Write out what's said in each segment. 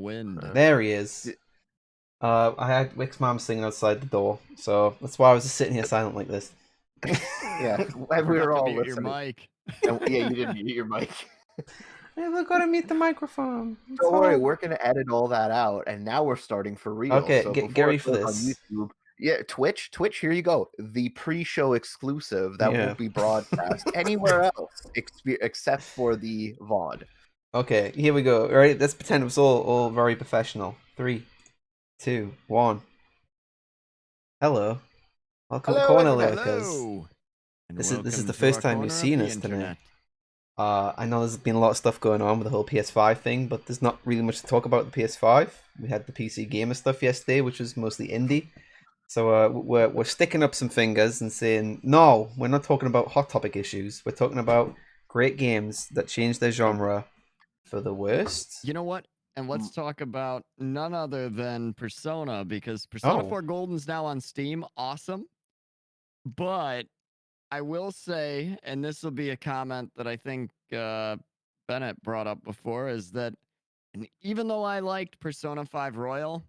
wind. There he is. I had Wick's mom singing outside the door, so that's why I was just sitting here silent like this. Yeah, we Forgot were to all mute your listening. mic. And, yeah, you didn't mute your mic. I've got to mute the microphone. It's Don't worry, hard. we're gonna edit all that out, and now we're starting for real. Okay, so get before ready it for goes on this. YouTube, yeah, Twitch, here you go. The pre-show exclusive that Yeah. won't be broadcast anywhere else except for the VOD. Okay, here we go. All right, let's pretend it was all very professional. 3, 2, 1. Hello. Welcome to Hello, Corner Internet. Lurkers. Hello. And This is welcome the to first our time you've corner of seen the us tonight. internet. I know there's been a lot of stuff going on with the whole PS5 thing, but there's not really much to talk about the PS5. We had the PC Gamer stuff yesterday, which was mostly indie. So we're sticking up some fingers and saying, no, we're not talking about hot topic issues. We're talking about great games that change their genre for the worst. You know what? And let's talk about none other than Persona, because Persona 4 Golden's now on Steam. Awesome. But I will say, and this will be a comment that I think Bennett brought up before, is that even though I liked Persona 5 Royal,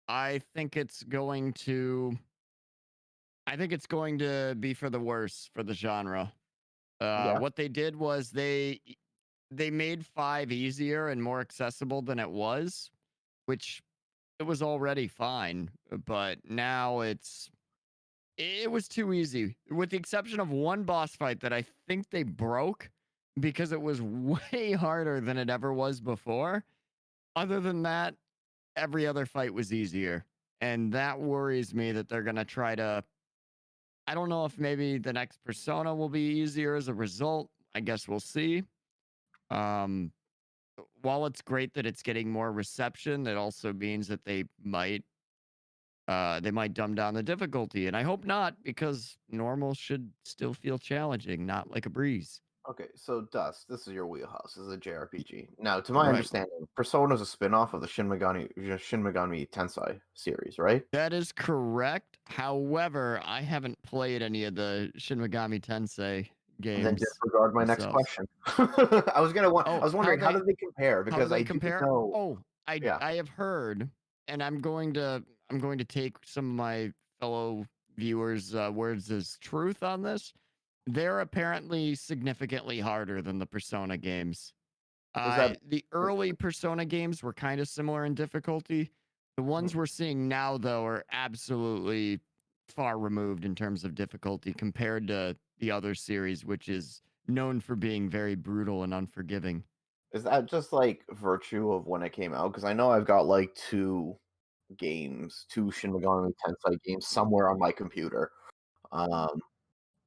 I think it's going to be for the worse for the genre. Yeah. What they did was they made 5 easier and more accessible than it was, which it was already fine, but now it was too easy, with the exception of one boss fight that I think they broke because it was way harder than it ever was before. Other than that, every other fight was easier. And that worries me that they're going to try to. I don't know if maybe the next Persona will be easier as a result. I guess we'll see. Um, while it's great that it's getting more reception, that also means that they might dumb down the difficulty, and I hope not, because normal should still feel challenging, not like a breeze. Okay, so Dust, this is your wheelhouse. This is a JRPG. Now, to my Right. understanding, Persona is a spin-off of the Shin Megami Tensei series, right? That is correct. However, I haven't played any of the Shin Megami Tensei games. Then disregard my next themselves. question. I was wondering how do they compare? How do Because they I do compare? know. Oh, Yeah. I have heard, and I'm going to take some of my fellow viewers' words as truth on this. They're apparently significantly harder than the Persona games. Is that The early Persona games were kind of similar in difficulty. The ones we're seeing now, though, are absolutely far removed in terms of difficulty compared to the other series, which is known for being very brutal and unforgiving. is that just like virtue of when it came out? Because I know I've got like two Shin Megami Tensei games somewhere on my computer,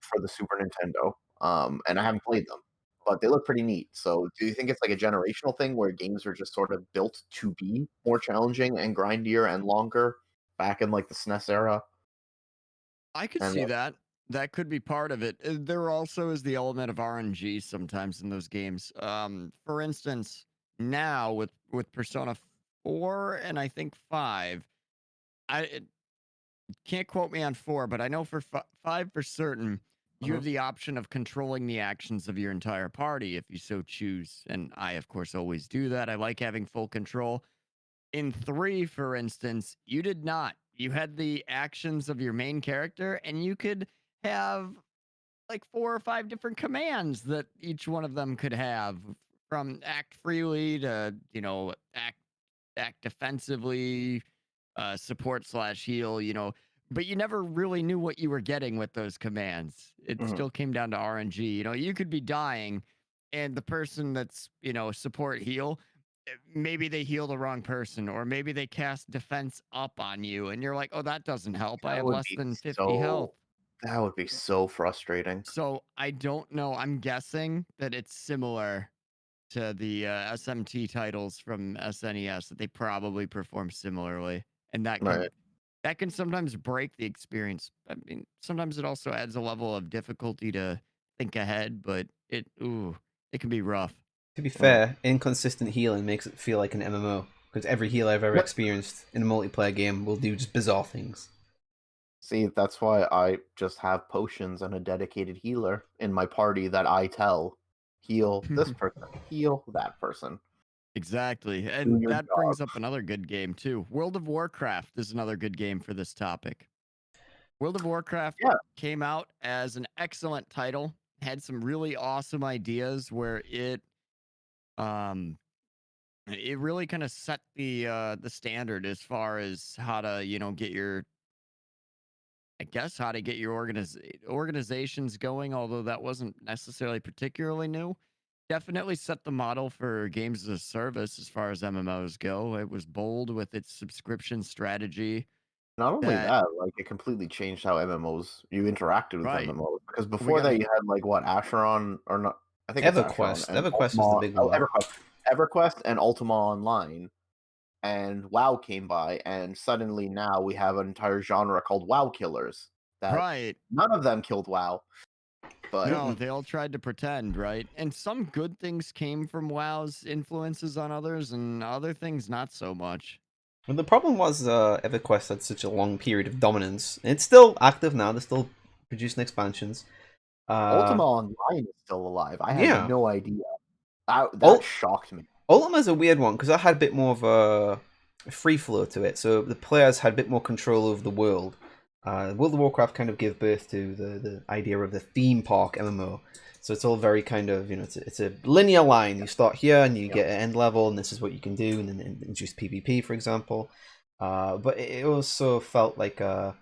for the Super Nintendo, and I haven't played them, but they look pretty neat. So, do you think it's like a generational thing where games are just sort of built to be more challenging and grindier and longer back in like the SNES era? I could And see that. That could be part of it. There also is the element of RNG sometimes in those games. For instance, now with Persona 4 and I think 5, I can't quote me on 4, but I know for 5 for certain, you have the option of controlling the actions of your entire party if you so choose. And I, of course, always do that. I like having full control. In 3, for instance, you did not. You had the actions of your main character, and you could have like 4 or 5 different commands that each one of them could have, from act freely to, act defensively, support slash heal, but you never really knew what you were getting with those commands. It Mhm. still came down to RNG. You could be dying, and the person that's, support heal, maybe they heal the wrong person, or maybe they cast defense up on you, and you're like, oh, that doesn't help. I that have would less be than 50 health. so that would be so frustrating. So I don't know. I'm guessing that it's similar to the SMT titles from SNES, that they probably perform similarly, and Right. that can sometimes break the experience. I mean, sometimes it also adds a level of difficulty to think ahead, but it can be rough. To be fair, inconsistent healing makes it feel like an MMO, because every heal I've ever Yep. experienced in a multiplayer game will do just bizarre things. See, that's why I just have potions and a dedicated healer in my party that I tell heal this person, heal that person. Exactly. Do And your that brings job. up another good game too. World of Warcraft is another good game for this topic. World of Warcraft Yeah, came out as an excellent title, had some really awesome ideas where um it really kind of set the standard as far as how to, get your I guess how to get your organizations going, although that wasn't necessarily particularly new. Definitely set the model for games as a service as far as MMOs go. It was bold with its subscription strategy not only that that, like, it completely changed how MMOs you interacted with right. MMOs, because We before got that a you had, like, what, Asheron or not, I think it's Asheron EverQuest. and EverQuest was the Ultima. big Oh, one. EverQuest and Ultima Online, and WoW came by, and suddenly now we have an entire genre called WoW killers that right. none of them killed WoW, but No, Mm-mm. they all tried to pretend, right? And some good things came from WoW's influences on others, and other things not so much. Well, the problem was EverQuest had such a long period of dominance. It's still active now. They're still producing expansions. Uh, Ultima Online is still alive. I had yeah. no idea. That Ult- shocked me. Ultima's a weird one because I had a bit more of a free flow to it. So the players had a bit more control over the world. World of Warcraft kind of gave birth to the idea of the theme park MMO. So it's all very kind of, it's a linear line. You start here and you Yeah. get an end level, and this is what you can do, and then introduce PvP, for example. But it also felt like a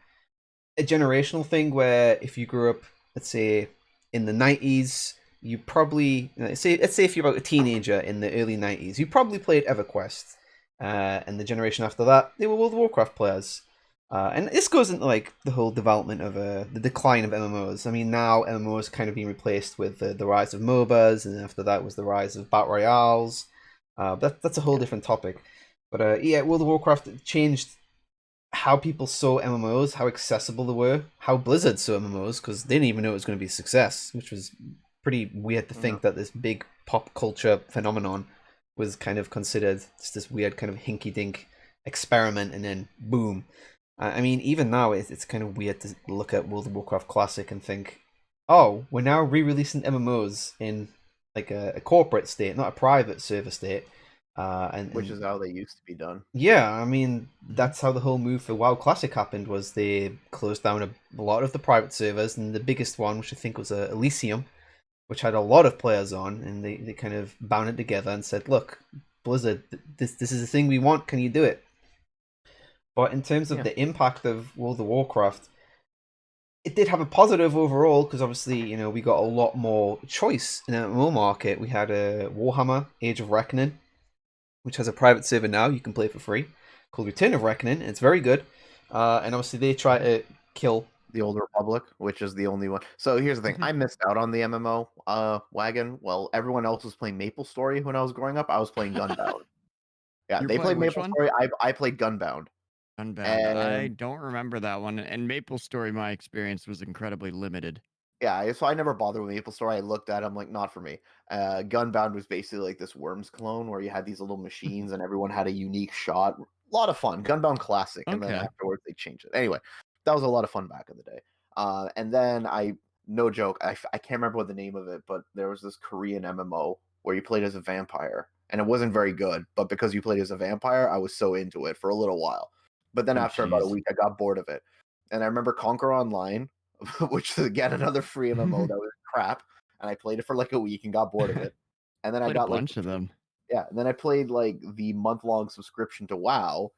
generational thing where if you grew up, let's say, in the 90s, you probably, let's say if you're about a teenager in the early 90s, you probably played EverQuest. And the generation after that, they were World of Warcraft players. And this goes into like the whole development of the decline of MMOs. I mean, now MMOs kind of being replaced with the rise of MOBAs, and after that was the rise of battle royales. That's a whole Yeah. different topic. But yeah, World of Warcraft changed how people saw MMOs, how accessible they were, how Blizzard saw MMOs, because they didn't even know it was going to be a success, which was pretty weird to Yeah. think that this big pop culture phenomenon was kind of considered just this weird kind of hinky dink experiment, and then boom. I mean, even now it's kind of weird to look at World of Warcraft Classic and think, oh, we're now re-releasing MMOs in like a corporate state, not a private server state. Which And is how they used to be done. yeah, I mean Mhm. that's how the whole move for WoW Classic happened. Was they closed down a lot of the private servers, and the biggest one, which I think was Elysium, which had a lot of players on, and they kind of bound it together and said, "Look, Blizzard, this is the thing we want. Can you do it?" But in terms of Yeah. the impact of World of Warcraft, it did have a positive overall because obviously we got a lot more choice in the MMO market. We had a Warhammer Age of Reckoning, which has a private server now you can play for free, called Return of Reckoning. It's very good, and obviously they try to kill. The Old Republic, which is the only one. So here's the thing: I missed out on the MMO wagon. Well, everyone else was playing MapleStory when I was growing up. I was playing Gunbound. Yeah, You're they playing played which one? MapleStory. I played Gunbound, Unbound. I and don't remember that one. And Maple Story, my experience was incredibly limited. yeah, so I never bothered with MapleStory. I looked at, it, I'm like, not for me. Gunbound was basically like this Worms clone where you had these little machines and everyone had a unique shot. A lot of fun. Gunbound Classic, and then Okay. afterwards they changed it. Anyway, that was a lot of fun back in the day. And then no joke, I can't remember what the name of it, but there was this Korean MMO where you played as a vampire, and it wasn't very good. But because you played as a vampire, I was so into it for a little while. But then Oh, after about a jeez. week, I got bored of it. And I remember Conquer Online, which is again another free MMO that was crap. And I played it for like a week and got bored of it. And then I Played a got like bunch of them. yeah, and then I played like the month-long subscription to WoW,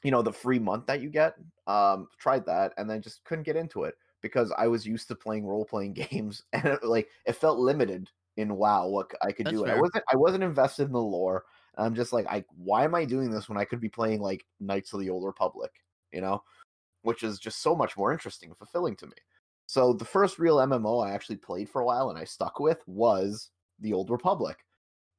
the free month that you get. Tried that and then just couldn't get into it because I was used to playing role-playing games, and it felt limited in WoW what I could That's do. And fair. I wasn't invested in the lore. And I'm just like, why am I doing this when I could be playing like Knights of the Old Republic, you know? Which is just so much more interesting and fulfilling to me. So the first real MMO I actually played for a while and I stuck with was the Old Republic.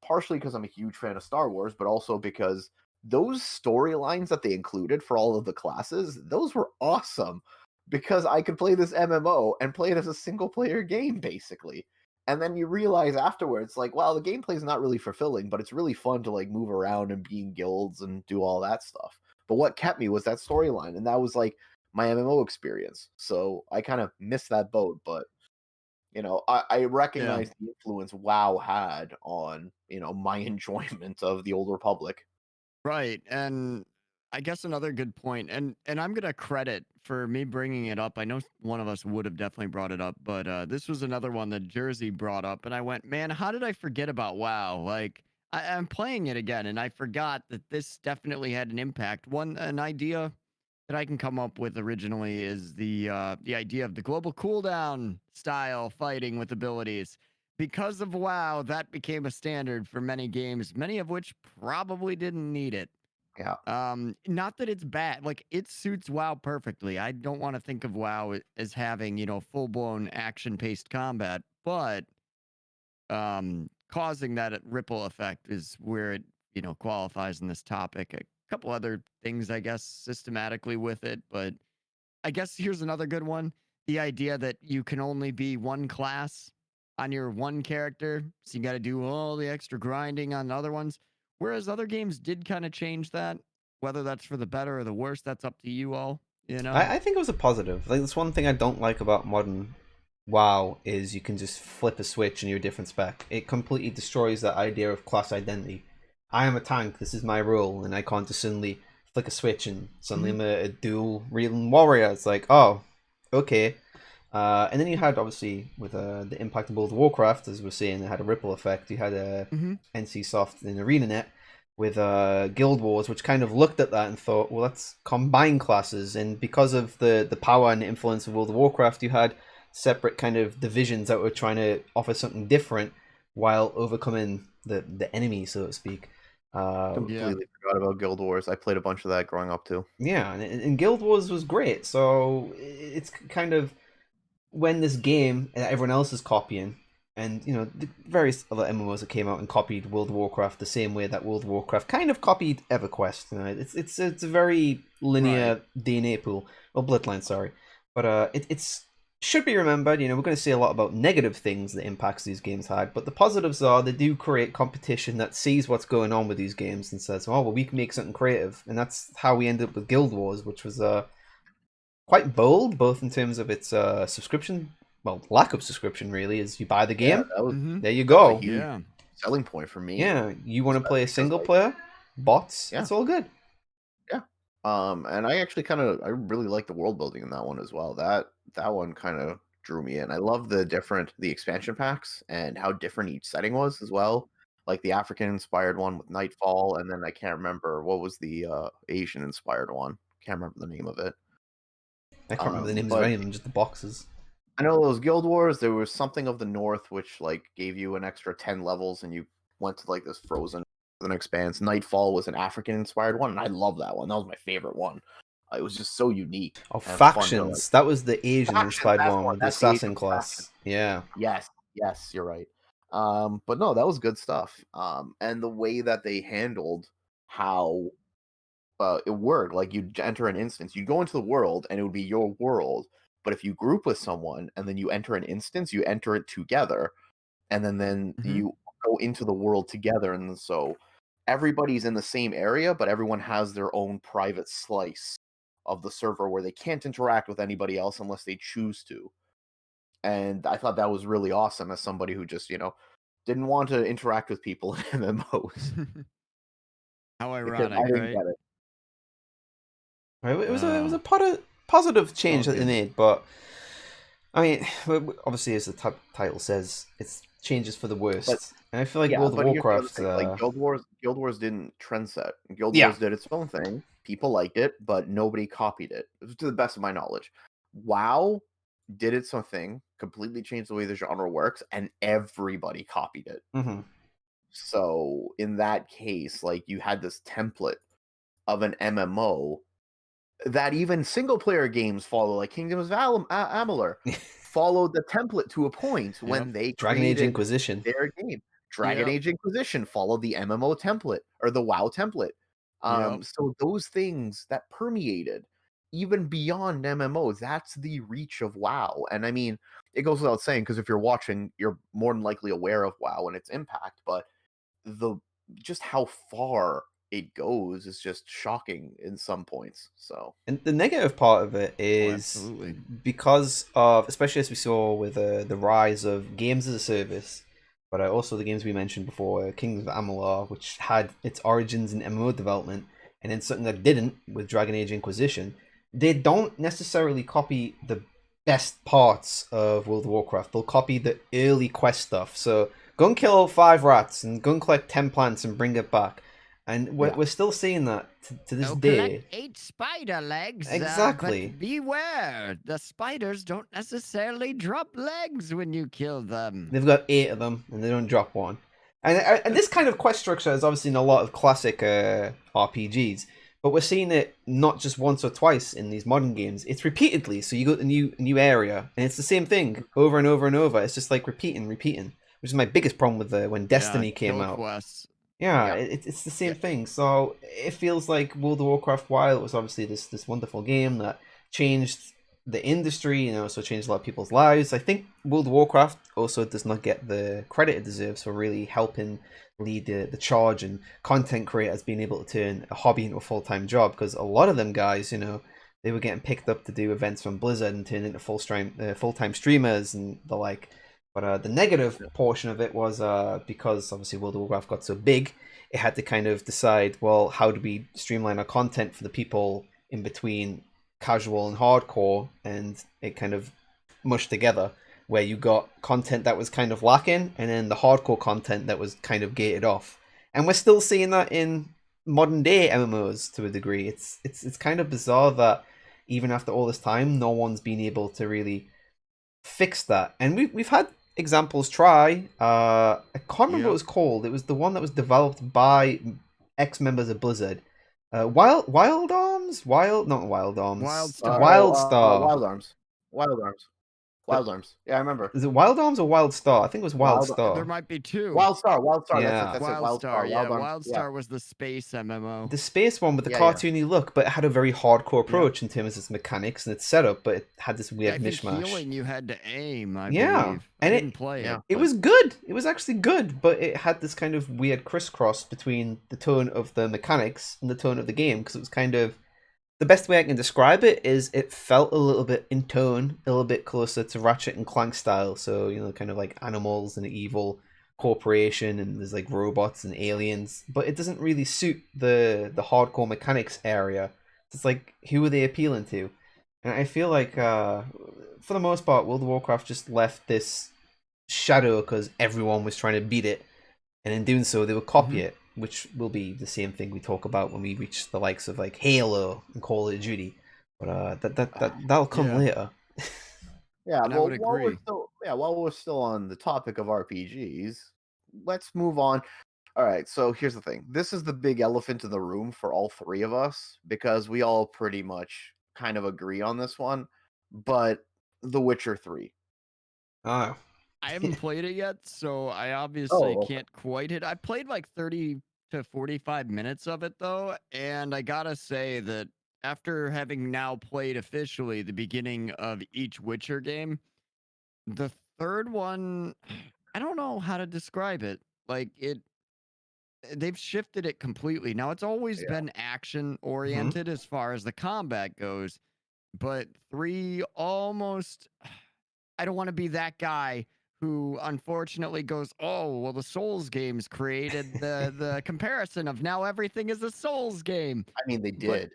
Partially because I'm a huge fan of Star Wars, but also because those storylines that they included for all of the classes, those were awesome because I could play this MMO and play it as a single player game basically. And then you realize afterwards, like, wow, the gameplay is not really fulfilling, but it's really fun to like move around and be in guilds and do all that stuff. But what kept me was that storyline, and that was like my MMO experience. So I kind of missed that boat, but I Yeah. recognize the influence WoW had on, my enjoyment of the Old Republic. Right. And I guess another good point, and I'm gonna credit for me bringing it up. I know one of us would have definitely brought it up, but this was another one that Jersey brought up, and I went, man, how did I forget about WoW? Like I'm playing it again, and I forgot that this definitely had an impact. An idea that I can come up with originally is the idea of the global cooldown style fighting with abilities. Because of WoW, that became a standard for many games, many of which probably didn't need it. Yeah. Not that it's bad, like it suits WoW perfectly. I don't want to think of WoW as having, full blown action paced combat, but causing that ripple effect is where it, qualifies in this topic. A couple other things, I guess, systematically with it, but I guess here's another good one. The idea that you can only be one class on your one character, so you got to do all the extra grinding on other ones. Whereas other games did kind of change that. Whether that's for the better or the worse, that's up to you all, you know? I think it was a positive. Like, that's one thing I don't like about modern WoW is you can just flip a switch and you're a different spec. It completely destroys that idea of class identity. I am a tank. This is my role, and I can't just suddenly flick a switch and suddenly Mhm. I'm a dual real warrior. It's like, oh, okay. And then you had obviously with the impact of World of Warcraft, as we're saying, it had a ripple effect. You had Mhm. NCSoft and ArenaNet with Guild Wars, which kind of looked at that and thought, well, let's combine classes. And because of the power and influence of World of Warcraft, you had separate kind of divisions that were trying to offer something different while overcoming the enemy, so to speak. Yeah. Completely forgot about Guild Wars. I played a bunch of that growing up too. Yeah, and Guild Wars was great. So it's kind of when this game that everyone else is copying, and the various other MMOs that came out and copied World of Warcraft the same way that World of Warcraft kind of copied EverQuest. It's a very Right. linear DNA pool, or Bloodline, sorry, but it's should be remembered. We're going to say a lot about negative things that impacts these games had, but the positives are they do create competition that sees what's going on with these games and says, "Oh, well, we can make something creative," and that's how we ended up with Guild Wars, which was quite bold, both in terms of its subscription, well, lack of subscription, really, is you buy the Yeah, game, Mhm. there you that was a go. huge Yeah. selling point for me, Yeah, you want to play a especially because single player, bots, yeah, it's all good. yeah. And I actually I really like the world building in that one as well. That one kind of drew me in. I love the expansion packs and how different each setting was as well. Like the African inspired one with Nightfall, and then I can't remember what was the Asian inspired one. Can't remember the name of it. I can't remember the names of But any of them, just the boxes. I know those Guild Wars, there was something of the North which like gave you an extra 10 levels and you went to like this frozen expanse. Nightfall was an African inspired one, and I love that one. That was my favorite one. It was just so unique Oh, and fun to like factions. That was the Asian factions, inspired that's the one one. with the That's the Age assassin of Faction. class. Yeah. Yes, yes, you're right. But no, that was good stuff. And the way that they handled how it worked, like you'd enter an instance, you'd go into the world and it would be your world. But if you group with someone and then you enter an instance, you enter it together, and then Mhm. you go into the world together. And so everybody's in the same area, but everyone has their own private slice of the server where they can't interact with anybody else unless they choose to. And I thought that was really awesome as somebody who just, didn't want to interact with people in MMOs How because I ironic, didn't right? get it. Right, it was a Oh, positive it's all change that they good. made, but I mean, obviously, as the title says, it's changes for the But worst. And I feel like yeah, World of but here's the other Warcraft, thing, like, Guild Wars didn't trend set. Guild yeah. Wars did its own thing, people liked it, but nobody copied it, to the best of my knowledge. WoW did its own thing, completely changed the way the genre works, and everybody copied it. Hmm. So, in that case, like, you had this template of an MMO that even single player games follow, like Kingdoms of Amalur, followed the template to a point Yep. when they Dragon Age created Inquisition. their game. Dragon Yep. Age Inquisition followed the MMO template or the WoW template. Yep. So those things that permeated even beyond MMO, that's the reach of WoW. And I mean, it goes without saying because if you're watching, you're more than likely aware of WoW and its impact, but the just how far it goes is just shocking in some points. So And the negative part of it Oh, is absolutely. because of, especially as we saw with the rise of games as a service, but also the games we mentioned before, Kingdoms of Amalur, which had its origins in MMO development, and then something that didn't with Dragon Age Inquisition. They don't necessarily copy the best parts of World of Warcraft. They'll copy the early quest stuff. So go and kill 5 rats and go and collect 10 plants and bring it back. And yeah, we're still seeing that to this Oh, day. collect 8 spider legs. Exactly. But beware, the spiders don't necessarily drop legs when you kill them. They've got 8 of them, and they don't drop one. And this kind of quest structure is obviously in a lot of classic RPGs, but we're seeing it not just once or twice in these modern games. It's repeatedly. So you go to a new area, and it's the same thing over and over and over. It's just like repeating, which is my biggest problem with when Destiny came kill out. quests. Yeah, Yeah. it's the same thing. So it feels like World of Warcraft, while it was obviously this wonderful game that changed the industry, also changed a lot of people's lives. I think World of Warcraft also does not get the credit it deserves for really helping lead the charge and content creators being able to turn a hobby into a full-time job, because a lot of them guys, they were getting picked up to do events from Blizzard and turn into full-time streamers and the like. But the negative portion of it was because obviously World of Warcraft got so big, it had to kind of decide, well, how do we streamline our content for the people in between casual and hardcore, and it kind of mushed together where you got content that was kind of lacking and then the hardcore content that was kind of gated off. And we're still seeing that in modern day MMOs to a degree. It's kind of bizarre that even after all this time, no one's been able to really fix that. And we've had examples try. I can't remember what it was called. It was the one that was developed by ex members of Blizzard. Wild Arms, not Wild Arms. Wildstar. Wildstar. Wild Arms. Wild Arms. Wild Arms. Yeah, I remember. Is it Wild Arms or Wildstar? I think it was Wildstar. There might be 2. Wildstar. Yeah. That's it. Wildstar. Yeah, Wild Arms. Wildstar was the space MMO. The space one with the Yeah, cartoony look, but it had a very hardcore approach in terms of its mechanics and its setup, but it had this weird I think mishmash. healing you had to aim, I Yeah, believe. and I it- didn't play yeah. it. It was good. It was actually good, but it had this kind of weird crisscross between the tone of the mechanics and the tone of the game, because it was kind of, the best way I can describe it is it felt a little bit in tone, a little bit closer to Ratchet and Clank style. So, kind of like animals and evil corporation, and there's like robots and aliens, but it doesn't really suit the hardcore mechanics area. It's like, who are they appealing to? And I feel like for the most part, World of Warcraft just left this shadow because everyone was trying to beat it, and in doing so they would copy it, which will be the same thing we talk about when we reach the likes of like Halo and Call of Duty. But that'll come later. Yeah, And I well, would agree. while we're still on the topic of RPGs, let's move on. All right, so here's the thing. This is the big elephant in the room for all three of us, because we all pretty much kind of agree on this one, but The Witcher 3. Oh, I haven't played it yet, so I obviously Oh, okay. can't quite hit. I played like 30 to 45 minutes of it though, and I gotta say that after having now played officially the beginning of each Witcher game, the third one, I don't know how to describe it. Like they've shifted it completely. Now it's always Yeah. been action oriented as far as the combat goes, but 3 almost I don't want to be that guy who unfortunately goes, "Oh, well the Souls games created the comparison of now everything is a Souls game." I mean, they But did.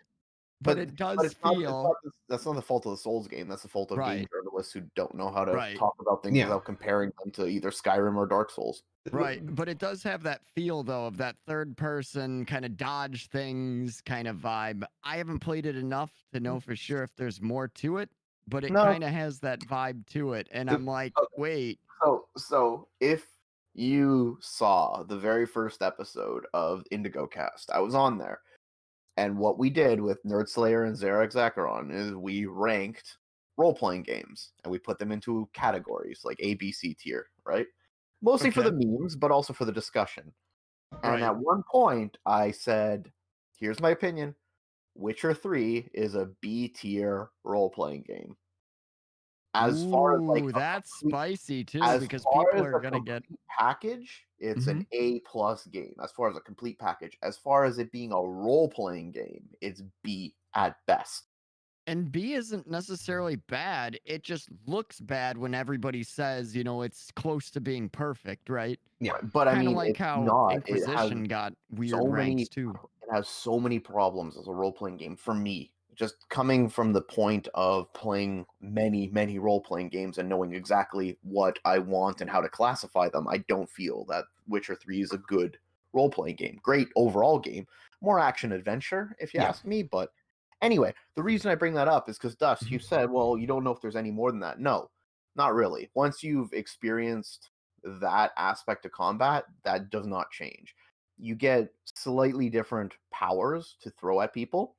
but But it but does it's not feel that's not the fault of the Souls game. That's the fault of game right. journalists who don't know how to Right. talk about things Yeah. without comparing them to either Skyrim or Dark Souls. Right, but it does have that feel though of that third person kind of dodge things kind of vibe. I haven't played it enough to know for sure if there's more to it, but it No. kind of has that vibe to it, and I'm like, wait, So if you saw the very first episode of Indigo Cast, I was on there. And what we did with Nerd Slayer and Zarek Zakaron is we ranked role-playing games and we put them into categories like A, B, C tier, right? Mostly for the Okay. memes, but also for the discussion. And Right. at one point I said, here's my opinion. Witcher 3 is a B tier role-playing game. As far as like Ooh, that's spicy too, as because far people as are a gonna get. complete package, it's Mhm. an A+ game. As far as a complete package, as far as it being a role playing game, it's B at best. And B isn't necessarily bad. It just looks bad when everybody says, it's close to being perfect, right? Yeah. Right, but I Kind of mean, like it's how not. It has Inquisition got weird so many ranks too. it has so many problems as a role-playing game for me. Just coming from the point of playing many, many role-playing games and knowing exactly what I want and how to classify them, I don't feel that Witcher 3 is a good role-playing game. Great overall game, more action adventure, if you Yeah. ask me. But anyway, the reason I bring that up is because Dust, you Mhm. said, well, you don't know if there's any more than that. No, not really. Once you've experienced that aspect of combat, that does not change. You get slightly different powers to throw at people.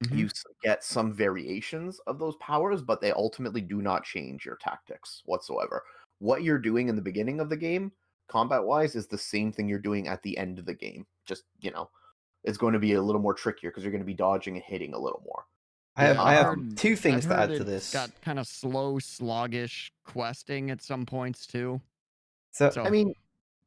Mhm. You get some variations of those powers, but they ultimately do not change your tactics whatsoever. What you're doing in the beginning of the game, combat wise, is the same thing you're doing at the end of the game. Just, it's going to be a little more trickier because you're going to be dodging and hitting a little more. Yeah, I I've have heard two I've things to heard add to it's this. got kind of slow, sluggish questing at some points too. So I So, mean,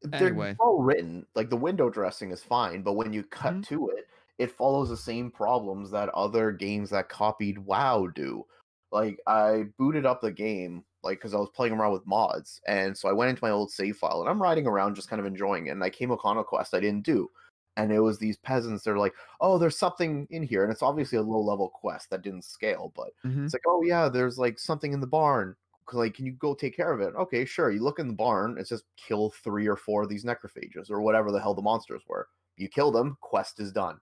they're anyway. well written. Like the window dressing is fine, but when you cut Mhm. to it, it follows the same problems that other games that copied WoW do. Like I booted up the game, like because I was playing around with mods, and so I went into my old save file, and I'm riding around just kind of enjoying it. And I came upon a quest I didn't do, and it was these peasants. They're like, "Oh, there's something in here," and it's obviously a low level quest that didn't scale, but Mhm. it's like, "Oh yeah, there's like something in the barn. Like, can you go take care of it?" Okay, sure. You look in the barn, it's just kill 3 or 4 of these necrophages or whatever the hell the monsters were. You kill them, quest is done.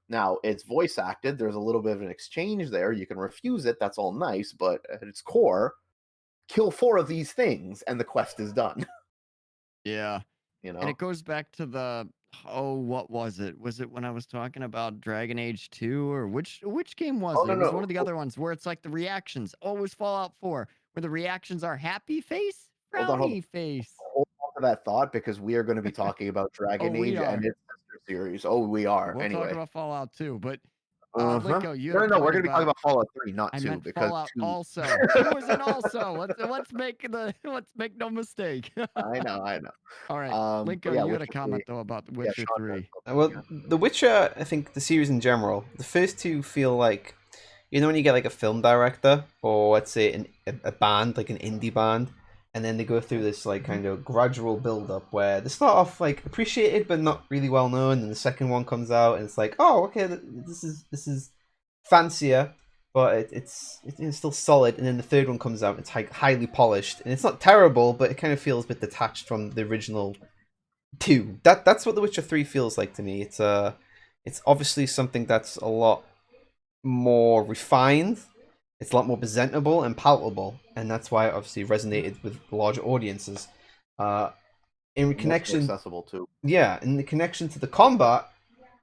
Now it's voice acted. There's a little bit of an exchange there. You can refuse it. That's all nice, but at its core, kill 4 of these things and the quest is done. Yeah. you And know? it goes back to what was it? Was it when I was talking about Dragon Age 2 or which game was Oh it? no It was one of no. the other ones where it's like the reactions. Always Fallout 4, where the reactions are happy face, Hold on. frowny face. Hold on to that thought because we are going to be talking about Oh, Dragon we Age and are. its sister series. Oh, we are. We'll talk Anyway. about Fallout 2, but Uh-huh. Linko, you had No, a no, no. We're point going to be talking about about Fallout 3, not I 2, meant because Fallout 2. also. 2 is an also. Let's make no mistake. I know, I know. All right. But Linko, yeah, you had a Witcher 3. comment though about The Yeah, Witcher Sean has 3. something, well, yeah. The Witcher, I think the series in general, the first two feel like, when you get like a film director or let's say a band, like an indie band, and then they go through this like Mhm. kind of gradual build up where they start off like appreciated but not really well known, and the second one comes out and it's like, oh, okay, this is fancier, but it's still solid, and then the third one comes out, and it's like highly polished, and it's not terrible, but it kind of feels a bit detached from the original two. That's what The Witcher 3 feels like to me. It's obviously something that's a lot more refined. It's a lot more presentable and palatable, and that's why it obviously resonated with larger audiences. Uh, in Much more connection, accessible too. yeah, in the connection to the combat,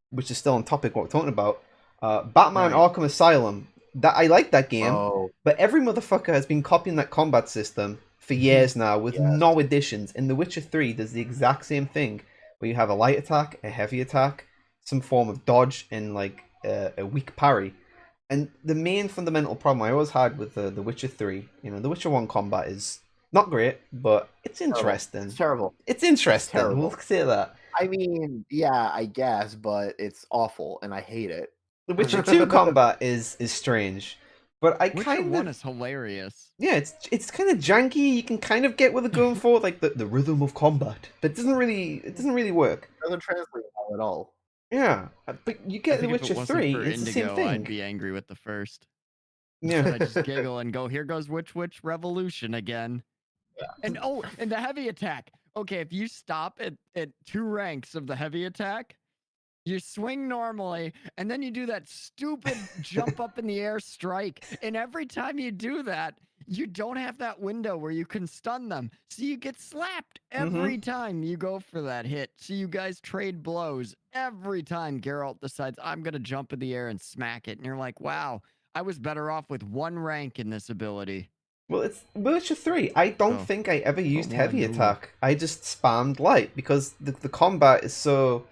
which is still on topic what we're talking about, Batman Right. Arkham Asylum. That I like that game, Oh, but every motherfucker has been copying that combat system for Mhm. years now with yes. no additions. In The Witcher 3, does the exact same thing, where you have a light attack, a heavy attack, some form of dodge, and like a weak parry. And the main fundamental problem I always had with The Witcher 3, The Witcher 1 combat is not great, but it's Terrible. It's interesting. terrible. It's It's interesting. We'll terrible. say that. I mean, yeah, I guess, but it's awful and I hate it. The Witcher 2 combat is strange, but I Witcher kind 1 of, is hilarious. yeah, it's kind of janky. You can kind of get what they're going for, like the rhythm of combat, but it doesn't really work. Doesn't translate well at all. Yeah, but you I get The think if it Witcher wasn't 3, for it's the same Indigo, I'd thing. be angry with the first. Because Yeah. I just giggle and go, here goes Witch Revolution again. And the heavy attack. Okay, if you stop at 2 ranks of the heavy attack, you swing normally, and then you do that stupid jump up in the air strike. And every time you do that, you don't have that window where you can stun them. So you get slapped hmm every time you go for that hit. So you guys trade blows every time Geralt decides, I'm going to jump in the air and smack it. And you're like, wow, I was better off with 1 rank in this ability. Well, it's Witcher 3. I don't So, think I ever put used more heavy into it. attack. I just spammed light because the combat is so,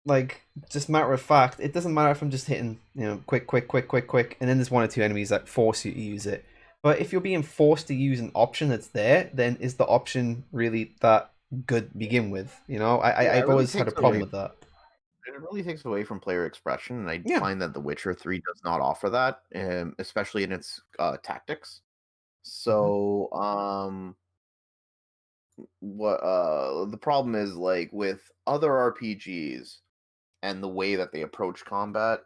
like, just matter of fact. It doesn't matter if I'm just hitting, quick, quick, quick, quick, quick, and then there's one or two enemies that force you to use it. But if you're being forced to use an option that's there, then is the option really that good to begin with? You know, Yeah, it I've really always had a takes problem away. with that. It really takes away from player expression, and I Yeah. find that The Witcher 3 does not offer that, especially in its tactics. Hmm. So, what the problem is like with other RPGs and the way that they approach combat,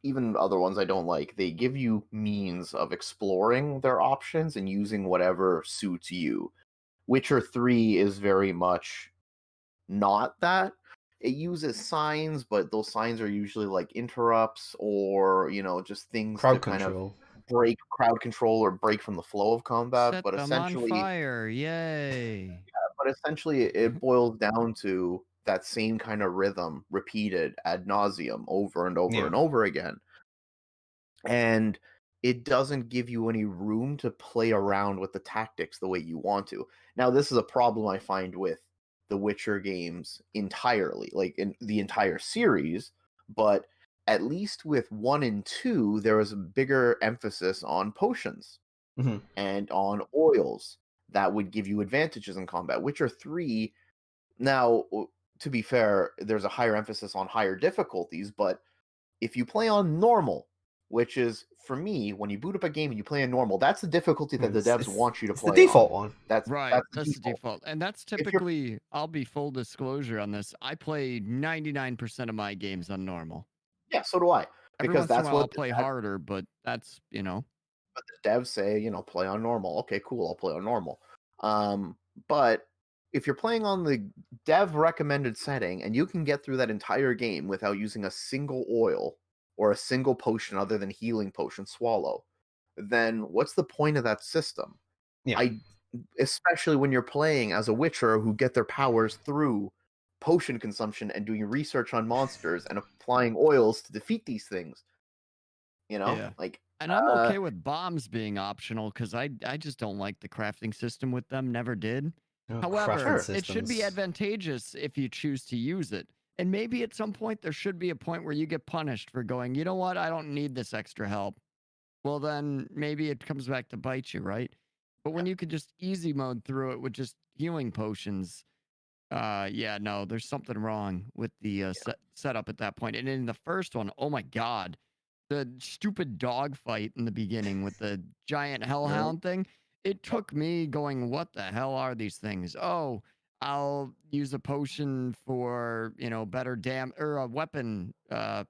even other ones I don't like, they give you means of exploring their options and using whatever suits you. Witcher 3 is very much not that. It uses signs, but those signs are usually like interrupts or, just things to Crowd kind of control. break crowd control or break from the flow of combat. Set them on fire. Yay. But essentially it boils down to that same kind of rhythm repeated ad nauseum over and over Yeah. and over again. And it doesn't give you any room to play around with the tactics the way you want to. Now, this is a problem I find with the Witcher games entirely, like in the entire series, but at least with 1 and 2, there was a bigger emphasis on potions Hmm. and on oils that would give you advantages in combat. Witcher 3, now, to be fair, there's a higher emphasis on higher difficulties, but if you play on normal, which is for me, when you boot up a game and you play on normal, that's the difficulty that the It's, devs it's want you to it's the play on. default one. Right. That's the That's the default. default. And that's If you're typically, I'll be full disclosure on this. I play 99% of my games on normal. Yeah, so do I, Every because once in a that's while, I'll what play harder, but that's. the devs say, play on normal. Okay, cool, I'll play on normal. But if you're playing on the dev recommended setting and you can get through that entire game without using a single oil or a single potion other than healing potion swallow, then what's the point of that system? Yeah. I Especially when you're playing as a witcher who get their powers through potion consumption and doing research on monsters and applying oils to defeat these things, Yeah. like And I'm uh okay with bombs being optional because I just don't like the crafting system with them. Never did. Oh, crafting However, sure. it should be systems. advantageous if you choose to use it. And maybe at some point there should be a point where you get punished for going, you know what, I don't need this extra help. Well, then maybe it comes back to bite you, right? But when you could just easy mode through it with just healing potions, yeah, no, there's something wrong with the setup at that point. And in the first one, oh my God, the stupid dog fight in the beginning with the giant Yeah. hellhound thing, it took me going, what the hell are these things? Oh, I'll use a potion for, better or a weapon, uh,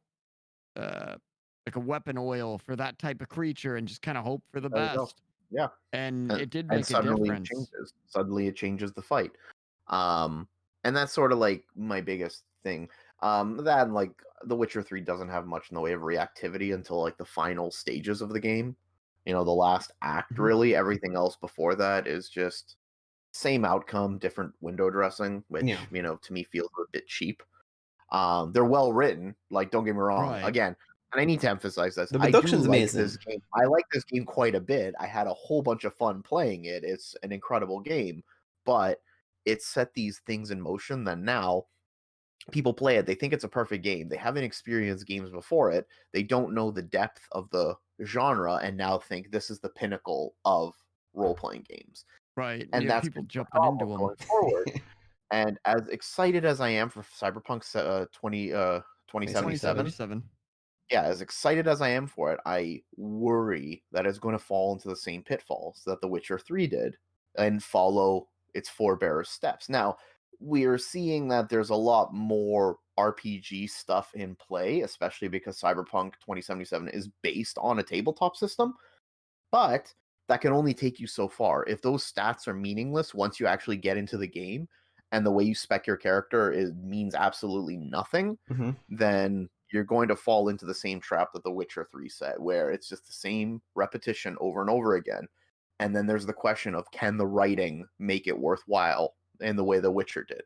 like a weapon oil for that type of creature and just kind of hope for the There you go. best. Yeah. And And it did and make a suddenly it difference. changes. Suddenly it changes the fight. Um, and that's sort of like my biggest thing. That and like The Witcher 3 doesn't have much in the way of reactivity until like the final stages of the game. The last act Mhm. really. Everything else before that is just same outcome, different window dressing, Yeah. which, to me feels a bit cheap. They're well written, like don't get me wrong. Right. Again, and I need to emphasize this. The I do reduction's like amazing. this game. I like this game quite a bit. I had a whole bunch of fun playing it. It's an incredible game, but it set these things in motion that now people play it. They think it's a perfect game. They haven't experienced games before it. They don't know the depth of the genre and now think this is the pinnacle of role-playing games. Right. And And you have that's people gonna be a jumping into problem them. going forward. And as excited as I am for Cyberpunk 2077, 2077. yeah, as excited as I am for it, I worry that it's going to fall into the same pitfalls that The Witcher 3 did and follow its forebearers' steps. Now, we are seeing that there's a lot more RPG stuff in play, especially because Cyberpunk 2077 is based on a tabletop system, but that can only take you so far. If those stats are meaningless once you actually get into the game and the way you spec your character means absolutely nothing, Hmm. then you're going to fall into the same trap that The Witcher 3 set, where it's just the same repetition over and over again. And then there's the question of can the writing make it worthwhile in the way The Witcher did?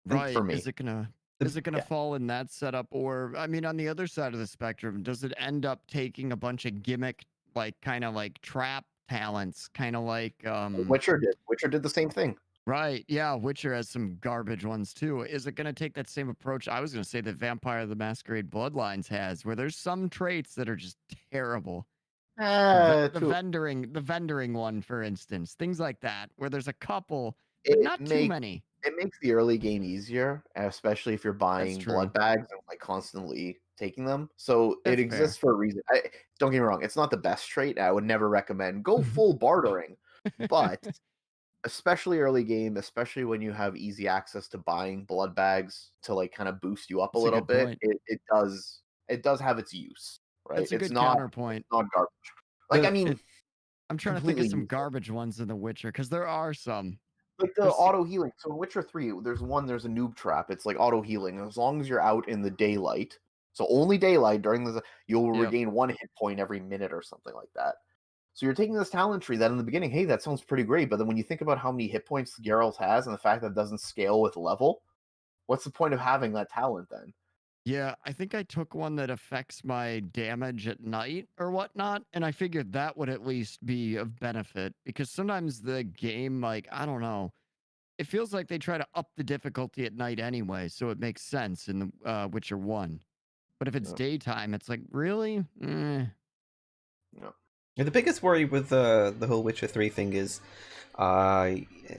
And for Right. Is me, it gonna The, is it gonna yeah. fall in that setup? Or I mean on the other side of the spectrum, does it end up taking a bunch of gimmick like kind of like trap talents, kind of like Witcher did. Witcher did the same thing. right, yeah, Witcher has some garbage ones too. Is it gonna take that same approach? I was gonna say that Vampire the Masquerade Bloodlines has, where there's some traits that are just terrible. The To vendoring one, for instance, things like that, where there's a couple, but it not too make many. it makes the early game easier, especially if you're That's buying blood true. bags and like constantly taking them. So it That's exists fair. for a reason. Don't get me wrong; it's not the best trait. I would never recommend go full bartering, but especially early game, especially when you have easy access to buying blood bags to like kind of boost you up a That's a little good bit, point. it does have its use, right? That's a good It's counterpoint. not garbage. Like I The mean, I'm trying to think of completely some useless. garbage ones in The Witcher because there are some. Like the I've seen, auto healing. So in Witcher 3, there's a noob trap. It's like auto healing. As long as you're out in the daylight, so only daylight during you'll yep. regain 1 hit point every minute or something like that. So you're taking this talent tree that in the beginning, hey, that sounds pretty great. But then when you think about how many hit points Geralt has and the fact that it doesn't scale with level, what's the point of having that talent then? Yeah, I think I took one that affects my damage at night or whatnot, and I figured that would at least be of benefit because sometimes the game, like, I don't know, it feels like they try to up the difficulty at night anyway, so it makes sense in the Witcher 1. But if it's No, daytime, it's like, really? no. the biggest worry with the whole Witcher 3 thing is, uh,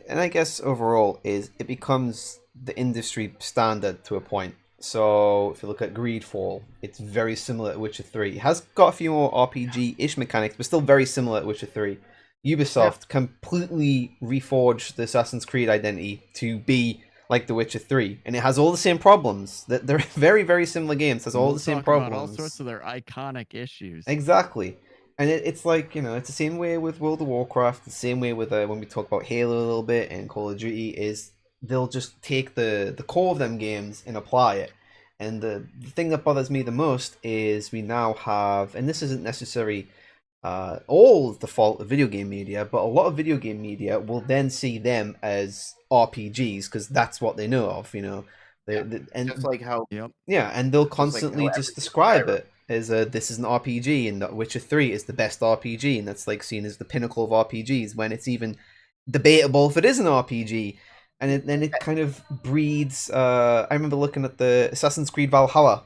and I guess overall, is it becomes the industry standard to a point. So if you look at Greedfall, it's very similar to Witcher 3. It has got a few more RPG-ish mechanics, but still very similar to Witcher 3. Yeah, Ubisoft completely reforged the Assassin's Creed identity to be like The Witcher 3, and it has all the same problems. That they're very, very similar games. Has all We'll the same talk about all sorts problems. of their iconic issues. Exactly. And it's like, it's the same way with World of Warcraft, the same way with when we talk about Halo a little bit and Call of Duty, is they'll just take the core of them games and apply it. And the thing that bothers me the most is we now have, and this isn't necessarily all the fault of video game media, but a lot of video game media will then see them as RPGs because that's what they know of, yeah. And Just like how Yep. yeah, and they'll just like how constantly just everything's describe Skyrim. it as this is an RPG, and that Witcher 3 is the best RPG, and that's like seen as the pinnacle of RPGs when it's even debatable if it is an RPG. And then it kind of breeds. I remember looking at the Assassin's Creed Valhalla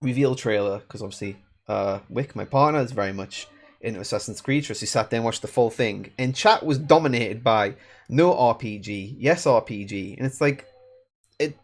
reveal trailer because obviously, Wick, my partner, is very much into Assassin's Creed, so she sat there and watched the full thing. And chat was dominated by no RPG, yes RPG, and it's like it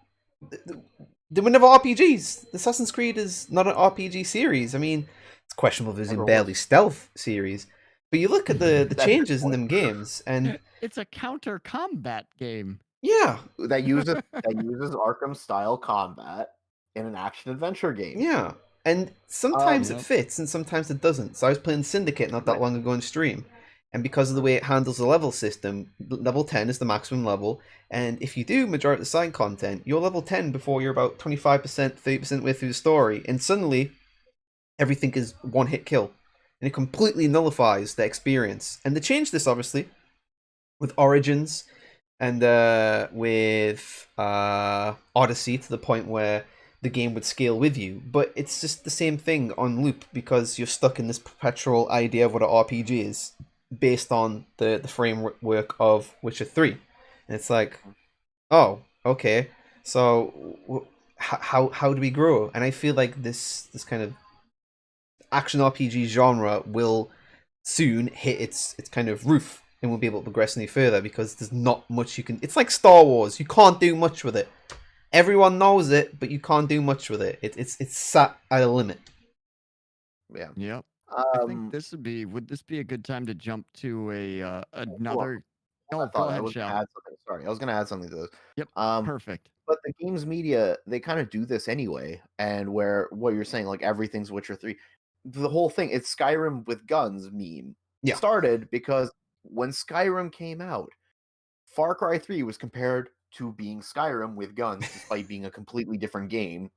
they were never RPGs. Assassin's Creed is not an RPG series. I mean, it's questionable if it's in Never barely was. stealth series. But you look at the That's a good changes in point. them games, and It's a counter combat game. yeah, That uses Arkham style combat in an action adventure game. yeah. And sometimes Um, it Yep. fits, and sometimes it doesn't. So I was playing Syndicate not that right. long ago on stream, and because of the way it handles the level system, level 10 is the maximum level. And if you do majority of the side content, you're level 10 before you're about 25%, 30% way through the story, and suddenly everything is one hit kill, and it completely nullifies the experience. And they changed this obviously with Origins and with Odyssey to the point where the game would scale with you, but it's just the same thing on loop because you're stuck in this perpetual idea of what an RPG is based on the framework of Witcher 3. And it's like, oh, okay, so how do we grow? And I feel like this kind of action RPG genre will soon hit its kind of roof and won't be able to progress any further because there's not much you can. It's like Star Wars. You can't do much with it. Everyone knows it, but you can't do much with it. It's sat at a limit. Yeah. Yep. I think Um, would this be a good time to jump to a hold on. another. Hold Oh, that go thought. I ahead, was Shell. gonna add something. Sorry, I was gonna add something to this. Yep. Um, Perfect. but the games media, they kind of do this anyway, and where what you're saying, like everything's Witcher 3. The whole thing, it's Skyrim with guns meme Yeah. started because when Skyrim came out, Far Cry 3 was compared to being Skyrim with guns, despite being a completely different game,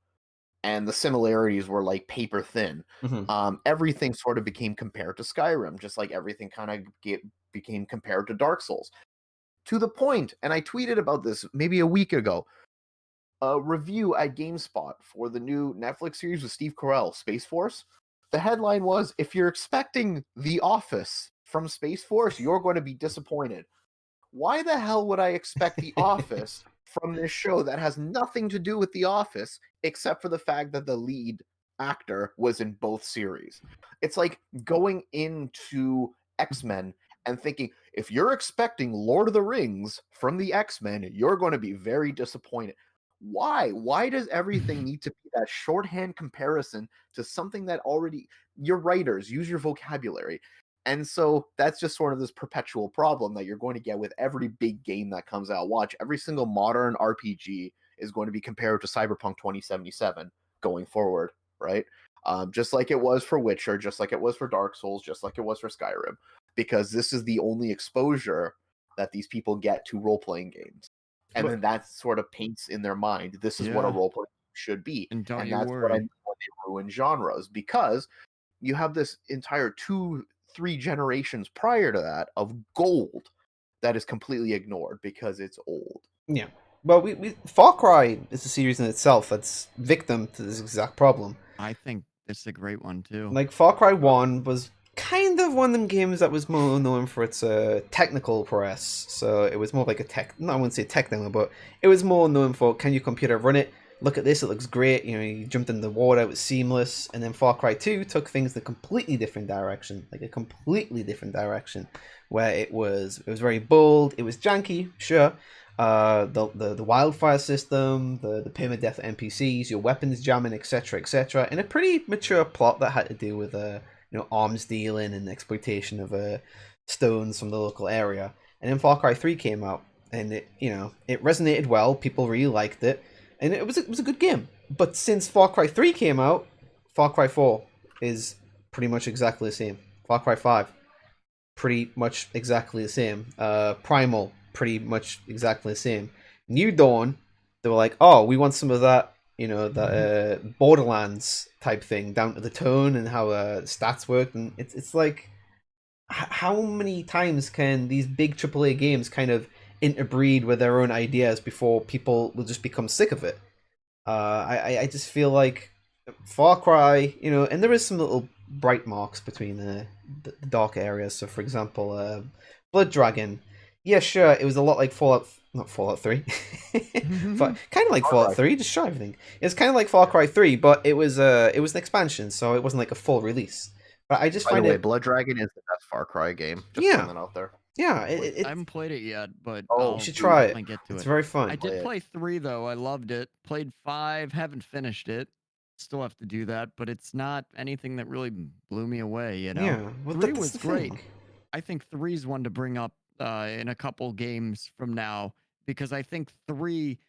and the similarities were like paper thin. Mm-hmm. Everything sort of became compared to Skyrim, just like everything kind of became compared to Dark Souls. To the point, and I tweeted about this maybe a week ago, a review at GameSpot for the new Netflix series with Steve Carell, Space Force. The headline was, if you're expecting The Office from Space Force, you're going to be disappointed. Why the hell would I expect The Office from this show that has nothing to do with The Office except for the fact that the lead actor was in both series. It's like going into X-Men and thinking, if you're expecting Lord of the Rings from the X-Men, you're going to be very disappointed. Why? Why does everything need to be that shorthand comparison to something that already your writers use your vocabulary? And so that's just sort of this perpetual problem that you're going to get with every big game that comes out. Watch, every single modern RPG is going to be compared to Cyberpunk 2077 going forward, right? Just like it was for Witcher, just like it was for Dark Souls, just like it was for Skyrim, because this is the only exposure that these people get to role-playing games. And then that sort of paints in their mind, this is what a Yeah. role-playing game should be. And don't And you that's what I worry. mean when they ruin genres, because you have this entire 2-3 generations prior to that of gold that is completely ignored because it's old. Yeah. Well, we Far Cry is a series in itself that's victim to this exact problem. I think it's a great one too. Like, Far Cry 1 was kind of one of them games that was more known for its technical prowess. So it was more like a tech, no, I wouldn't say technical, but it was more known for, can your computer run it? Look at this, it looks great. You know, you jumped in the water, it was seamless. And then Far Cry 2 took things in a completely different direction, where it was very bold, it was janky, sure. The wildfire system, the permadeath NPCs, your weapons jamming, etc., and a pretty mature plot that had to do with arms dealing and exploitation of stones from the local area. And then Far Cry 3 came out, and it resonated well. People really liked it, and it was a good game. But since Far Cry 3 came out, Far Cry 4 is pretty much exactly the same. Far Cry 5, pretty much exactly the same. Primal, pretty much exactly the same. New Dawn, they were like, oh, we want some of that, that Borderlands type thing, down to the tone and how stats work. And it's like, how many times can these big AAA games kind of interbreed with their own ideas before people will just become sick of it? I just feel like Far Cry, and there is some little bright marks between the dark areas. So, for example, Blood Dragon. Yeah, sure, it was a lot like not Fallout 3, but kind of like Fallout 3, just show everything. It was kind of like Far Cry 3, but it was an expansion, so it wasn't like a full release. But I just find Blood Dragon is the best Far Cry game. Just putting that out there. Yeah, I haven't played it yet, but you should try it. Get to it's very fun. I did play 3 though. I loved it. Played 5, haven't finished it. Still have to do that, but it's not anything that really blew me away. Yeah, well, 3 was great. I think 3 is one to bring up in a couple games from now, because I think 3.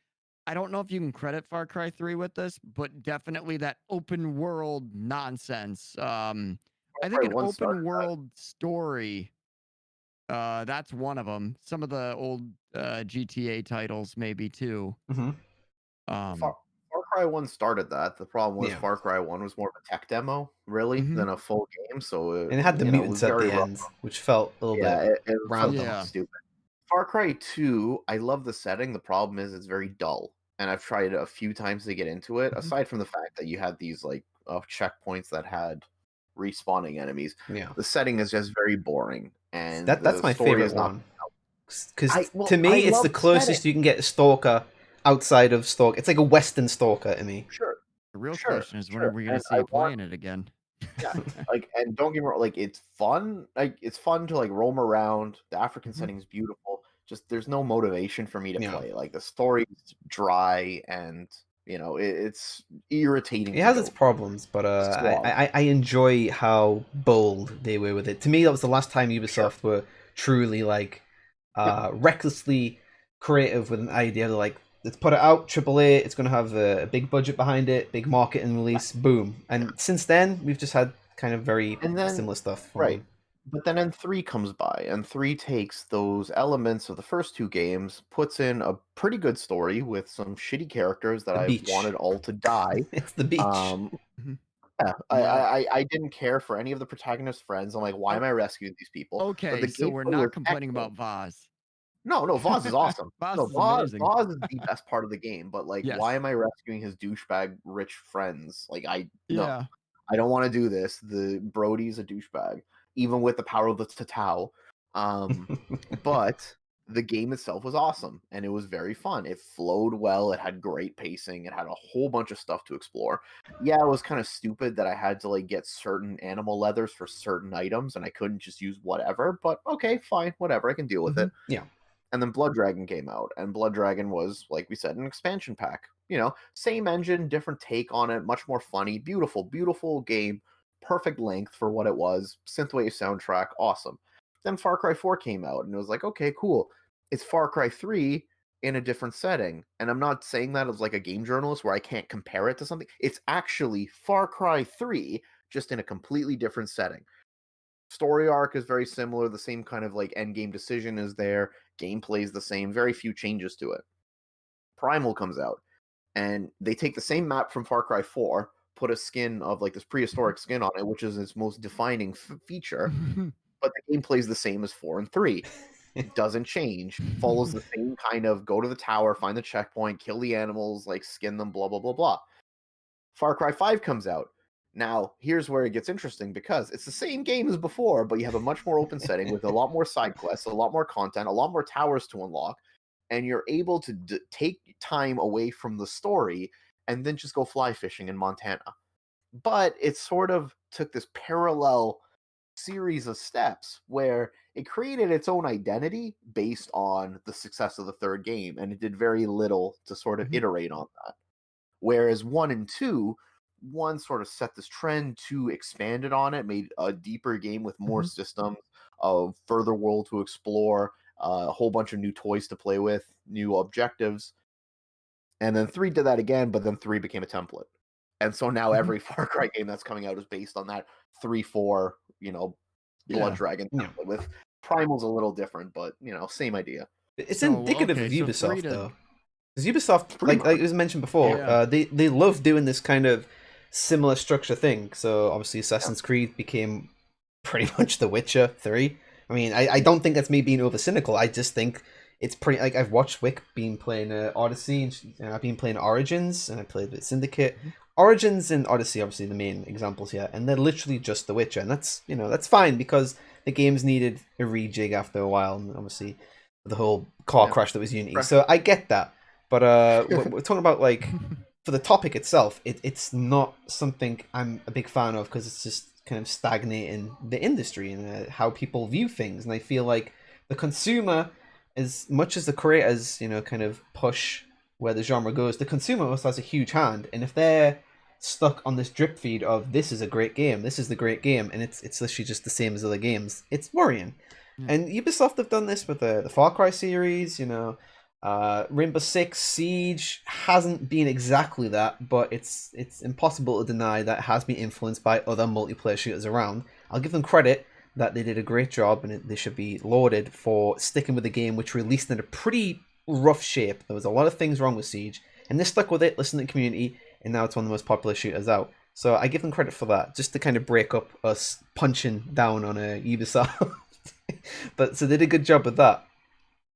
I don't know if you can credit Far Cry 3 with this, but definitely that open world nonsense. I think an open world story. That's one of them. Some of the old GTA titles, maybe too. Mm-hmm. Far Cry 1 started that. The problem was Far Cry 1 was more of a tech demo, really, than a full game. So and it had the mutants at the end, which felt a little bit random. Stupid. Far Cry 2, I love the setting. The problem is it's very dull, and I've tried it a few times to get into it. Aside from the fact that you had these like checkpoints that had respawning enemies, the setting is just very boring. And that's my favorite one, because to me it's the closest you can get to Stalker outside of Stalker. It's like a Western Stalker to me. Sure. The real question is, when are we going to see you playing it again? Yeah, and don't get me wrong, it's fun. It's fun to roam around. The African setting is beautiful. Just there's no motivation for me to play. Like, the story's dry, and it's irritating. It has its problems, but I enjoy how bold they were with it. To me, that was the last time Ubisoft were truly recklessly creative with an idea. They're like, let's put it out, AAA. It's going to have a big budget behind it, big marketing release, boom. And since then, we've just had kind of very similar stuff. Right. But then 3 comes by, and 3 takes those elements of the first 2 games, puts in a pretty good story with some shitty characters that I wanted all to die. It's the beach. I didn't care for any of the protagonist's friends. I'm like, why am I rescuing these people? Okay, so we're not complaining about Vaz. No, Vaz is awesome. Vaz is amazing. Vaz is the best part of the game, but why am I rescuing his douchebag rich friends? I don't want to do this. The Brody's a douchebag, even with the power of the Tatao. But the game itself was awesome and it was very fun. It flowed well, it had great pacing, it had a whole bunch of stuff to explore. Yeah, it was kind of stupid that I had to like get certain animal leathers for certain items and I couldn't just use whatever, but okay, fine, whatever, I can deal with it. Yeah. And then Blood Dragon came out, and Blood Dragon was, like we said, an expansion pack. Same engine, different take on it, much more funny, beautiful, beautiful game, perfect length for what it was, synthwave soundtrack, awesome. Then Far Cry 4 came out, and it was like, okay, cool. It's Far Cry 3 in a different setting. And I'm not saying that as like a game journalist where I can't compare it to something. It's actually Far Cry 3, just in a completely different setting. Story arc is very similar, the same kind of like end game decision is there, gameplay is the same, very few changes to it. Primal comes out, and they take the same map from Far Cry 4, put a skin of like this prehistoric skin on it, which is its most defining feature, but the gameplay is the same as 4 and 3. It doesn't change, follows the same kind of go to the tower, find the checkpoint, kill the animals, like skin them, blah, blah, blah, blah. Far Cry 5 comes out. Now, here's where it gets interesting because it's the same game as before, but you have a much more open setting with a lot more side quests, a lot more content, a lot more towers to unlock, and you're able to take time away from the story and then just go fly fishing in Montana. But it sort of took this parallel series of steps where it created its own identity based on the success of the third game, and it did very little to sort of iterate on that. Whereas 1 and 2, 1 sort of set this trend, 2 expanded on it, made a deeper game with more systems, a further world to explore, a whole bunch of new toys to play with, new objectives. And then 3 did that again, but then 3 became a template. And so now every Far Cry game that's coming out is based on that 3-4, Blood Dragon template. With Primal's a little different, but same idea. It's So, indicative of okay, so Ubisoft, 3 to though. Because Ubisoft, like it was mentioned before, Yeah. they love doing this kind of similar structure thing. So obviously Assassin's Creed became pretty much The Witcher 3. I mean, I don't think that's me being over cynical. I just think it's pretty, like, I've watched Wick being playing Odyssey, and I've been playing Origins, and I played with Syndicate. Origins and Odyssey, obviously the main examples here, and they're literally just The Witcher, and that's fine because the games needed a rejig after a while, and obviously the whole car crash that was Unity. So I get that. But we're talking about, like, for the topic itself, it's not something I'm a big fan of because it's just kind of stagnating the industry and how people view things. And I feel like the consumer, as much as the creators, kind of push where the genre goes, the consumer also has a huge hand. And if they're stuck on this drip feed of this is a great game, this is the great game, and it's literally just the same as other games, it's worrying. And Ubisoft have done this with the Far Cry series, Rainbow Six Siege hasn't been exactly that, but it's impossible to deny that it has been influenced by other multiplayer shooters around. I'll give them credit that they did a great job, and they should be lauded for sticking with the game, which released in a pretty rough shape. There was a lot of things wrong with Siege, and they stuck with it, listened to the community, and now it's one of the most popular shooters out. So I give them credit for that, just to kind of break up us punching down on a Ubisoft. But so they did a good job with that.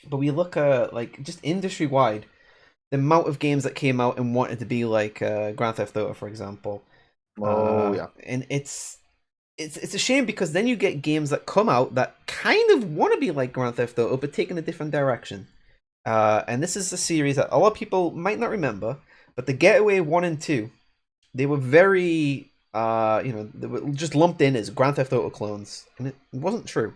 But we look at, like, just industry wide, the amount of games that came out and wanted to be like Grand Theft Auto, for example. And it's a shame because then you get games that come out that kind of want to be like Grand Theft Auto but taking a different direction. And this is a series that a lot of people might not remember, but the Getaway 1 and 2, they were very, they were just lumped in as Grand Theft Auto clones, and it wasn't true.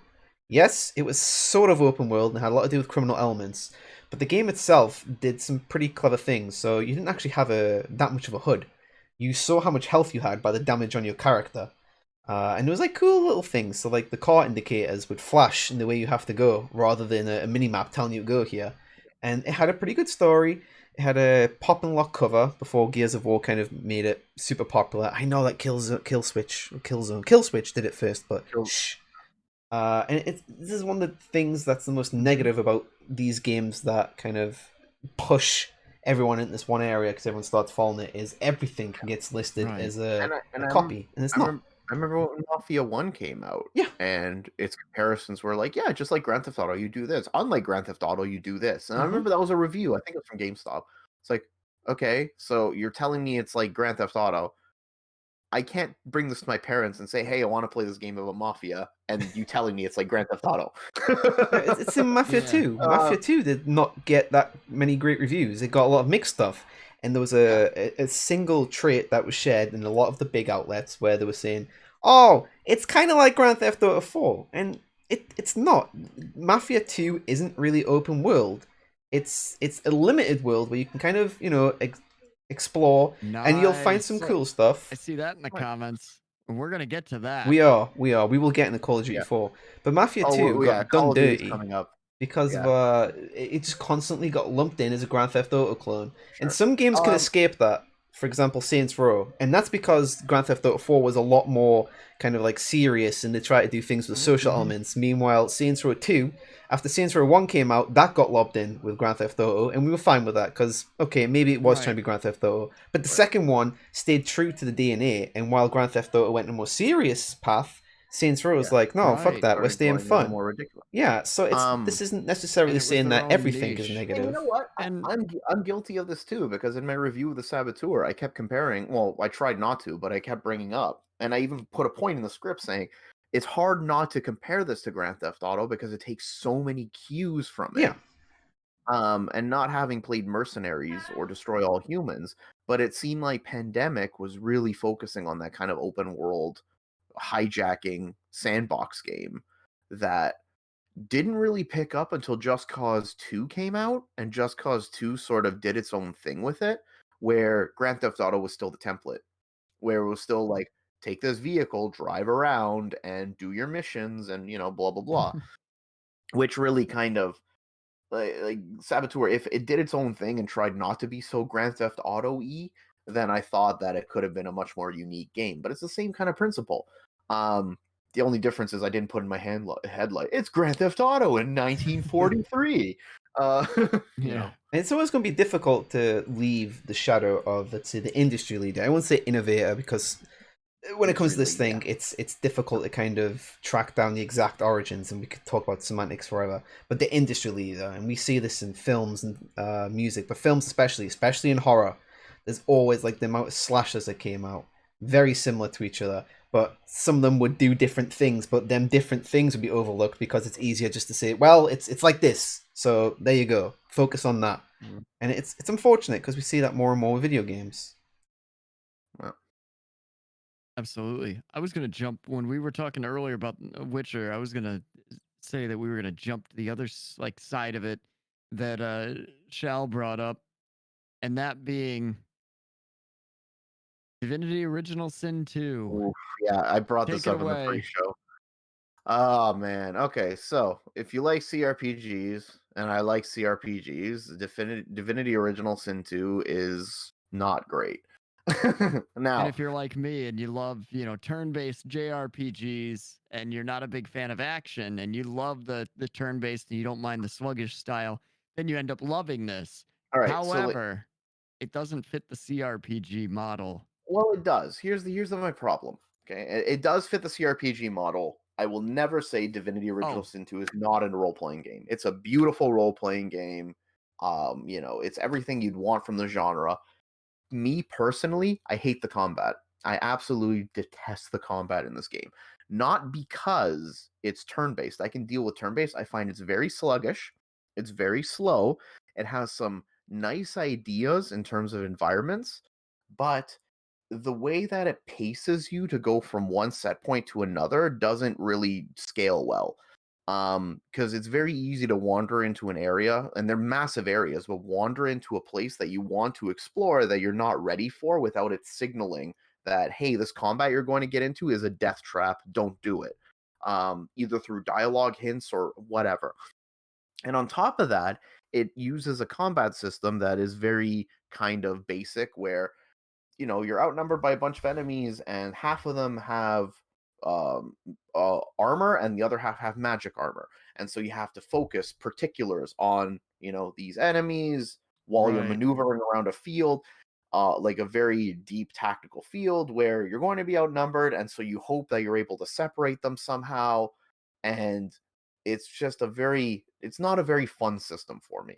Yes, it was sort of open world and had a lot to do with criminal elements, but the game itself did some pretty clever things. So you didn't actually have that much of a HUD. You saw how much health you had by the damage on your character. And it was like cool little things. So like the car indicators would flash in the way you have to go, rather than a mini-map telling you to go here. And it had a pretty good story. It had a pop and lock cover before Gears of War kind of made it super popular. I know that Killswitch did it first, but shh. And this is one of the things that's the most negative about these games that kind of push everyone in this one area because everyone starts following it, is everything gets listed as a copy, and it's not. I remember when Mafia 1 came out, and its comparisons were like, just like Grand Theft Auto, you do this. Unlike Grand Theft Auto, you do this. And I remember that was a review. I think it was from GameStop. It's like, okay, so you're telling me it's like Grand Theft Auto, I can't bring this to my parents and say, "Hey, I want to play this game about Mafia," and you telling me it's like Grand Theft Auto. It's in Mafia Yeah. 2. Mafia 2 did not get that many great reviews. It got a lot of mixed stuff. And there was a single trait that was shared in a lot of the big outlets where they were saying, oh, it's kind of like Grand Theft Auto 4. And it's not. Mafia 2 isn't really open world. It's a limited world where you can kind of, explore, and you'll find some Nice. cool I stuff. see that in the Right. comments. We're gonna get to that. We are. We will get into Call of Duty Yeah. 4. But Mafia Oh, 2 yeah. got done Call of Duty's dirty coming up. because of Yeah. it just constantly got lumped in as a Grand Theft Auto clone. And Sure. some games can escape that. For example, Saints Row, and that's because Grand Theft Auto 4 was a lot more kind of like serious, and they try to do things with social elements. Meanwhile, Saints Row 2, after Saints Row 1 came out, that got lobbed in with Grand Theft Auto, and we were fine with that because okay, maybe it was trying to be Grand Theft Auto, but the second one stayed true to the DNA. And while Grand Theft Auto went a more serious path, Saints Row was Yeah. like, no, fuck Right. that, we're Started staying going a little fun. more ridiculous. Yeah, so this isn't And necessarily it was saying their that own everything is niche. And you negative. know what? And I'm guilty of this too, because in my review of the Saboteur, I kept comparing. Well, I tried not to, but I kept bringing up, and I even put a point in the script saying it's hard not to compare this to Grand Theft Auto because it takes so many cues from it. Yeah. And not having played Mercenaries or Destroy All Humans, but it seemed like Pandemic was really focusing on that kind of open world hijacking sandbox game that didn't really pick up until Just Cause 2 came out, and Just Cause 2 sort of did its own thing with it, where Grand Theft Auto was still the template, where it was still like, take this vehicle, drive around, and do your missions, and, blah, blah, blah. Which really kind of, like Saboteur, if it did its own thing and tried not to be so Grand Theft Auto-y, then I thought that it could have been a much more unique game. But it's the same kind of principle. The only difference is I didn't put in my headlight. It's Grand Theft Auto in 1943. You yeah. know, And it's always going to be difficult to leave the shadow of, let's say, the industry leader. I won't say innovator because when it comes to this industry lead, thing, it's difficult to kind of track down the exact origins, and we could talk about semantics forever. But the industry leader, and we see this in films and music, but films especially in horror, there's always like the amount of slashers that came out, very similar to each other, but some of them would do different things, but them different things would be overlooked because it's easier just to say, well, it's like this, so there you go, focus on that. Mhm. And it's unfortunate because we see that more and more with video games. Well, Absolutely. I was gonna jump when we were talking earlier about Witcher. I was gonna say that we were gonna jump to the other like side of it that Shal brought up, and that being Divinity Original Sin 2. oof, yeah, I brought Take this it up in the away. pre-show. Oh man. Okay, so if you like CRPGs, and I like CRPGs, Divinity Original Sin 2 is not great. And Now, if you're like me and you love, turn-based JRPGs and you're not a big fan of action and you love the turn-based and you don't mind the sluggish style, then you end up loving this. all right, so However, it doesn't fit the CRPG model. well, it does. Here's my problem. Okay, it does fit the CRPG model. I will never say Divinity Original Oh, Sin 2 is not a role playing game. It's a beautiful role playing game. It's everything you'd want from the genre. Me personally, I hate the combat. I absolutely detest the combat in this game. Not because it's turn based. I can deal with turn based. I find it's very sluggish. It's very slow. It has some nice ideas in terms of environments, but the way that it paces you to go from one set point to another doesn't really scale well. Because it's very easy to wander into an area, and they're massive areas, but wander into a place that you want to explore that you're not ready for without it signaling that, hey, this combat you're going to get into is a death trap, don't do it. Either through dialogue hints or whatever. And on top of that, it uses a combat system that is very kind of basic, where you're outnumbered by a bunch of enemies, and half of them have armor, and the other half have magic armor. And so you have to focus particulars on these enemies while you're right. maneuvering around a field, like a very deep tactical field where you're going to be outnumbered, and so you hope that you're able to separate them somehow. And it's not a very fun system for me.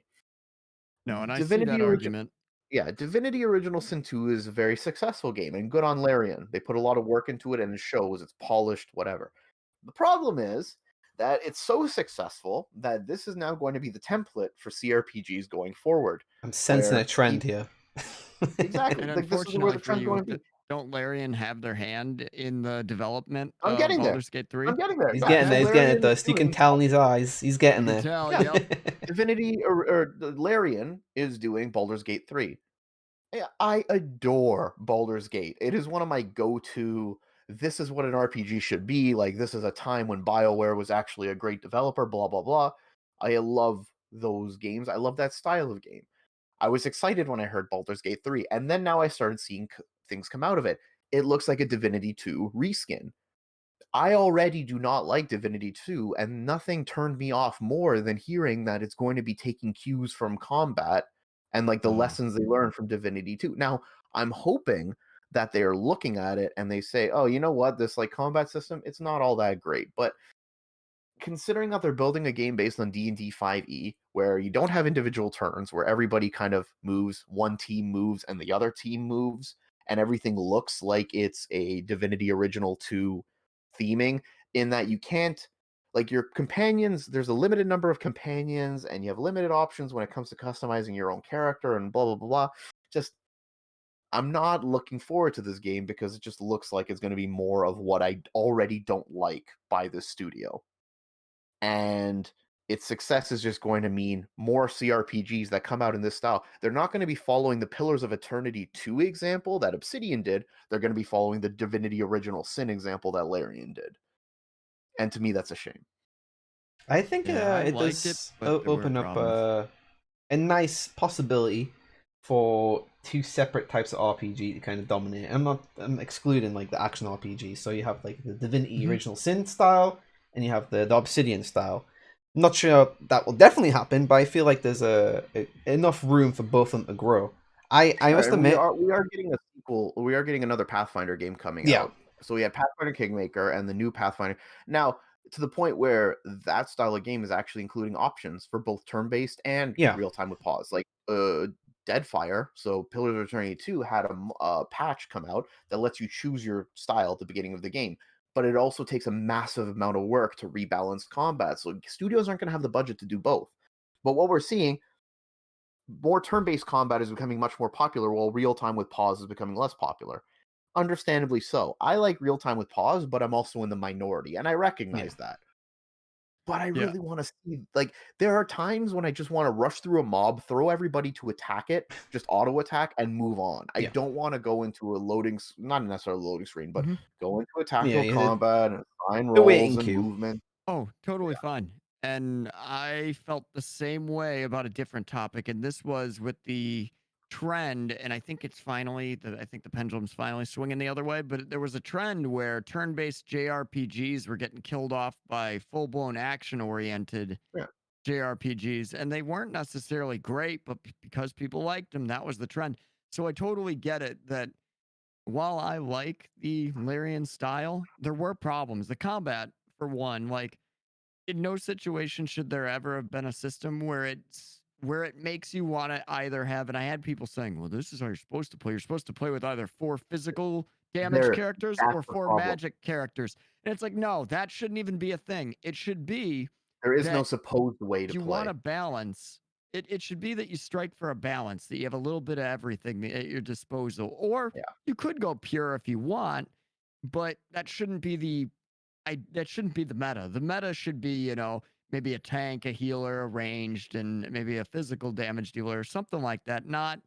No, and I see Divinity that Origin argument. yeah, Divinity Original Sin 2 is a very successful game and good on Larian. They put a lot of work into it and it shows, it's polished, whatever. The problem is that it's so successful that this is now going to be the template for CRPGs going forward. I'm sensing a Where trend here. exactly, And like this is where unfortunately the for trend's you, going to be. don't Larian have their hand in the development I'm of getting there. Baldur's Gate 3? I'm getting there. He's Yeah, getting so there. Okay. He's getting it, Larian is Dust. You can doing tell in his eyes. He's getting You can there. tell, yeah, yep. Divinity or the Larian is doing Baldur's Gate 3. Yeah, I adore Baldur's Gate. It is one of my go-to. This is what an RPG should be. Like this is a time when BioWare was actually a great developer. Blah blah blah. I love those games. I love that style of game. I was excited when I heard Baldur's Gate 3, and then now I started seeing things come out of it. It looks like a Divinity 2 reskin. I already do not like Divinity 2, and nothing turned me off more than hearing that it's going to be taking cues from combat and like the Oh. lessons they learned from Divinity 2. Now, I'm hoping that they are looking at it and they say, "Oh, you know what? This like combat system, it's not all that great." But considering that they're building a game based on D&D 5e where you don't have individual turns, where everybody kind of moves, one team moves and the other team moves, and everything looks like it's a Divinity Original 2 theming, in that you can't, like, your companions, there's a limited number of companions and you have limited options when it comes to customizing your own character and blah blah blah blah. Just, I'm not looking forward to this game because it just looks like it's going to be more of what I already don't like by this studio, and its success is just going to mean more CRPGs that come out in this style. They're not going to be following the Pillars of Eternity 2 example that Obsidian did. They're going to be following the Divinity Original Sin example that Larian did. And to me, that's a shame. I think Yeah, I it liked it, does but there were open up problems. a nice possibility for two separate types of RPG to kind of dominate. I'm excluding like the action RPG. So you have like the Divinity Mhm. Original Sin style, and you have the Obsidian style. I'm not sure that will definitely happen, but I feel like there's enough room for both of them to grow. I All must right, and we admit, are we are getting a sequel. We are getting another Pathfinder game coming yeah, out. So we had Pathfinder Kingmaker and the new Pathfinder. Now, to the point where that style of game is actually including options for both turn-based and yeah, real time with pause. Like Deadfire, so Pillars of Eternity 2 had a patch come out that lets you choose your style at the beginning of the game. But it also takes a massive amount of work to rebalance combat. So studios aren't going to have the budget to do both. But what we're seeing, more turn-based combat is becoming much more popular, while real-time with pause is becoming less popular. Understandably so. I like real-time with pause, but I'm also in the minority, and I yeah. recognize that. But I Yeah. really want to see, like, there are times when I just want to rush through a mob, throw everybody to attack it, just auto attack, and move on. I Yeah. don't want to go into a not necessarily a loading screen, but Mhm. go into a Yeah, tactical yeah, combat and assign the waiting roles and queue. movement. Oh, totally fine. And I felt the same way about a different topic, and this was with the trend, and I think it's finally I think the pendulum's finally swinging the other way, but there was a trend where turn-based JRPGs were getting killed off by full-blown action-oriented Yeah. JRPGs, and they weren't necessarily great, but because people liked them, that was the trend. So I totally get it that while I like the Larian style, there were problems. The combat, for one, like in no situation should there ever have been a system where it makes you want to either have, and I had people saying, well, this is how you're supposed to play. You're supposed to play with either four physical damage characters That's or the four problem. magic characters. And it's like, no, that shouldn't even be a thing. It should be There is no that supposed way to you want play. a balance. It should be that you strike for a balance, that you have a little bit of everything at your disposal. Or Yeah. you could go pure if you want, but that shouldn't be the meta. The meta should be, maybe a tank, a healer, a ranged, and maybe a physical damage dealer or something like that, not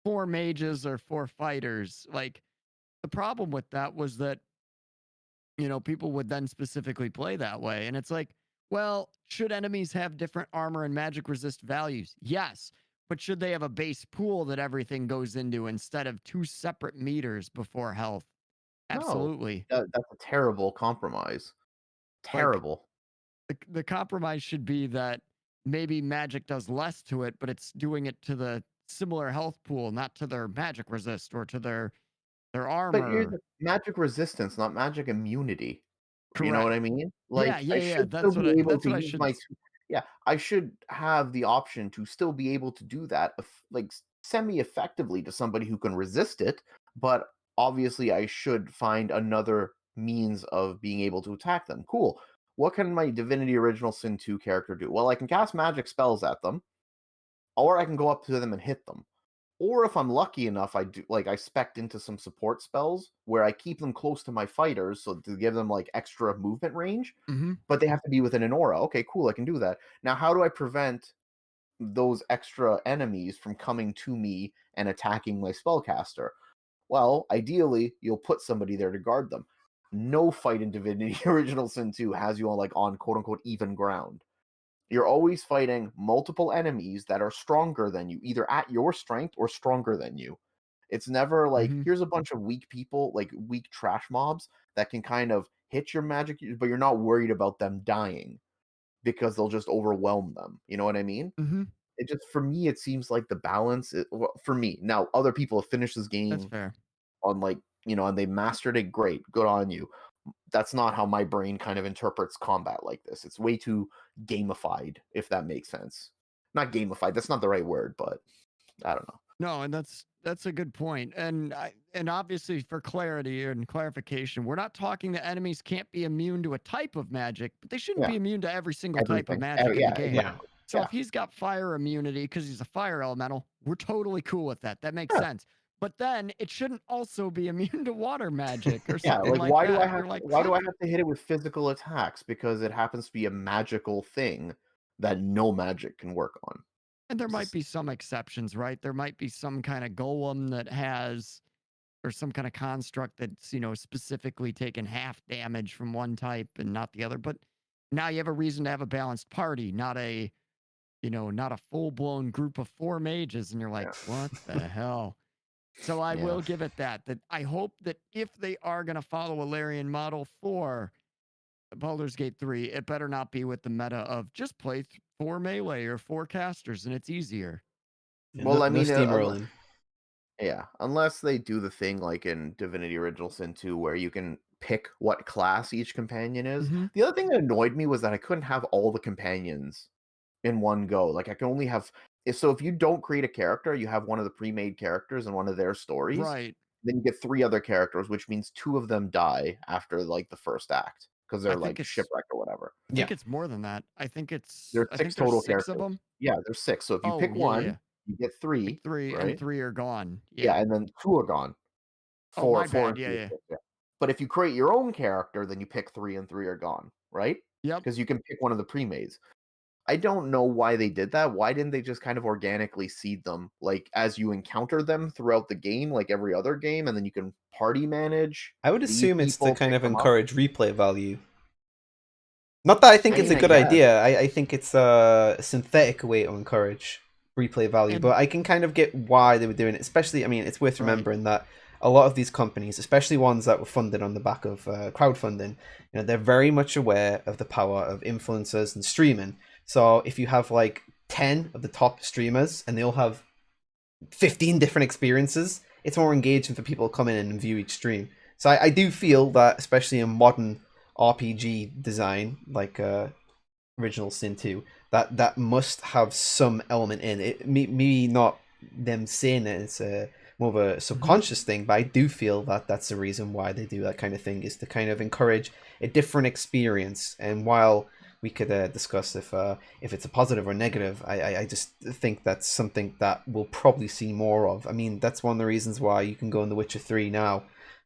four mages or four fighters. Like the problem with that was that people would then specifically play that way. And it's like, well, should enemies have different armor and magic resist values? Yes. But should they have a base pool that everything goes into instead of two separate meters before health? No, Absolutely. that's a terrible compromise. Like Terrible. the compromise should be that maybe magic does less to it, but it's doing it to the similar health pool, not to their magic resist or to their But here's armor. the magic resistance, not magic immunity. You know what I Correct. mean? Yeah, Like, yeah, I yeah. should still be able That's to what I use should my yeah, I should have the option to still be able to do that, like, semi-effectively to somebody who can resist it, but obviously I should find another means of being able to attack them. Cool. What can my Divinity Original Sin 2 character do? Well, I can cast magic spells at them, or I can go up to them and hit them. Or if I'm lucky enough, I spec into some support spells where I keep them close to my fighters so to give them like extra movement range, Mm-hmm. but they have to be within an aura. Okay, cool, I can do that. Now, how do I prevent those extra enemies from coming to me and attacking my spellcaster? Well, ideally, you'll put somebody there to guard them. No fight in Divinity Original Sin 2 has you on quote unquote even ground. You're always fighting multiple enemies that are stronger than you, either at your strength or stronger than you. It's never like, Mm-hmm. here's a bunch of weak people, like weak trash mobs that can kind of hit your magic, but you're not worried about them dying because they'll just overwhelm them. You know what I mean? Mm-hmm. It just, for me, it seems like the balance, for me, now other people have finished this That's game fair. on and they mastered it. Great, good on you. That's not how my brain kind of interprets combat like this. It's way too gamified, if that makes sense. Not gamified, that's not the right word, but I don't know. No, and that's a good point. And obviously for clarity and clarification, we're not talking that enemies can't be immune to a type of magic, but they shouldn't Yeah, be immune to every single type of everything. magic in the Yeah, game. Yeah. exactly. So Yeah, if he's got fire immunity because he's a fire elemental, we're totally cool with that. That makes yeah, sense. But then it shouldn't also be immune to water magic or yeah. something Like, like that. You're like, why do what? I have to hit it with physical attacks? Because it happens to be a magical thing that no magic can work on. And there It's might just, be some exceptions, right? There might be some kind of golem that has or some kind of construct that's, specifically taken half damage from one type and not the other. But now you have a reason to have a balanced party, not a full blown group of four mages. And you're like, yeah, what the hell? So I yeah. will give it that I hope that if they are going to follow a Larian model for Baldur's Gate 3, it better not be with the meta of just play four melee or four casters and it's easier. Yeah, Well, I no mean, steamrolling. yeah, unless they do the thing like in Divinity Original Sin 2 where you can pick what class each companion is. Hmm. The other thing that annoyed me was that I couldn't have all the companions in one go. Like I can only have so if you don't create a character, you have one of the pre-made characters in one of their stories, Right. then you get three other characters, which means two of them die after like the first act because I they're think like it's shipwrecked or whatever. I Yeah. think it's more than that. I think it's There's I six think there's total 6 of characters. them. Yeah, there's six. So if you Oh, pick yeah, yeah, one, yeah. you get Pick three, 3 and right? 3 are gone. Yeah, Yeah. and then two are gone. Oh, Four, my four, bad. and Yeah, three are yeah. six, yeah. But if you create your own character, then you pick three, and three are gone, right? Yep. Because you can pick one of the pre-mades. I don't know why they did that. Why didn't they just kind of organically seed them, like as you encounter them throughout the game, like every other game, and then you can party manage, I would leave assume it's to people, kind pick of them up. encourage replay value. Not that I think I it's mean, a I good guess. idea. I think it's a synthetic way to encourage replay value, And but I can kind of get why they were doing it. Especially, I mean, it's worth right. remembering that a lot of these companies, especially ones that were funded on the back of crowdfunding, they're very much aware of the power of influencers and streaming. So if you have like 10 of the top streamers and they all have 15 different experiences, it's more engaging for people to come in and view each stream. So I do feel that, especially in modern RPG design, like Original Sin 2, that must have some element in it. Me not them saying it, it's more of a subconscious thing, but I do feel that that's the reason why they do that kind of thing, is to kind of encourage a different experience. And while we could discuss if it's a positive or negative, I just think that's something that we'll probably see more of. I mean, that's one of the reasons why you can go in The Witcher 3 now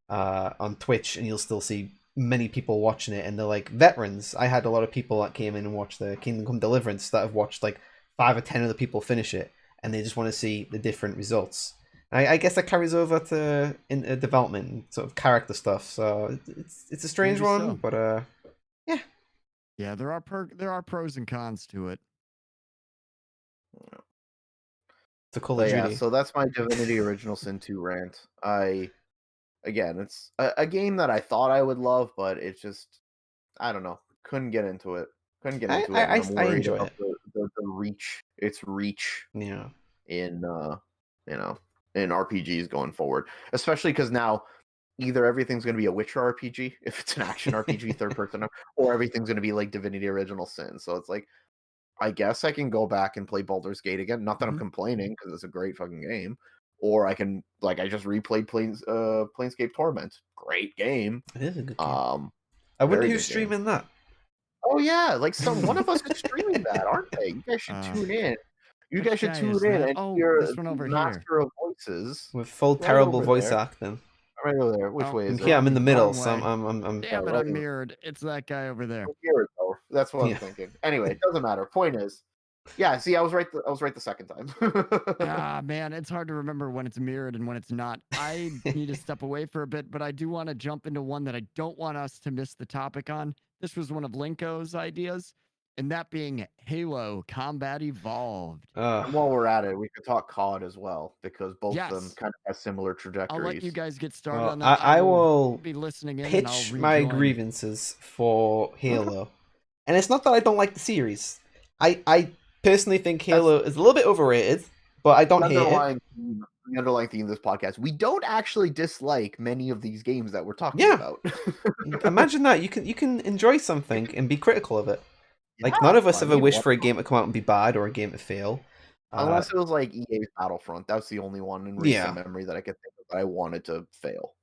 on Twitch and you'll still see many people watching it, and they're like veterans. I had a lot of people that came in and watched the Kingdom Come Deliverance that have watched like 5 or 10 of the people finish it, and they just want to see the different results. I guess that carries over to in development and sort of character stuff. So it's a strange Maybe one, so. but yeah, Yeah, there are pros and cons to it. it's a Call But of yeah, Duty. so that's my Divinity Original Sin 2 rant. Again, it's a game that I thought I would love, but it's just, I don't know, couldn't get into it. Couldn't get into it, and I'm I worried enjoy about it. the reach, its reach Yeah. in you know, in RPGs going forward. Especially because now either everything's going to be a Witcher RPG if it's an action RPG third person, or everything's going to be like Divinity Original Sin. So it's like I guess I can go back and play Baldur's Gate again. Not that I'm complaining, because it's a great fucking game. Or I can, like, I just replayed Planescape Torment. Great game. It is a good game. I wonder very who's good game. streaming that. Oh yeah, like one of us is streaming that, aren't they? You guys should tune in. You guys should guy tune is in that? and Oh, hear this one over the here. master of voices. With full Right terrible over voice there. acting. Right over there. Which Oh, way is Yeah, it? I'm in the middle, Wrong so way. I'm Damn it, right I'm mirrored. It's that guy over there. Here it go. That's what Yeah. I'm thinking. Anyway, it doesn't matter. Point is, yeah. See, I was right. I was right the second time. Ah, man, it's hard to remember when it's mirrored and when it's not. I need to step away for a bit, but I do want to jump into one that I don't want us to miss the topic on. This was one of Linko's ideas, and that being Halo Combat Evolved. And while we're at it, we could talk COD as well, because both Yes. of them kind of have similar trajectories. I'll let you guys get started Well, on that. I will be listening in and I'll pitch my rejoin. grievances for Halo. And it's not that I don't like the series. I personally think Halo is a little bit overrated, but I don't hate it. The underlying theme of this podcast, we don't actually dislike many of these games that we're talking Yeah. about. Imagine that. You can enjoy something and be critical of it. Like, Yeah, none of us I ever mean, wish for a game to come out and be bad or a game to fail. Unless it was like EA's Battlefront. That was the only one in recent memory that I could think of that I wanted to fail.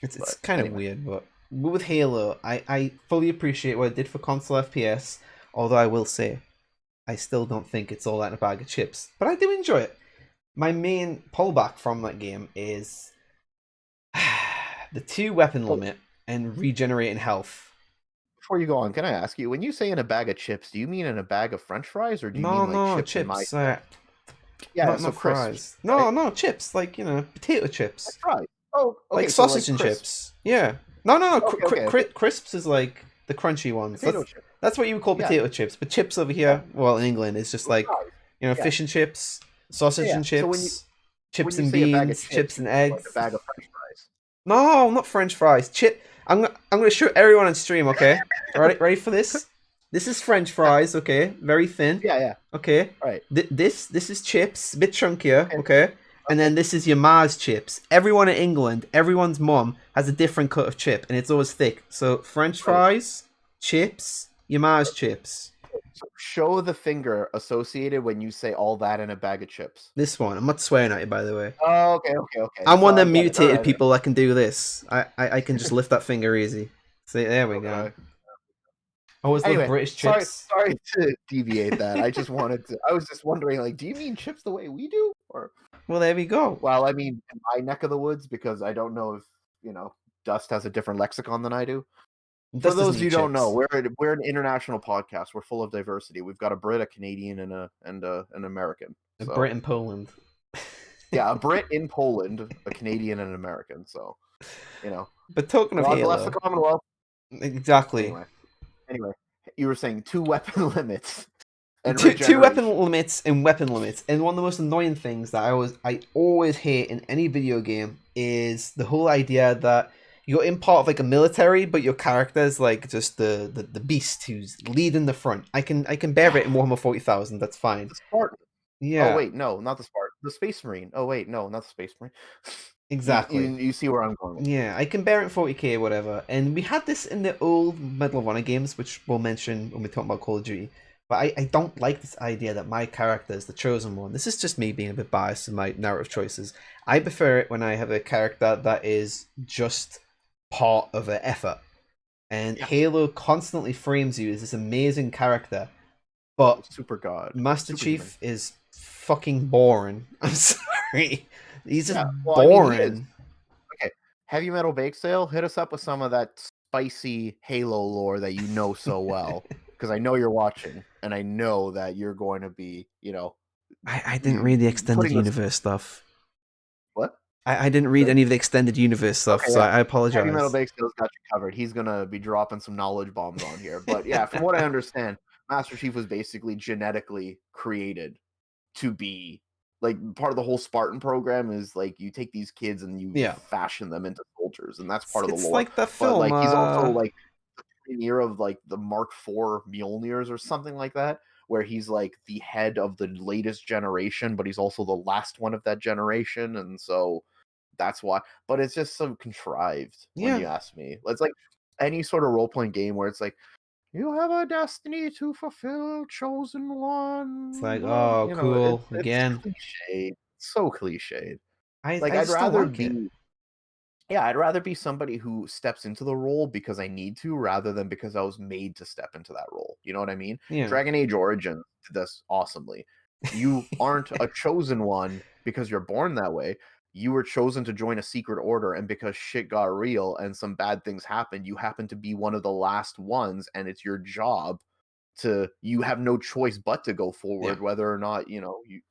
It's kind of weird, but with Halo, I fully appreciate what it did for console FPS, although I will say, I still don't think it's all that in a bag of chips. But I do enjoy it. My main pullback from that game is the 2 weapon limit and regenerating health. Before you go on, can I ask you, when you say in a bag of chips, do you mean in a bag of French fries, or do you mean like chips? Not so fries. crisps, No, chips, like, potato chips. That's right. Oh, okay, like so sausage and crisps. chips. Yeah. No. Okay. Crisps is like the crunchy ones. Potato chips. That's what you would call potato chips. But chips over here, well, in England, is just like, fish and chips, sausage and chips, chips and beans, chips and eggs. Like a bag of French fries. No, not French fries. I'm gonna show everyone on stream. Okay, ready for this? This is French fries. Okay, very thin. Yeah. Okay. Right. This is chips, a bit chunkier. Okay. And then this is your Mars chips. Everyone in England, everyone's mum has a different cut of chip, and it's always thick. So French fries, chips, your Mars chips. So show the finger associated when you say all that in a bag of chips. This one. I'm not swearing at you, by the way. Oh, okay. I'm one of them mutated people that can do this. I can just lift that finger easy. See, there we go. I always love British chips. Sorry to deviate that. I was just wondering, like, do you mean chips the way we do? Or well, there we go. Well, I mean, in my neck of the woods, because I don't know if, Dust has a different lexicon than I do. For those of you who don't know, we're an international podcast. We're full of diversity. We've got a Brit, a Canadian, and an American. A Brit in Poland. Yeah, a Brit in Poland, a Canadian, and an American. So, But talking of God Halo, bless the Commonwealth. Exactly. Anyway, you were saying 2 weapon limits. And two weapon limits and weapon limits. And one of the most annoying things that I always hate in any video game is the whole idea that you're in part of like a military, but your character is like just the beast who's leading the front. I can bear it in Warhammer 40,000. That's fine. The Spartan. Yeah. Oh wait, no, not the Spartan. The Space Marine. Oh wait, no, not the Space Marine. Exactly. You see where I'm going. Yeah, I can bear it 40k or whatever. And we had this in the old Medal of Honor games, which we'll mention when we talk about Call of Duty. But I don't like this idea that my character is the chosen one. This is just me being a bit biased in my narrative choices. I prefer it when I have a character that is just part of an effort. And Halo constantly frames you as this amazing character. But Super God. Master Chief is fucking boring. I'm sorry. He's just I boring. mean, okay, Heavy Metal Bake Sale, hit us up with some of that spicy Halo lore that you know so well. Because I know you're watching, and I know that you're going to be, I didn't read the extended universe stuff. What? I didn't read any of the extended universe stuff, so I apologize. Heavy Metal Bake Sale's got you covered. He's going to be dropping some knowledge bombs on here. But yeah, from what I understand, Master Chief was basically genetically created to be, like, part of the whole Spartan program is, like, you take these kids and you fashion them into soldiers, and that's part of the lore. It's like the film. But, like, he's also, like, year of like the Mark IV Mjolnirs or something like that, where he's like the head of the latest generation, but he's also the last one of that generation, and so that's why. But it's just so contrived when you ask me. It's like any sort of role-playing game where it's like, You have a destiny to fulfill, chosen one. It's like, oh, You know, cool it's again. cliched, so cliched. Like I I'd just don't rather like it. be, yeah, I'd rather be somebody who steps into the role because I need to, rather than because I was made to step into that role. You know what I mean? Yeah. Dragon Age Origins did this awesomely. You aren't a chosen one because you're born that way. You were chosen to join a secret order, and because shit got real and some bad things happened, you happen to be one of the last ones, and it's your job to, you have no choice but to go forward, Yeah. whether or not, you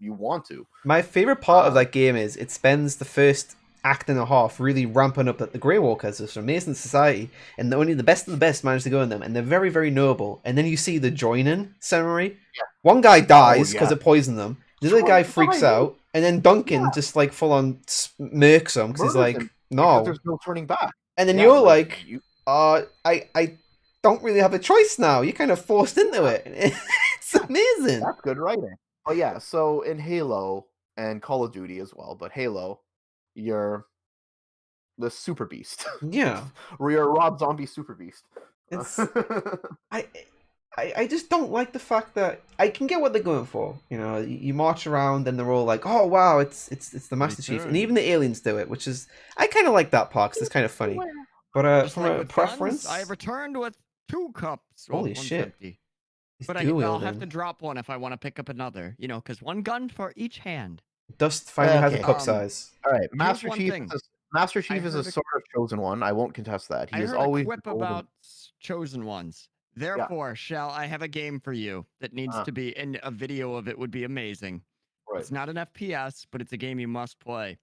want to. My favorite part of Um, that game is it spends the first act and a half really ramping up that the Grey Walkers are this amazing society, and only the best of the best manage to go in them, and they're very, very noble. And then you see the join-in ceremony. yeah. One guy Oh dies because yeah. it poisoned them. The other guy freaks out, and then Duncan just like full on murks him because he's Murders like, him because no. there's no turning back. And then Yeah, you're like like, you. I don't really have a choice now. You're kind of forced into it. It's amazing. That's good writing. But yeah, so in Halo and Call of Duty as well, but Halo, you're the super beast. Yeah. You're a Rob Zombie super beast. It's I, I just don't like the fact that I can get what they're going for. You know, you march around and they're all like, "Oh wow, it's the Master Chief," and even the aliens do it, which is I kind of like that part 'cause it's kind of funny. But Just from like a with preference, guns, I returned with 2 cups. Well, holy one's shit, empty. he's But dual I'll have to wielding. drop one if I want to pick up another. Because 1 gun for each hand. Dust finally has a Okay. cup size. All right, Here's one thing. Master Chief is a heard a- sort of chosen one. I won't contest that. He I is heard a always quip the golden. about chosen ones. Therefore, shall I have a game for you that needs to be, and a video of it would be amazing. Right. It's not an FPS, but it's a game you must play.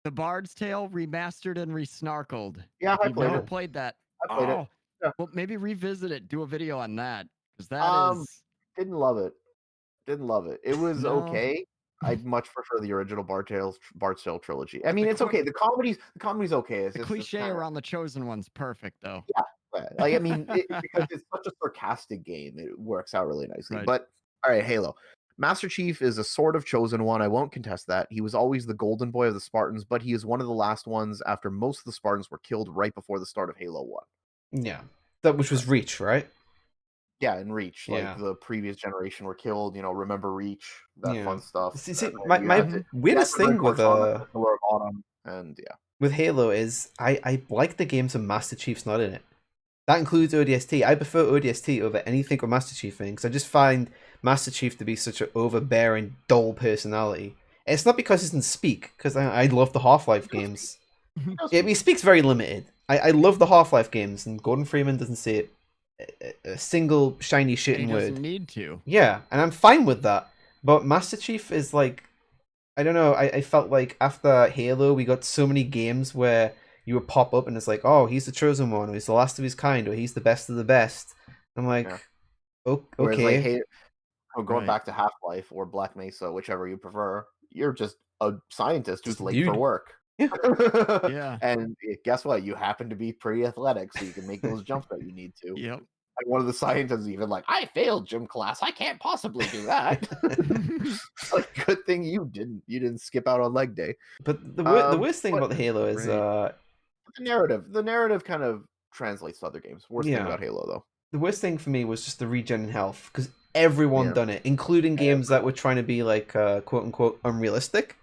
The Bard's Tale remastered and resnarkled. Yeah, If I you've played never it. played that, I played it. Yeah. well, maybe revisit it. Do a video on that because that is Didn't love it. Didn't love it. It was no. okay. I'd much prefer the original Bard's Tale trilogy. I mean, the it's okay. The comedy's okay. It's The just cliche kinda, around the chosen one's perfect, though. yeah. Like I mean, because it's such a sarcastic game, it works out really nicely. Right. But all right, Halo. Master Chief is a sort of chosen one. I won't contest that. He was always the golden boy of the Spartans, but he is one of the last ones after most of the Spartans were killed right before the start of Halo 1. Yeah, that which was Reach, right? Yeah, in Reach, Yeah. like the previous generation were killed. Remember Reach, that Yeah. fun stuff. See, And my you had to- weirdest you had to thing with Cortana, Pillar of Autumn, and yeah. with Halo is I like the games with Master Chief's not in it. That includes ODST. I prefer ODST over anything with Master Chief in because I just find Master Chief to be such an overbearing, dull personality. And it's not because he doesn't speak, because I love the Half-Life games. He speaks very limited. I love the Half-Life games, and Gordon Freeman doesn't say a single shiny shit He in doesn't word. need to. Yeah, and I'm fine with that. But Master Chief is like, I don't know. I felt like after Halo, we got so many games where you would pop up and it's like, oh, he's the chosen one, or he's the last of his kind, or he's the best of the best. I'm like, Yeah. okay. Whereas, like, going Right. back to Half-Life or Black Mesa, whichever you prefer, you're just a scientist who's Just a late for dude. work. Yeah. Yeah. And guess what? You happen to be pretty athletic, so you can make those jumps that you need to. Yep. And one of the scientists is even like, I failed gym class. I can't possibly do that. Like, good thing you didn't skip out on leg day. But the worst thing but about Halo is great. the narrative kind of translates to other games. Worst thing Yeah. about Halo, though. the worst thing for me was just the regen in health, because everyone Yeah. done it, including games that were trying to be like quote unquote unrealistic.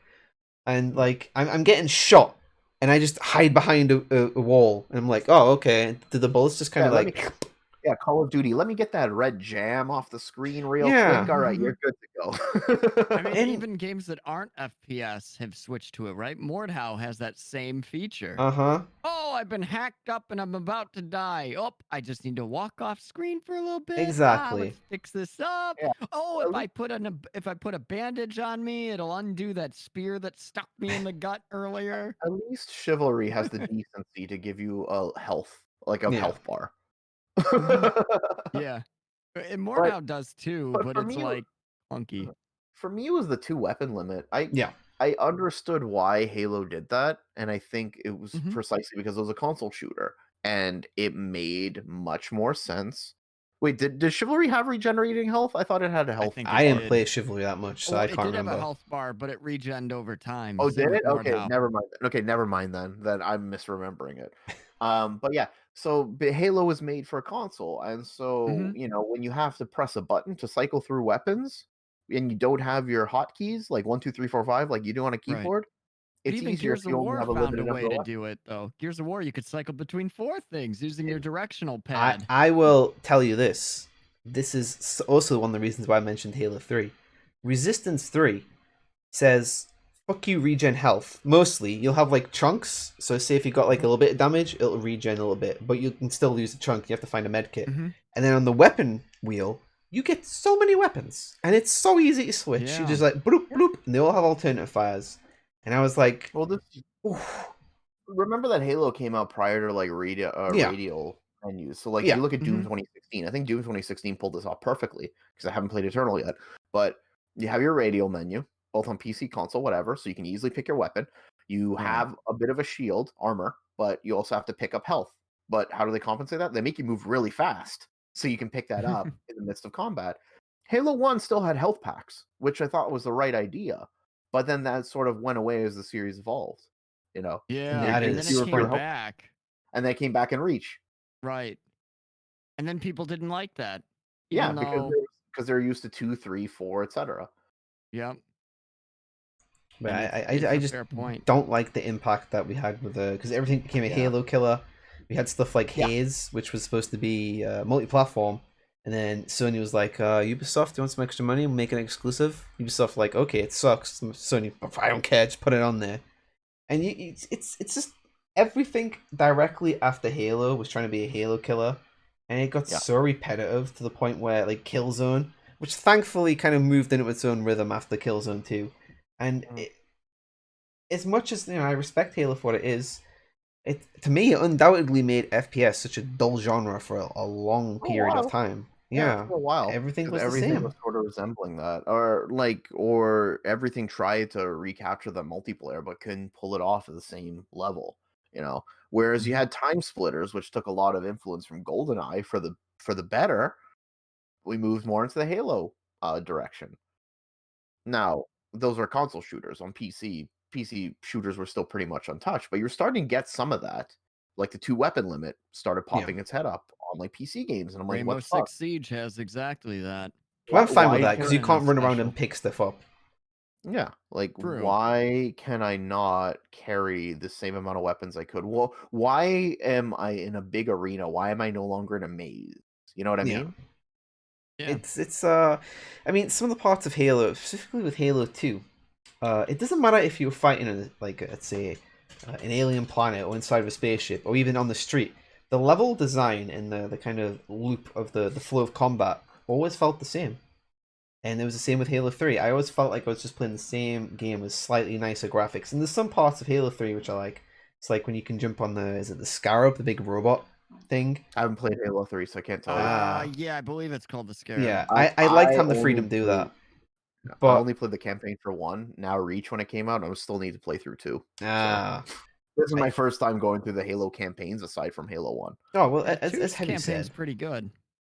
And like I'm getting shot, and I just hide behind a wall, and I'm like, oh okay. Did the bullets just kind of let like? me- Yeah, Call of Duty. Let me get that red jam off the screen real Yeah. quick. All right, you're good to go. I mean, And- even games that aren't FPS have switched to it, right? Mordhau has that same feature. Uh-huh. Oh, I've been hacked up and I'm about to die. Oh, I just need to walk off screen for a little bit. Exactly. Let's fix this up. Yeah. Oh, if I put a bandage on me, it'll undo that spear that stuck me in the gut earlier. At least Chivalry has the decency to give you a health, like a Yeah. health bar. Yeah. And Mordhau does too, but but for it's me- like clunky. For me, it was the 2-weapon limit. Yeah. I understood why Halo did that, and I think it was Mhm. precisely because it was a console shooter, and it made much more sense. Wait, did Chivalry have regenerating health? I thought it had a health. think I it didn't did. play Chivalry that much, so Well, I it can't did have remember. a health bar, but it regened over time. Oh, Same did with it? Okay, Mordhau. never mind. Okay, never mind then. Then I'm misremembering it. But yeah, But Halo was made for a console, and so Mhm. when you have to press a button to cycle through weapons, and you don't have your hotkeys like 1, 2, 3, 4, 5 like you do on a Right. keyboard, But it's even easier if Gears of you only War have a found limited a number way of to weapons. do it, though. Gears of War, you could cycle between 4 things using your directional I pad. I will tell you this. This is also one of the reasons why I mentioned Halo 3. Resistance 3 says fuck you regen health. Mostly you'll have like chunks. So say if you got like a little bit of damage, it'll regen a little bit, but you can still lose a chunk. You have to find a med kit. Mhm. And then on the weapon wheel, you get so many weapons, and it's so easy to switch. You Yeah. just like bloop bloop, and they all have alternative fires. And I was like, Well, oof. remember that Halo came out prior to like Yeah, radial menus. So like if yeah, you look at Doom Mhm. 2016, I think Doom 2016 pulled this off perfectly because I haven't played Eternal yet. But you have your radial menu, both on PC, console, whatever, so you can easily pick your weapon. You Right. have a bit of a shield, armor, but you also have to pick up health. But how do they compensate that? They make you move really fast so you can pick that up in the midst of combat. Halo 1 still had health packs, which I thought was the right idea. But then that sort of went away as the series evolved. You know, Yeah, that Making and then it is fewer came per true. health, back. and they came back in Reach. Right. And then people didn't like that. Yeah, Even though, because they're used to 2, 3, 4, etc. yep, But and I it's a just fair point. don't like the impact that we had with the because everything became a Yeah. Halo killer. We had stuff like Yeah. Haze, which was supposed to be multi-platform, and then Sony was like, "Ubisoft, do you want some extra money? We'll make it exclusive." Ubisoft like, "Okay, it sucks." Sony, I don't care, just put it on there. And it's just everything directly after Halo was trying to be a Halo killer, and it got Yeah. so repetitive to the point where like Killzone, which thankfully kind of moved into its own rhythm after Killzone 2, and Mm. as much as I respect Halo for what it is, it to me it undoubtedly made FPS such a dull genre for a long For a period of while. time. Yeah, Yeah, for a while. everything Because was the everything same. was sort of resembling that. Or everything tried to recapture the multiplayer but couldn't pull it off at the same level, you know. Whereas you Mhm. had time splitters, which took a lot of influence from GoldenEye for the better, we moved more into the Halo direction. Now, those are console shooters. On PC, PC shooters were still pretty much untouched, but you're starting to get some of that. Like the two weapon limit started Yeah, popping its head up on like PC games, and I'm like, what Rainbow the fuck? Six Siege has exactly that. well, Why I'm fine with why that can because you Burning is can't run around special. and pick stuff up. yeah, like True. why can I not carry the same amount of weapons I could? Well, why am I in a big arena? Why am I no longer in a maze? You know what I Yeah. mean? Yeah. It's I mean some of the parts of Halo, specifically with Halo 2, it doesn't matter if you're fighting like let's say an alien planet or inside of a spaceship or even on the street. The level design and the kind of loop of the flow of combat always felt the same. And it was the same with Halo 3. I always felt like I was just playing the same game with slightly nicer graphics. And there's some parts of Halo 3 which I like. It's like when you can jump on the is it the Scarab, the big robot thing? I haven't played Halo 3, so I can't tell you. Ah. Yeah, I believe it's called the Scarab. Yeah, I I liked I having the freedom only to do played that. I But only played the campaign for 1. Now Reach when it came out, I still need to play through 2. So ah, this is I, my first time going through the Halo campaigns aside from Halo 1. oh well, Yeah, as two's Heavy campaign's said, pretty good.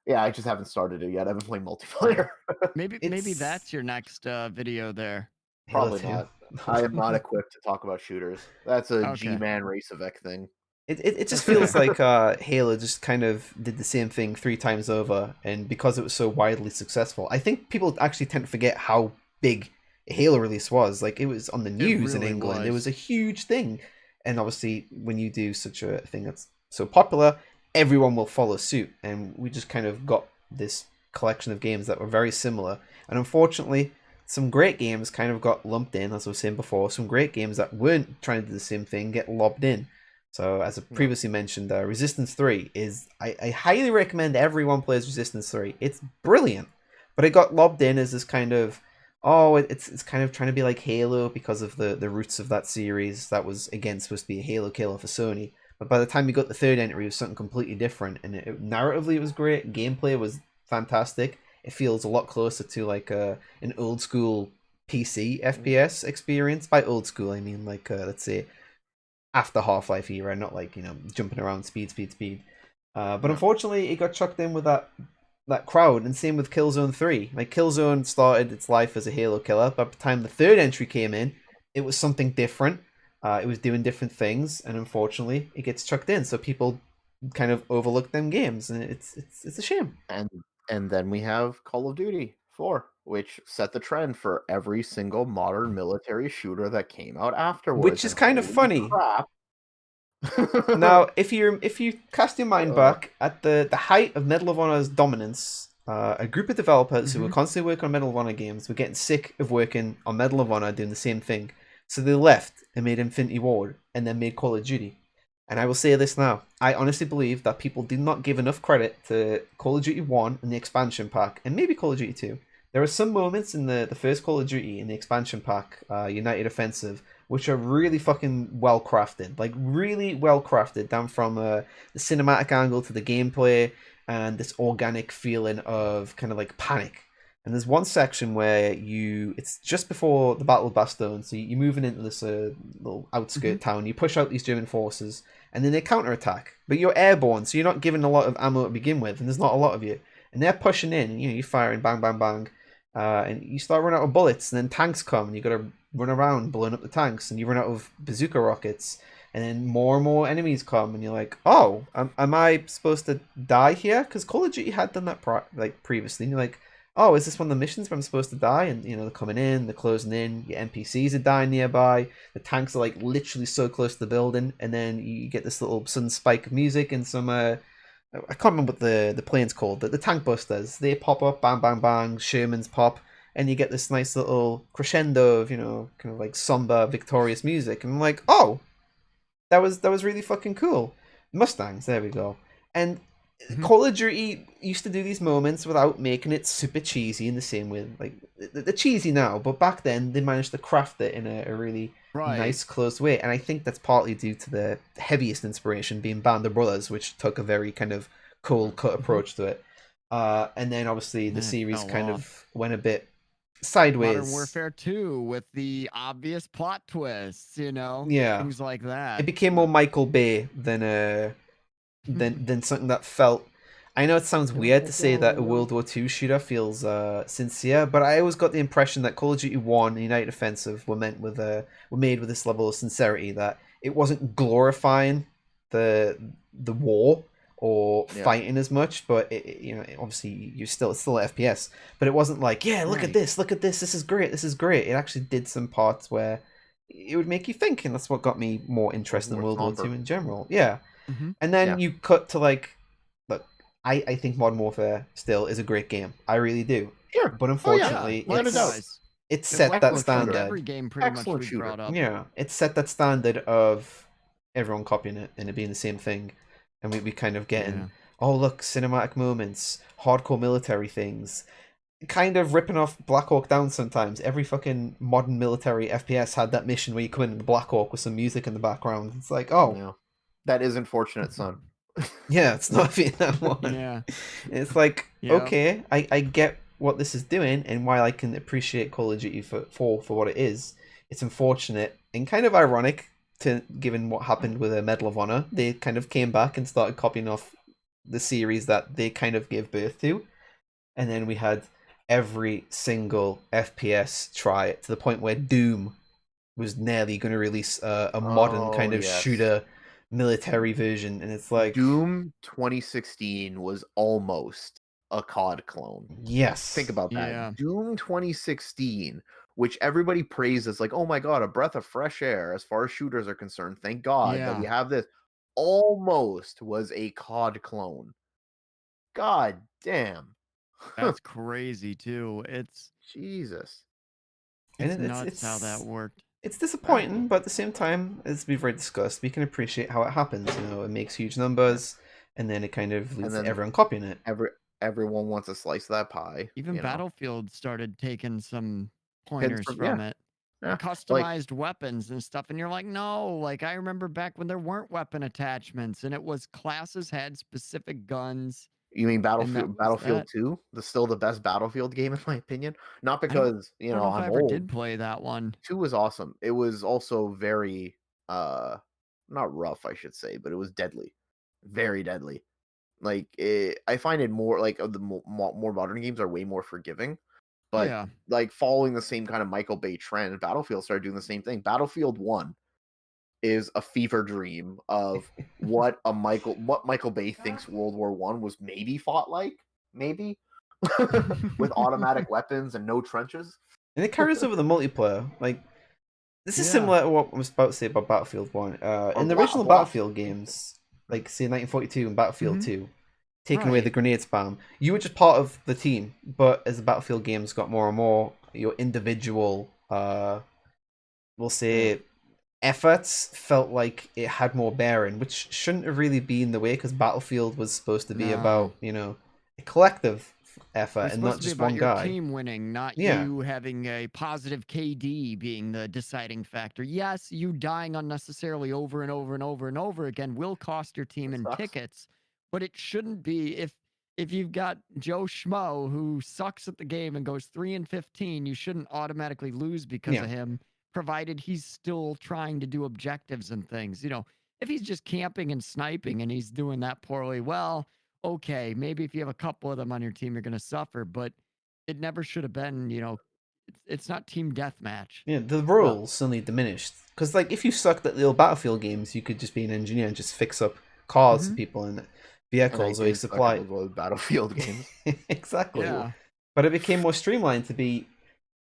Yeah, I just haven't started it yet. I've been playing multiplayer. Maybe it's that's your next video there. Halo Probably 2. not. I am not equipped to talk about shooters. That's a Okay. G-Man Race of Ek thing. It just That's feels fair. like Halo just kind of did the same thing 3 times over, and because it was so widely successful, I think people actually tend to forget how big a Halo release was. Like it was on the It news in really England. It was. was a huge thing, and obviously when you do such a thing that's so popular, everyone will follow suit, and we just kind of got this collection of games that were very similar, and unfortunately. Some great games kind of got lumped in, as I was saying before. Some great games that weren't trying to do the same thing get lobbed in. So, as I No. previously mentioned, Resistance 3 is. I highly recommend everyone plays Resistance 3. It's brilliant. But it got lobbed in as this kind of. Oh, it's kind of trying to be like Halo because of the roots of that series. That was, again, supposed to be a Halo killer for Sony. But by the time you got the third entry, it was something completely different. And narratively, it was great. Gameplay was fantastic. It feels a lot closer to like an old school PC FPS experience. By old school, I mean like let's say after Half-Life era, not like jumping around speed. But No. unfortunately, it got chucked in with that crowd, and same with Killzone 3. Like Killzone started its life as a Halo killer, but by the time the third entry came in, it was something different. It was doing different things, and unfortunately, it gets chucked in. So people kind of overlook them games, and it's a shame. And then we have Call of Duty 4, which set the trend for every single modern military shooter that came out Which afterwards. is And kind of holy funny. crap! Now, if you cast your mind Uh, back at the height of Medal of Honor's dominance, a group of developers who were Mhm. constantly working on Medal of Honor games were getting sick of working on Medal of Honor doing the same thing. So they left and made Infinity Ward and then made Call of Duty. And I will say this now. I honestly believe that people do not give enough credit to Call of Duty 1 and the expansion pack, and maybe Call of Duty 2. There are some moments in the first Call of Duty in the expansion pack, United Offensive, which are really fucking well crafted. Like, really well crafted, down from the cinematic angle to the gameplay and this organic feeling of kind of like panic. And there's one section where it's just before the Battle of Bastogne, so you're moving into this little outskirt town, you push out these German forces, and then they counterattack. But you're airborne, so you're not given a lot of ammo to begin with, and there's not a lot of you. And they're pushing in, and you're firing, bang, bang, bang. And you start running out of bullets, and then tanks come, and you got to run around blowing up the tanks, and you run out of bazooka rockets, and then more and more enemies come, and you're like, oh, am I supposed to die here? Because Call of Duty had done that previously, and you're like, oh, is this one of the missions where I'm supposed to die? And they're coming in, they're closing in, your NPCs are dying nearby, the tanks are like literally so close to the building, and then you get this little sudden spike of music and some I can't remember what the plane's called, the tank busters. They pop up, bang, bang, bang, Shermans pop, and you get this nice little crescendo of, kind of like somber, victorious music. And I'm like, oh, that was really fucking cool. Mustangs, there we go. And Call of Duty used to do these moments without making it super cheesy in the same way. Like, they're cheesy now, but back then they managed to craft it in a really nice, close way. And I think that's partly due to the heaviest inspiration being Band of Brothers, which took a very kind of cold cut approach to it. And then obviously the series kind of went a bit sideways. Modern Warfare 2 with the obvious plot twists, Yeah. things like that. It became more Michael Bay than something that felt. I know it sounds weird to say that a World War II shooter feels sincere, but I always got the impression that Call of Duty 1 and United Offensive were made with this level of sincerity, that it wasn't glorifying the war or fighting as much, but obviously it's still an FPS, but it wasn't like, yeah, look at this, this is great. It actually did some parts where it would make you think, and that's what got me more interested in World War II in general. Yeah. And then you cut to look, I think Modern Warfare still is a great game. I really do. Sure. But unfortunately, it set that standard. Every game pretty Excellent much we shooter. brought up. Yeah, it set that standard of everyone copying it and it being the same thing. And we kind of getting, oh, look, cinematic moments, hardcore military things. Kind of ripping off Black Hawk Down sometimes. Every fucking modern military FPS had that mission where you come in the Black Hawk with some music in the background. It's like, oh. Yeah. That is unfortunate, son. Yeah, it's not Vietnam one. Yeah. It's like, okay, I get what this is doing and why I can appreciate Call of Duty for what it is. It's unfortunate and kind of ironic, given what happened with a Medal of Honor. They kind of came back and started copying off the series that they kind of gave birth to. And then we had every single FPS try it, to the point where Doom was nearly going to release a modern kind of shooter military version, and it's like Doom 2016 was almost a COD clone. Yes. Think about that. Yeah. Doom 2016, which everybody praises, like, oh my god, a breath of fresh air as far as shooters are concerned. Thank God that we have this. Almost was a COD clone. God damn. That's crazy too. It's Jesus. It's nuts how that worked. It's disappointing, but at the same time, as we've already discussed, we can appreciate how it happens. It makes huge numbers, and then it kind of leads to everyone copying it. Everyone wants a slice of that pie. Even Battlefield started taking some pointers from it. Customized weapons and stuff, and you're like, no, like I remember back when there weren't weapon attachments, and it was classes had specific guns. You mean Battlefield 2? Still the best Battlefield game in my opinion. Not because I don't know if I ever did play that one. 2 was awesome. It was also very not rough, I should say, but it was deadly, very deadly. Like I find it more like the more modern games are way more forgiving, but like following the same kind of Michael Bay trend, Battlefield started doing the same thing. Battlefield 1 is a fever dream of what Michael Bay thinks World War One was maybe fought like, maybe with automatic weapons and no trenches. And it carries over the multiplayer. Like, this is Yeah. similar to what I was about to say about Battlefield 1. In the original Battlefield games, like, say, 1942 and Battlefield 2, taking away the Right. grenade spam, you were just part of the team. But as the Battlefield games got more and more, your individual, we'll say, efforts felt like it had more bearing, which shouldn't have really been the way, because Battlefield was supposed to be about, No. a collective It effort was and supposed not to be just about one your guy. team winning, not Yeah. you having a positive KD being the deciding factor. Yes, you dying unnecessarily over and over and over and over again will cost your team It in sucks. tickets, but it shouldn't be if you've got Joe Schmo who sucks at the game and goes 3-15, you shouldn't automatically lose because Yeah. of him, provided he's still trying to do objectives and things. If he's just camping and sniping and he's doing that poorly, well, okay, maybe if you have a couple of them on your team, you're going to suffer, but it never should have been, it's not team deathmatch. Yeah, the No. roles suddenly diminished. Because, like, if you sucked at the old Battlefield games, you could just be an engineer and just fix up cars for Mhm. people and And vehicles, or you suck at supply. those Battlefield games. Exactly. Yeah. But it became more streamlined to be.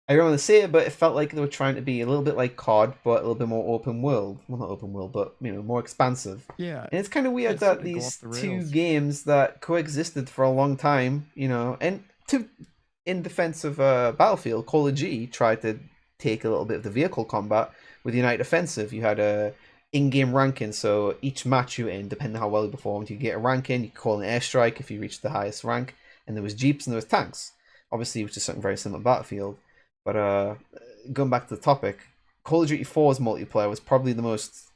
I don't want to say it, but it felt like they were trying to be a little bit like COD, but a little bit more open world. Well, not open world, but more expansive. Yeah. And it's kind of weird It that started to go off these the two rails. games that coexisted for a long time, and in defense of Battlefield, Call of Duty tried to take a little bit of the vehicle combat with United Offensive. You had a in-game ranking, so each match you in, depending on how well you performed, you get a ranking. You could call an airstrike if you reached the highest rank, and there was jeeps and there was tanks. Obviously, which is something very similar to Battlefield. But going back to the topic, Call of Duty 4's multiplayer was probably the most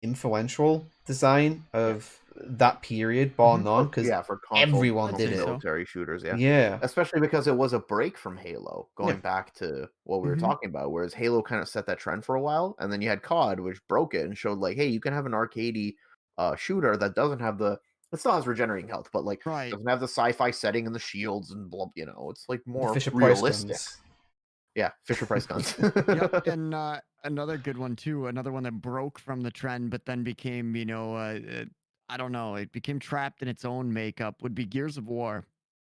influential design of that period, bar Mhm. none, because For console everyone I'd did say it. so. military shooters, yeah. Yeah. Especially because it was a break from Halo, going Yeah. back to what we were Mhm. talking about, whereas Halo kind of set that trend for a while, and then you had COD, which broke it and showed like, hey, you can have an arcadey shooter that doesn't have it still has regenerating health, but like Right. doesn't have the sci-fi setting and the shields and blah, it's like The more Fisher Price realistic. guns. Yeah, Fisher Price guns. Yep. And another good one too, another one that broke from the trend, but then became, I don't know, it became trapped in its own makeup would be Gears of War.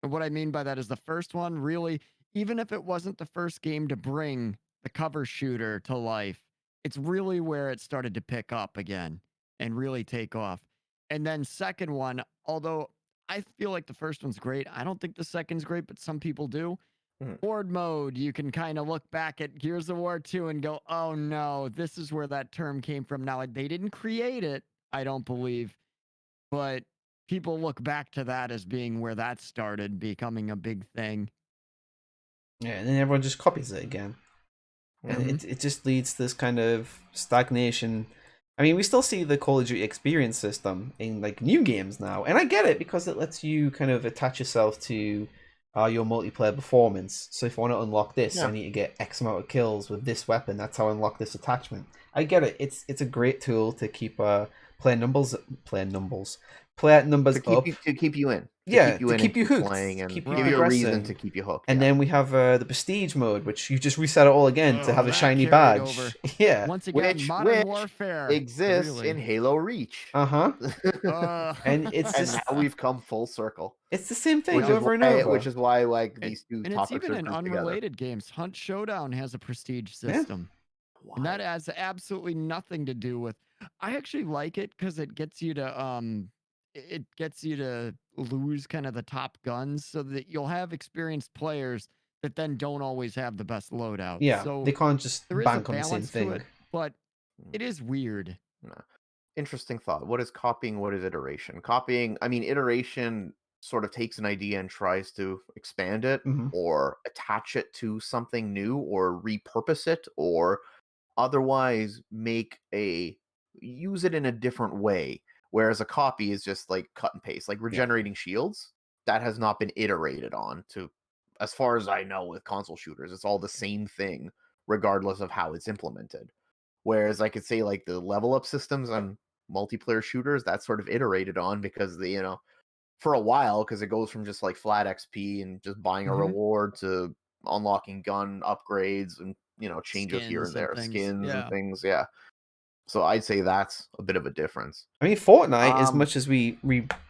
And what I mean by that is the first one really, even if it wasn't the first game to bring the cover shooter to life, it's really where it started to pick up again and really take off. And then second one, although I feel like the first one's great, I don't think the second's great, but some people do. Mhm. Horde mode, you can kind of look back at Gears of War 2 and go, oh no, this is where that term came from. Now, they didn't create it, I don't believe, but people look back to that as being where that started becoming a big thing. Yeah, and then everyone just copies it again. And Mhm. it just leads to this kind of stagnation. I mean, we still see the Call of Duty experience system in like new games now, and I get it because it lets you kind of attach yourself to your multiplayer performance. So if I want to unlock this, I Yeah. need to get X amount of kills with this weapon. That's how I unlock this attachment. I get it. It's a great tool to keep player numbers up. To keep you in. Yeah, To to and keep you keep hooked, playing and keep give you you a reason progressing. to keep you hooked. And Yeah. then we have the prestige mode, which you just reset it all again to Oh, have a that shiny carried badge. over. Yeah. Once again, Modern Warfare. exists in Really. Halo Reach. Uh-huh. Uh, And it's And just now we've come full circle. it's the same thing Which is over and why over. like and, these two and it's topics even are in grouped together. unrelated games. Hunt Showdown has a prestige Yeah. system. And that Why? has absolutely nothing to do with. I actually like it because it gets you to it gets you to lose kind of the top guns so that you'll have experienced players that then don't always have the best loadouts. Yeah. So They can't just there is a bank on the same balance to thing. it, but Hmm. it is weird. No. Interesting thought. What is copying? What is iteration? Copying, I mean, iteration sort of takes an idea and tries to expand it Hmm. or attach it to something new or repurpose it or otherwise use it in a different way. Whereas a copy is just like cut and paste, like regenerating shields. That has not been iterated on to, as far as I know, with console shooters. It's all the same thing, regardless of how it's implemented. Whereas I could say like the level up systems on multiplayer shooters, that's sort of iterated on because for a while, because it goes from just like flat XP and just buying a Mhm. reward to unlocking gun upgrades and changes here and Skins and there, things. skins and Yeah. things. Yeah. So I'd say that's a bit of a difference. I mean, Fortnite, as Um, much as we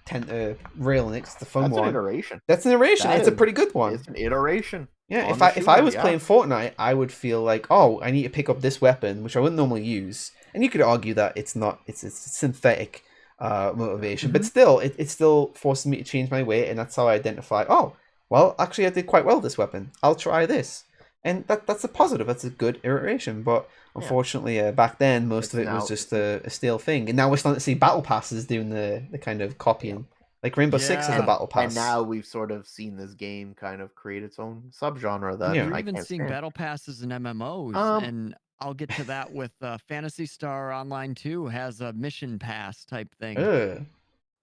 tend to rail on it, it's the fun that's an one. iteration. That's an iteration. That It's a is, pretty good one. it's an iteration. Yeah, on if I shooter, was yeah. playing Fortnite, I would feel like, oh, I need to pick up this weapon, which I wouldn't normally use. And you could argue that it's not, it's synthetic motivation, but still, it still forces me to change my weight, and that's how I identify. Oh, well, actually, I did quite well with this weapon. I'll try this, and that's a positive. That's a good iteration. But unfortunately, back then, most It's of it was now- just a stale thing, and now we're starting to see battle passes doing the kind of copying. Like Rainbow Six has a Yeah. battle pass. And now we've sort of seen this game kind of create its own subgenre that Yeah. You're I even can't seeing stand. battle passes and MMOs, Um, and I'll get to that with Phantasy Star Online 2 has a mission pass type thing. Ugh.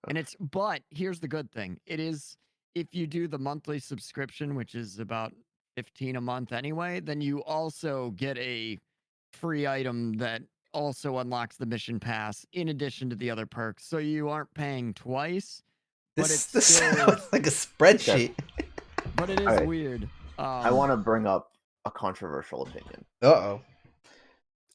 And but here's the good thing. It is, if you do the monthly subscription, which is about 15 a month anyway, then you also get a free item that also unlocks the mission pass in addition to the other perks. So you aren't paying twice, but This it's still, sounds like a spreadsheet. but it is Alright. weird. I want to bring up a controversial opinion. Uh-oh.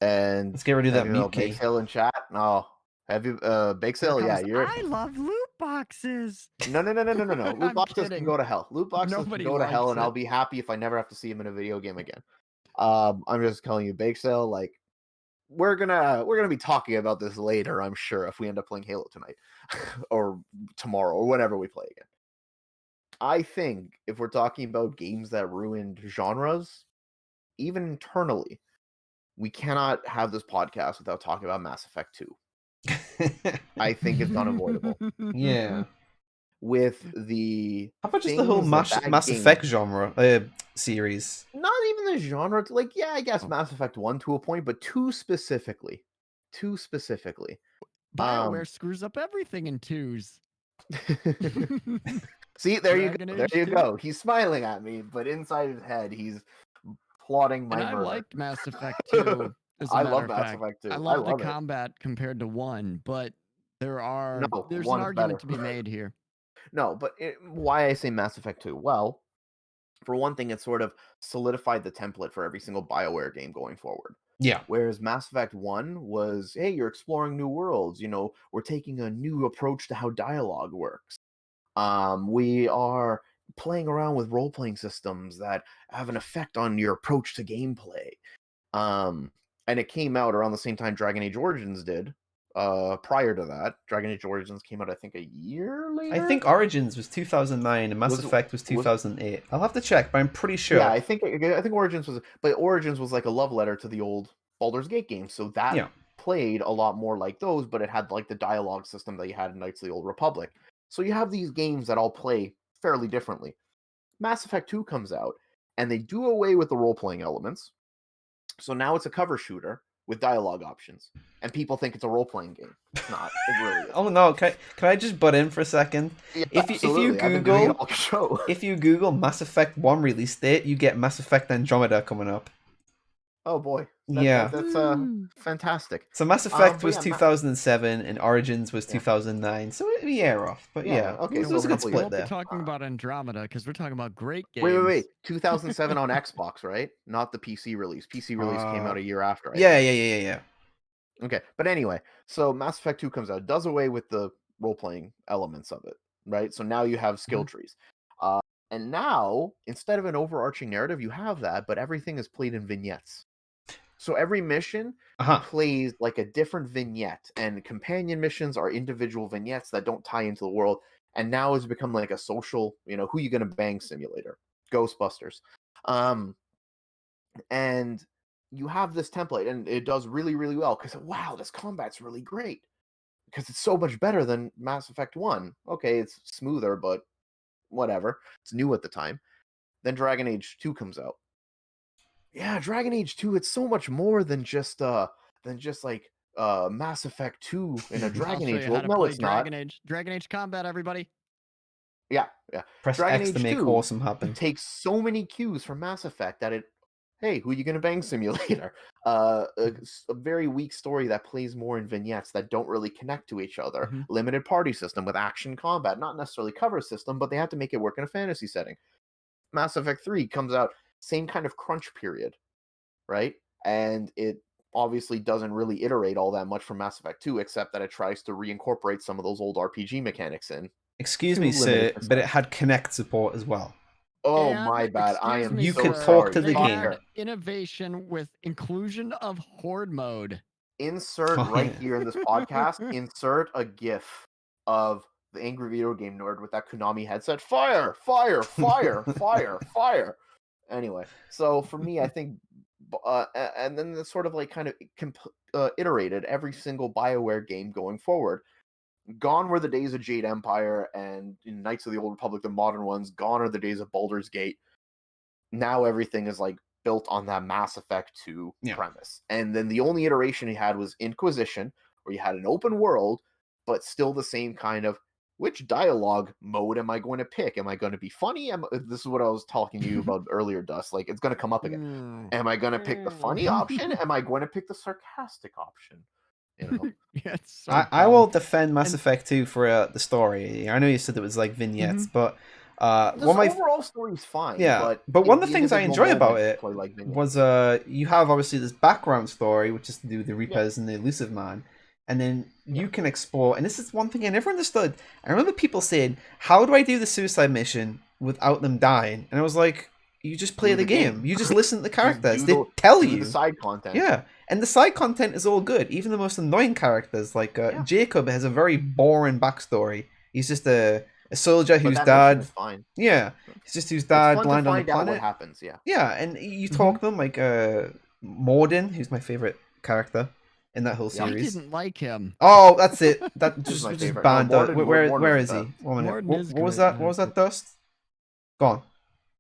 And Let's get rid of have that you know mute key. Bake Sale in chat? No. Have you Bake Sale? Yeah, you're I love loot boxes. no. Loot I'm boxes can kidding. go to hell. Loot boxes Nobody can go to hell, likes and I'll it. be happy if I never have to see him in a video game again. I'm just telling you, Bake Sale, like we're gonna be talking about this later, I'm sure, if we end up playing Halo tonight or tomorrow or whenever we play again. I think if we're talking about games that ruined genres, even internally, we cannot have this podcast without talking about Mass Effect 2. I think it's unavoidable. Yeah. With the How about just the whole things that Mass game- Effect genre series? Not even the genre, like, yeah, I guess Mass Effect 1 to a point, but 2 specifically. BioWare screws up everything in twos. See, there you go. Dragon There Age you 2. go. He's smiling at me, but inside his head, he's plotting my And I murder. liked Mass Effect 2. As a I matter love of Mass fact. Effect 2. I I love the love it. combat compared to 1, but there's an 1 is argument to better. be made here. No, but why I say Mass Effect 2? Well, for one thing, it sort of solidified the template for every single BioWare game going forward. Yeah. Whereas Mass Effect 1 was, hey, you're exploring new worlds. You know, we're taking a new approach to how dialogue works. We are playing around with role-playing systems that have an effect on your approach to gameplay. And it came out around the same time Dragon Age Origins did. Prior to that, Dragon Age Origins came out, I think, a year later. I think Origins was 2009 and Mass Effect was 2008. I'll have to check, but I'm pretty sure. Yeah, I think Origins was, but Origins was like a love letter to the old Baldur's Gate games, so that played a lot more like those, but it had like the dialogue system that you had in Knights of the Old Republic. So you have these games that all play fairly differently. Mass Effect 2 comes out, and they do away with the role-playing elements. So now it's a cover shooter with dialogue options, and people think it's a role-playing game. It's not. It really is. Oh no! Can I just butt in for a second? Yeah, If you I've been doing it Google all show. if you Google Mass Effect 1 release date, you get Mass Effect Andromeda coming up. Oh boy, Yeah. that's fantastic. So Mass Effect but was yeah, 2007 and Origins was 2009. So a year off, but Yeah, okay, it so was a a good couple split years. We'll be there. talking about Andromeda because we're talking about great games. Wait. 2007 on Xbox, right? Not the PC release. PC release came out a year after. I think. Yeah. Okay, but anyway, so Mass Effect 2 comes out, does away with the role-playing elements of it, right? So now you have skill trees. And now, instead of an overarching narrative, you have that, but everything is played in vignettes. So every mission plays like a different vignette, and companion missions are individual vignettes that don't tie into the world. And now it's become like a social, who you gonna bang simulator, Ghostbusters. And you have this template, and it does really, really well because wow, this combat's really great because it's so much better than Mass Effect 1. Okay, it's smoother, but whatever. It's new at the time. Then Dragon Age 2 comes out. Yeah, Dragon Age 2, it's so much more than just like Mass Effect 2 in a Dragon Age world. No, it's not. Dragon Age combat, everybody. Yeah. Press Dragon X Age to make 2 awesome happen. takes so many cues from Mass Effect that hey, who you gonna bang simulator? A very weak story that plays more in vignettes that don't really connect to each other. Limited party system with action combat, not necessarily cover system, but they have to make it work in a fantasy setting. Mass Effect 3 comes out, same kind of crunch period, right? And it obviously doesn't really iterate all that much from Mass Effect 2, except that it tries to reincorporate some of those old RPG mechanics in Excuse to me, limited sir, but it extent. had Connect support as well. Oh, my And bad. I excuse am me, You could so sir, talk sorry. to the they Talk game. had here. innovation with inclusion of horde mode. Insert Oh right yeah. here in this podcast, insert a GIF of the angry video game nerd with that Konami headset. Fire, fire, fire, fire, fire. Anyway, so for me, I think, and then it's sort of like kind of iterated every single BioWare game going forward. Gone were the days of Jade Empire and Knights of the Old Republic, the modern ones. Gone are the days of Baldur's Gate. Now everything is like built on that Mass Effect 2 Yeah. premise. And then the only iteration he had was Inquisition, where you had an open world, but still the same kind of which dialogue mode am I going to pick? Am I going to be funny? This is what I was talking to you about earlier, Dust. Like it's going to come up again. Mm. Am I going to pick the funny option? Am I going to pick the sarcastic option? You know, Yeah, it's so I dumb. will defend Mass And- Effect 2 for the story. I know you said it was like vignettes, but the one of my overall story's fine. yeah, but one of the the things I individual enjoy about moments it play like vignettes. was you have obviously this background story, which is to do with the Yeah. Reapers and the Elusive Man, and then you can explore. And this is one thing I never understood. I remember people saying, "How do I do the suicide mission without them dying?" And I was like, "You just play Do the the game. game. You just listen to the Just characters. do They the- tell do you the side content. Yeah, and the side content is all good. Even the most annoying characters, like Yeah. Jacob, has a very boring backstory. He's just a soldier But whose that mission dad, is fine. yeah, he's just whose It's dad fun to landed on the find out what planet. happens. Yeah. Yeah, and you talk to them like Morden, who's my favorite character in that whole Yeah. I series. didn't like him. Oh, that's it. That This is my just favorite. banned. No, Morden- where Morden where is is the he? 1 minute. Morden What, is what was great, that? What was that? Dust? Gone.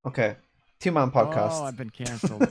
Okay, 2-man podcast. Oh, I've been canceled.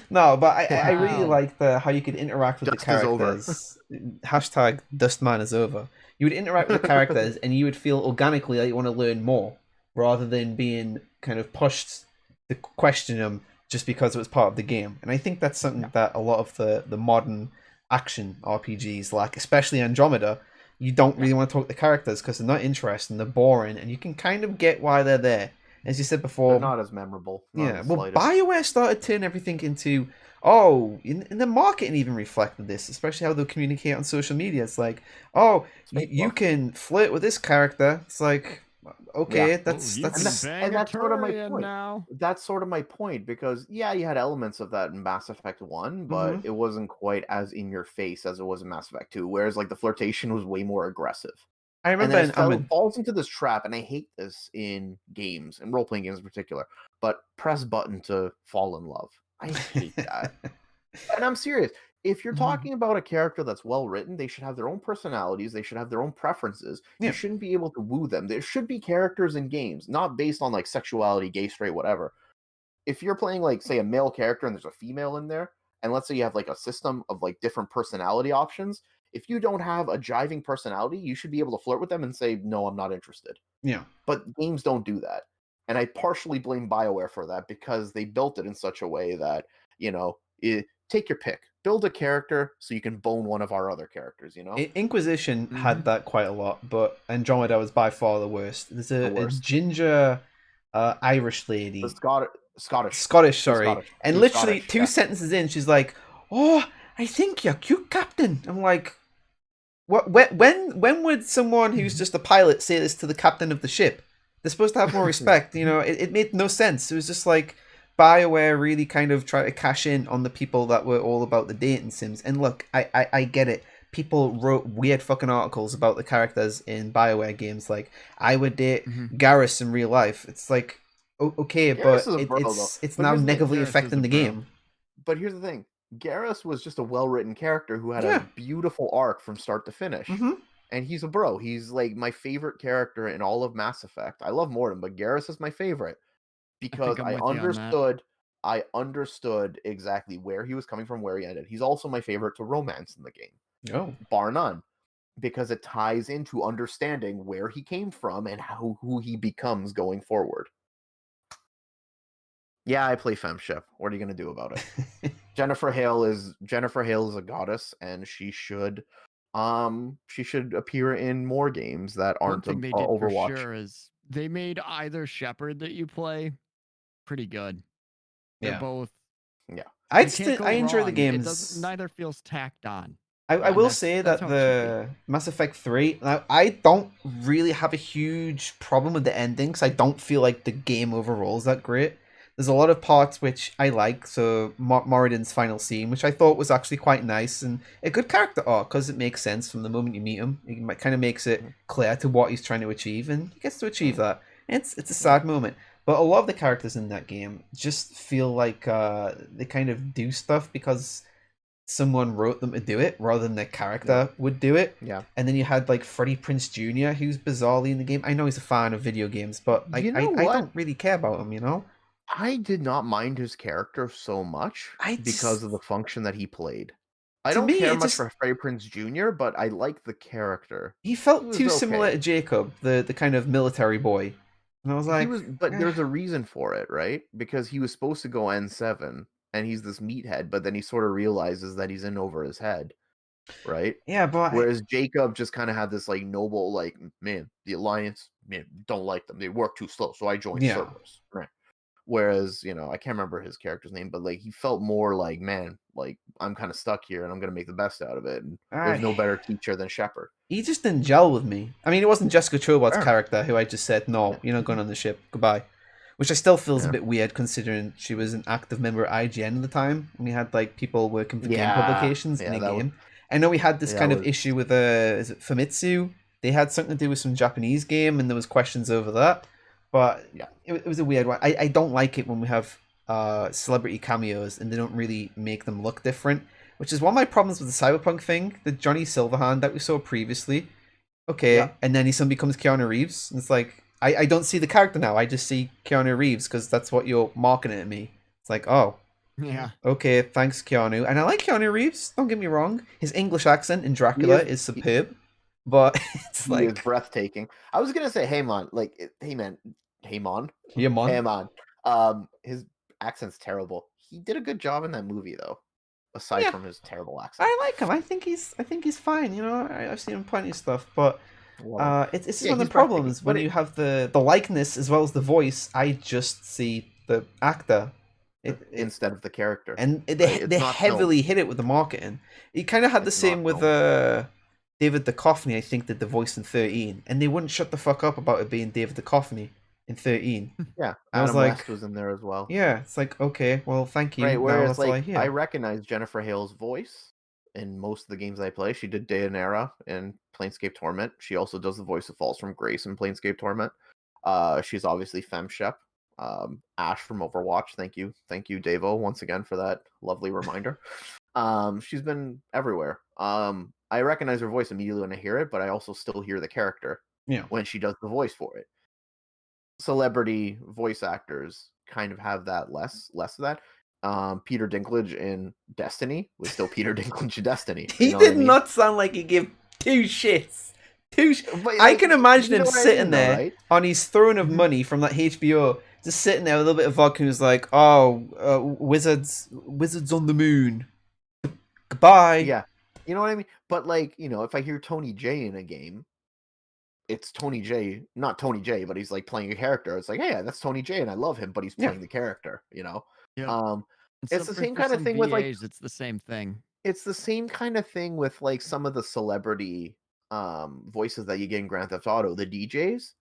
No, but I really Wow. liked how you could interact with Dust the is over. characters. Hashtag Dustman is over. You would interact with the characters and you would feel organically like you want to learn more rather than being kind of pushed to question them just because it was part of the game. And I think that's something that a lot of the modern action RPGs lack, especially Andromeda. You don't really want to talk to the characters because they're not interesting, they're boring, and you can kind of get why they're there. As you said before, They're not as memorable. yeah, well, BioWare started turning everything into, in the marketing even reflected this, especially how they'll communicate on social media. It's like, you can flirt with this character. It's like, okay, Yeah. that's You that's can bang and a that's sort of my Turian point. now. That's sort of my point because yeah, you had elements of that in Mass Effect 1, but it wasn't quite as in your face as it was in Mass Effect 2. Whereas like the flirtation was way more aggressive. I And remember then it falls into this trap, and I hate this in games, and role-playing games in particular, but press button to fall in love. I hate that. And I'm serious. If you're talking about a character that's well written, they should have their own personalities, they should have their own preferences. Yeah. You shouldn't be able to woo them. There should be characters in games, not based on like sexuality, gay, straight, whatever. If you're playing like say a male character and there's a female in there, and let's say you have like a system of like different personality options, if you don't have a jiving personality, you should be able to flirt with them and say, no, I'm not interested. Yeah. But games don't do that. And I partially blame BioWare for that because they built it in such a way that, take your pick. Build a character so you can bone one of our other characters, Inquisition had that quite a lot, but Andromeda was by far the worst. There's a ginger Irish lady. The Scottish. Scottish, sorry. Scottish. And She's literally Scottish, two yeah. sentences in, she's like, "Oh, I think you're cute, Captain." I'm like, "What? When would someone who's just a pilot say this to the captain of the ship? They're supposed to have more respect." It made no sense. It was just like BioWare really kind of tried to cash in on the people that were all about the dating sims. And look, I get it. People wrote weird fucking articles about the characters in BioWare games, like I would date Garrus in real life. It's like, okay, Garrus but is a bro, though. it's But now here's the thing, negatively Garrus is affecting a the bro. game. But here's the thing. Garrus was just a well-written character who had Yeah. a beautiful arc from start to finish. And he's a bro. He's like my favorite character in all of Mass Effect. I love Morden, but Garrus is my favorite because I'm with you on that. I understood exactly where he was coming from, where he ended. He's also my favorite to romance in the game, Oh, bar none, because it ties into understanding where he came from and who he becomes going forward. Yeah, I play femship. What are you going to do about it? Jennifer Hale is a goddess, and she should appear in more games that One aren't thing they did Overwatch. for sure is they made either Shepherd that you play pretty good. They're Yeah. both Yeah. I You can't go I enjoy the wrong. It doesn't. games. Neither feels tacked on, I and will say that's that how it should be. the Mass Effect 3, now, I don't really have a huge problem with the ending because I don't feel like the game overall is that great. There's a lot of parts which I like, so Moradin's final scene, which I thought was actually quite nice and a good character arc because it makes sense from the moment you meet him. It kind of makes it clear to what he's trying to achieve, and he gets to achieve that. It's a sad moment, but a lot of the characters in that game just feel like they kind of do stuff because someone wrote them to do it rather than their character would do it. Yeah. And then you had like Freddie Prinze Jr., who's bizarrely in the game. I know he's a fan of video games, but like You know I what? don't really care about him, you know? I did not mind his character so much because of the function that he played. I To don't me, care it much just for Freddie Prinze Jr., but I like the character. he He felt was too similar okay. to Jacob, the kind of military boy. And I was He like, was, but there's a reason for it, right? Because he was supposed to go N7, and he's this meathead, but then he sort of realizes that he's in over his head, right? yeah, but Whereas Jacob just kind of had this like noble, like, man, the Alliance, man, don't like them. They work too slow, so I joined yeah. Cerberus, right? Whereas, I can't remember his character's name, but like he felt more like, man, like I'm kind of stuck here and I'm gonna make the best out of it. And there's no better teacher than Shepard. He just didn't gel with me. I mean, it wasn't Jessica Chobot's Fair. character who I just said, no, Yeah. you're not going on the ship. Goodbye. Which I still feels a Yeah. bit weird considering she was an active member at IGN at the time. And we had like people working for game Yeah. publications in Yeah, the that game. I know we had this yeah, kind it of was- issue with is it Famitsu? They had something to do with some Japanese game and there was questions over that. But Yeah. it was a weird one. I don't like it when we have celebrity cameos and they don't really make them look different. Which is one of my problems with the Cyberpunk thing, the Johnny Silverhand that we saw previously. Okay, Yeah. and then he suddenly becomes Keanu Reeves. And it's like, I don't see the character now. I just see Keanu Reeves because that's what you're marketing at me. It's like, oh, Yeah. okay, thanks, Keanu. And I like Keanu Reeves, don't get me wrong. His English accent in Dracula is superb. But it's He is like, breathtaking. I was gonna say Haemon, like Haemon. yeah, man. Haemon. His accent's terrible. He did a good job in that movie though, aside Yeah. from his terrible accent. I like him. I think he's fine. You know, I've seen him plenty of stuff, but it's just Yeah, one of he's the problems breathtaking, when but you have the likeness as well as the voice. I just see the actor instead of the character, and right? they It's not heavily hit it with the marketing. He kind of had the It's same not with filmed. David Duchovny. I think did the voice in 13, and they wouldn't shut the fuck up about it being David Duchovny in 13. Yeah, I was Adam like, West was in there as well. yeah, it's like, okay, well, thank you. Right, Now whereas that's all I like hear. I recognize Jennifer Hale's voice in most of the games I play. She did Daenerys in Planescape Torment. She also does the voice of Falls from Grace in Planescape Torment. She's obviously FemShep. Ash from Overwatch. Thank you, Davo, once again for that lovely reminder. She's been everywhere. I recognize her voice immediately when I hear it, but I also still hear the character when she does the voice for it. Celebrity voice actors kind of have that less of that. Peter Dinklage in Destiny was still Peter Dinklage in Destiny. He did not sound like he gave two shits. But, I can imagine you know him what I sitting mean, though, there right? on his throne of money from that HBO, just sitting there with a little bit of vodka and was like, oh, wizards on the moon. Goodbye. Yeah. You know what I mean? But like, if I hear Tony J in a game, it's Tony J, not Tony J, but he's like playing a character. It's like, hey, that's Tony J, and I love him, but he's playing the character. Yeah. It's the same kind of thing with like it's the same thing. It's the same kind of thing with like some of the celebrity voices that you get in Grand Theft Auto, the DJs.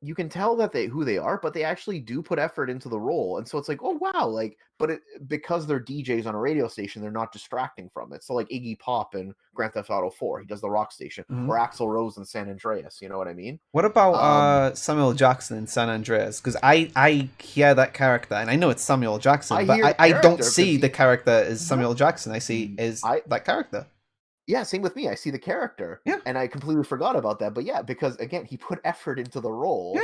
You can tell that who they are, but they actually do put effort into the role, and so it's like, oh wow, like, but because they're DJs on a radio station, they're not distracting from it. So like Iggy Pop in Grand Theft Auto 4, he does the rock station, or Axl Rose in San Andreas. You know what I mean? What about Samuel Jackson in San Andreas? Because I hear that character, and I know it's Samuel Jackson, but I don't see the character as Samuel Jackson. I see as that character. Yeah, same with me. I see the character. Yeah. And I completely forgot about that. But yeah, because again, he put effort into the role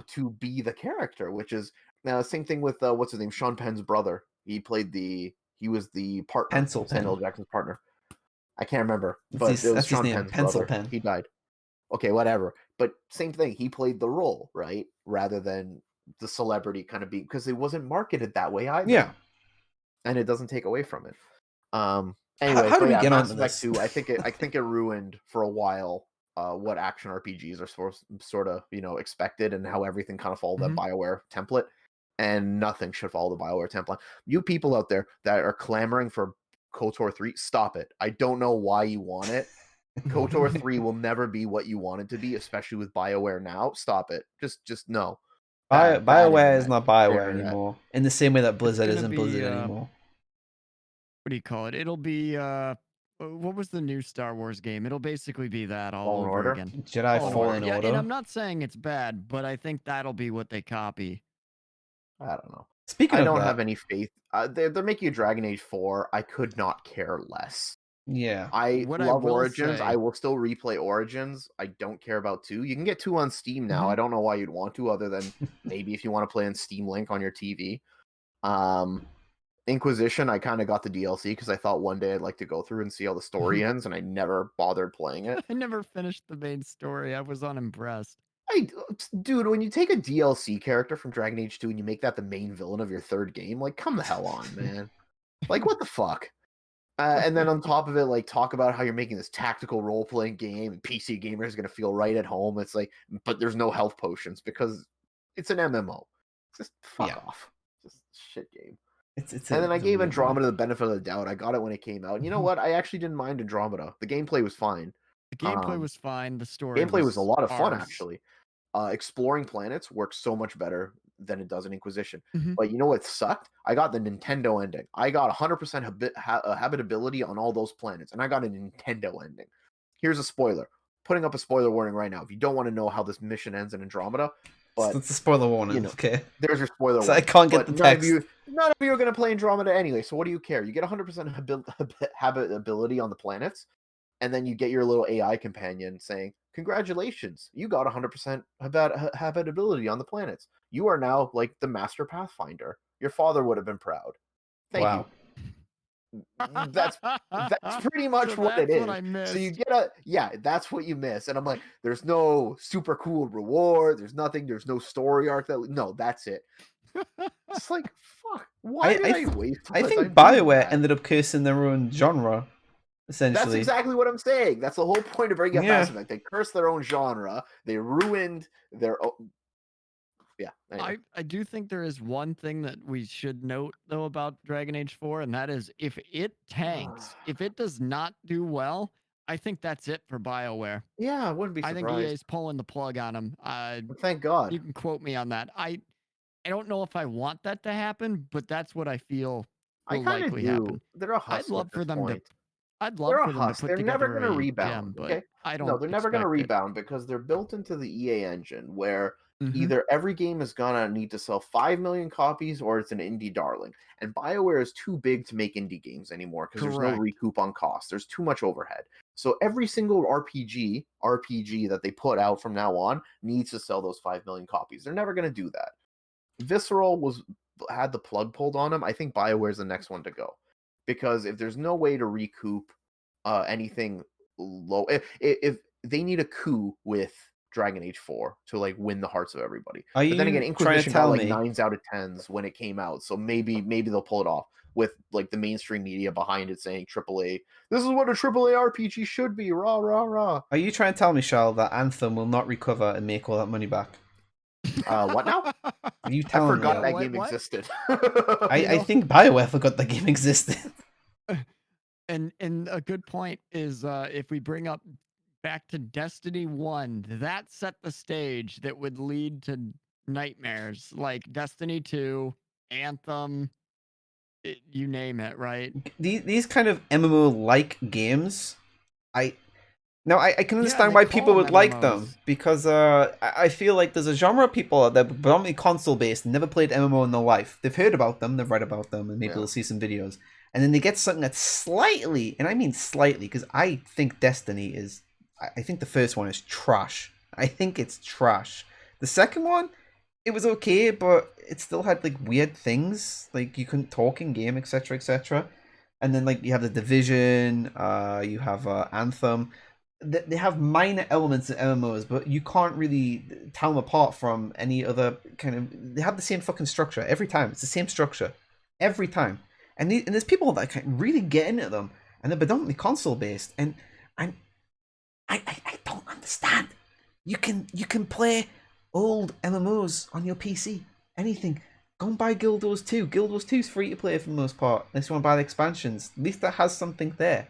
to be the character, which is now same thing with what's his name? Sean Penn's brother. He was the partner. Pencil Samuel Pen. Jackson's partner. I can't remember. That's It was his Sean name. Penn's Pencil brother. Pen. He died. Okay, whatever. But same thing. He played the role, right? Rather than the celebrity kind of being, because it wasn't marketed that way either. Yeah. And it doesn't take away from it. Anyway, how do we get Mass onto Effect this? 2, I think it ruined for a while what action RPGs are sort of expected, and how everything kind of followed that BioWare template. and nothing should follow the BioWare template. You people out there that are clamoring for KOTOR 3, stop it. I don't know why you want it. KOTOR 3 will never be what you want it to be, especially with BioWare now. Stop it. Just no. Bad BioWare is internet. not Bad BioWare internet. anymore. In the same way that Blizzard gonna isn't be, Blizzard anymore. What do you call it? It'll be what was the new Star Wars game? It'll basically be that all Fallen over Order? again. Jedi Fallen Fallen Yeah, Order. and I'm not saying it's bad, but I think that'll be what they copy. I don't know. Speaking I of don't that, have any faith. They're making a Dragon Age 4. I could not care less. yeah. I What I love will Origins. say- I will still replay Origins. I don't care about 2. You can get 2 on Steam now. I don't know why you'd want to, other than maybe if you want to play on Steam Link on your TV. Inquisition, I kind of got the DLC because I thought one day I'd like to go through and see how the story ends, and I never bothered playing it. I never finished the main story. I was unimpressed. Dude, when you take a DLC character from Dragon Age 2 and you make that the main villain of your third game, like, come the hell on, man. Like, what the fuck? And then on top of it, like, talk about how you're making this tactical role-playing game and PC gamers are going to feel right at home. It's like, but there's no health potions because it's an MMO. Just fuck off. Just shit game. And then I gave Andromeda the benefit of the doubt. I got it when it came out. And you know what? I actually didn't mind Andromeda. The gameplay was fine. The gameplay was fine. The story Gameplay was a lot of fun, ours. actually. Exploring planets works so much better than it does in Inquisition. Mhm. But you know what sucked? I got the Nintendo ending. I got 100% habitability on all those planets, and I got a Nintendo ending. Here's a spoiler. Putting up a spoiler warning right now. If you don't want to know how this mission ends in Andromeda, but it's a spoiler warning. you know, okay. there's your spoiler So warning. I can't get But the text. None of you are going to play Andromeda anyway, so what do you care? You get 100% habitability on the planets, and then you get your little AI companion saying, congratulations, you got 100% habitability on the planets. You are now like the master pathfinder. Your father would have been proud. Thank Wow. you. That's pretty much So what it that's is. what I missed. So you get that's what you miss. And I'm like, there's no super cool reward. There's nothing. There's no story arc. No, that's it. It's like, fuck. Why did I waste? I think time doing BioWare that? ended up cursing their own genre. Essentially, That's exactly what I'm saying. That's the whole point of bringing up Yeah. Mass Effect. They cursed their own genre. They ruined their own. Yeah. Anyway. I do think there is one thing that we should note though about Dragon Age 4, and that is if it tanks, if it does not do well, I think that's it for BioWare. Yeah, I wouldn't be I surprised. think EA's pulling the plug on them. Thank God. You can quote me on that. I don't know if I want that to happen, but that's what I feel I will kind of likely do. happen. They're a husk. I'd love at for this them point. to. I'd They're love a for them to husk. put They're never together going to a rebound. gem, but Okay. I don't. No, they're never going to expect it. rebound because they're built into the EA engine where Mhm. either every game is gonna need to sell 5 million copies or it's an indie darling. And BioWare is too big to make indie games anymore because there's no Correct. recoup on cost. There's too much overhead. So every single RPG that they put out from now on needs to sell those 5 million copies. They're never going to do that. Visceral had the plug pulled on them. I think BioWare is the next one to go. Because if there's no way to recoup anything low, if they need a coup with Dragon Age 4 to like win the hearts of everybody. Are But then you again, trying to Inquisition got tell like me 9s out of 10s when it came out. So maybe they'll pull it off with like the mainstream media behind it saying AAA. This is what a AAA RPG should be. Rah rah rah. Are you trying to tell me, Charles, that Anthem will not recover and make all that money back? What now? Are you I telling me forgot that? that game What? existed. I think BioWare forgot that game existed. And a good point is if we bring up back to Destiny 1, that set the stage that would lead to nightmares like Destiny 2, Anthem, you name it, right? These kind of MMO-like games, I can Yeah, understand they why call people them would like them MMOs. because I feel like there's a genre of people that are predominantly console-based, never played MMO in their life. They've heard about them, they've read about them, and maybe they'll see some videos, and then they get something that's slightly, and I mean slightly, because I think Destiny is, I think the first one is trash. I think it's trash. The second one, it was okay, but it still had like weird things, like you couldn't talk in game, etc., etc. And then like you have the Division, you have Anthem. They have minor elements of MMOs, but you can't really tell them apart from any other kind of. They have the same fucking structure every time. It's the same structure every time, and there's people that can really get into them, and they're predominantly console based, and I don't understand. You can play old MMOs on your PC, anything. go and buy Guild Wars 2. Guild Wars 2 is free to play for the most part, unless you want to buy the expansions. At least that has something there.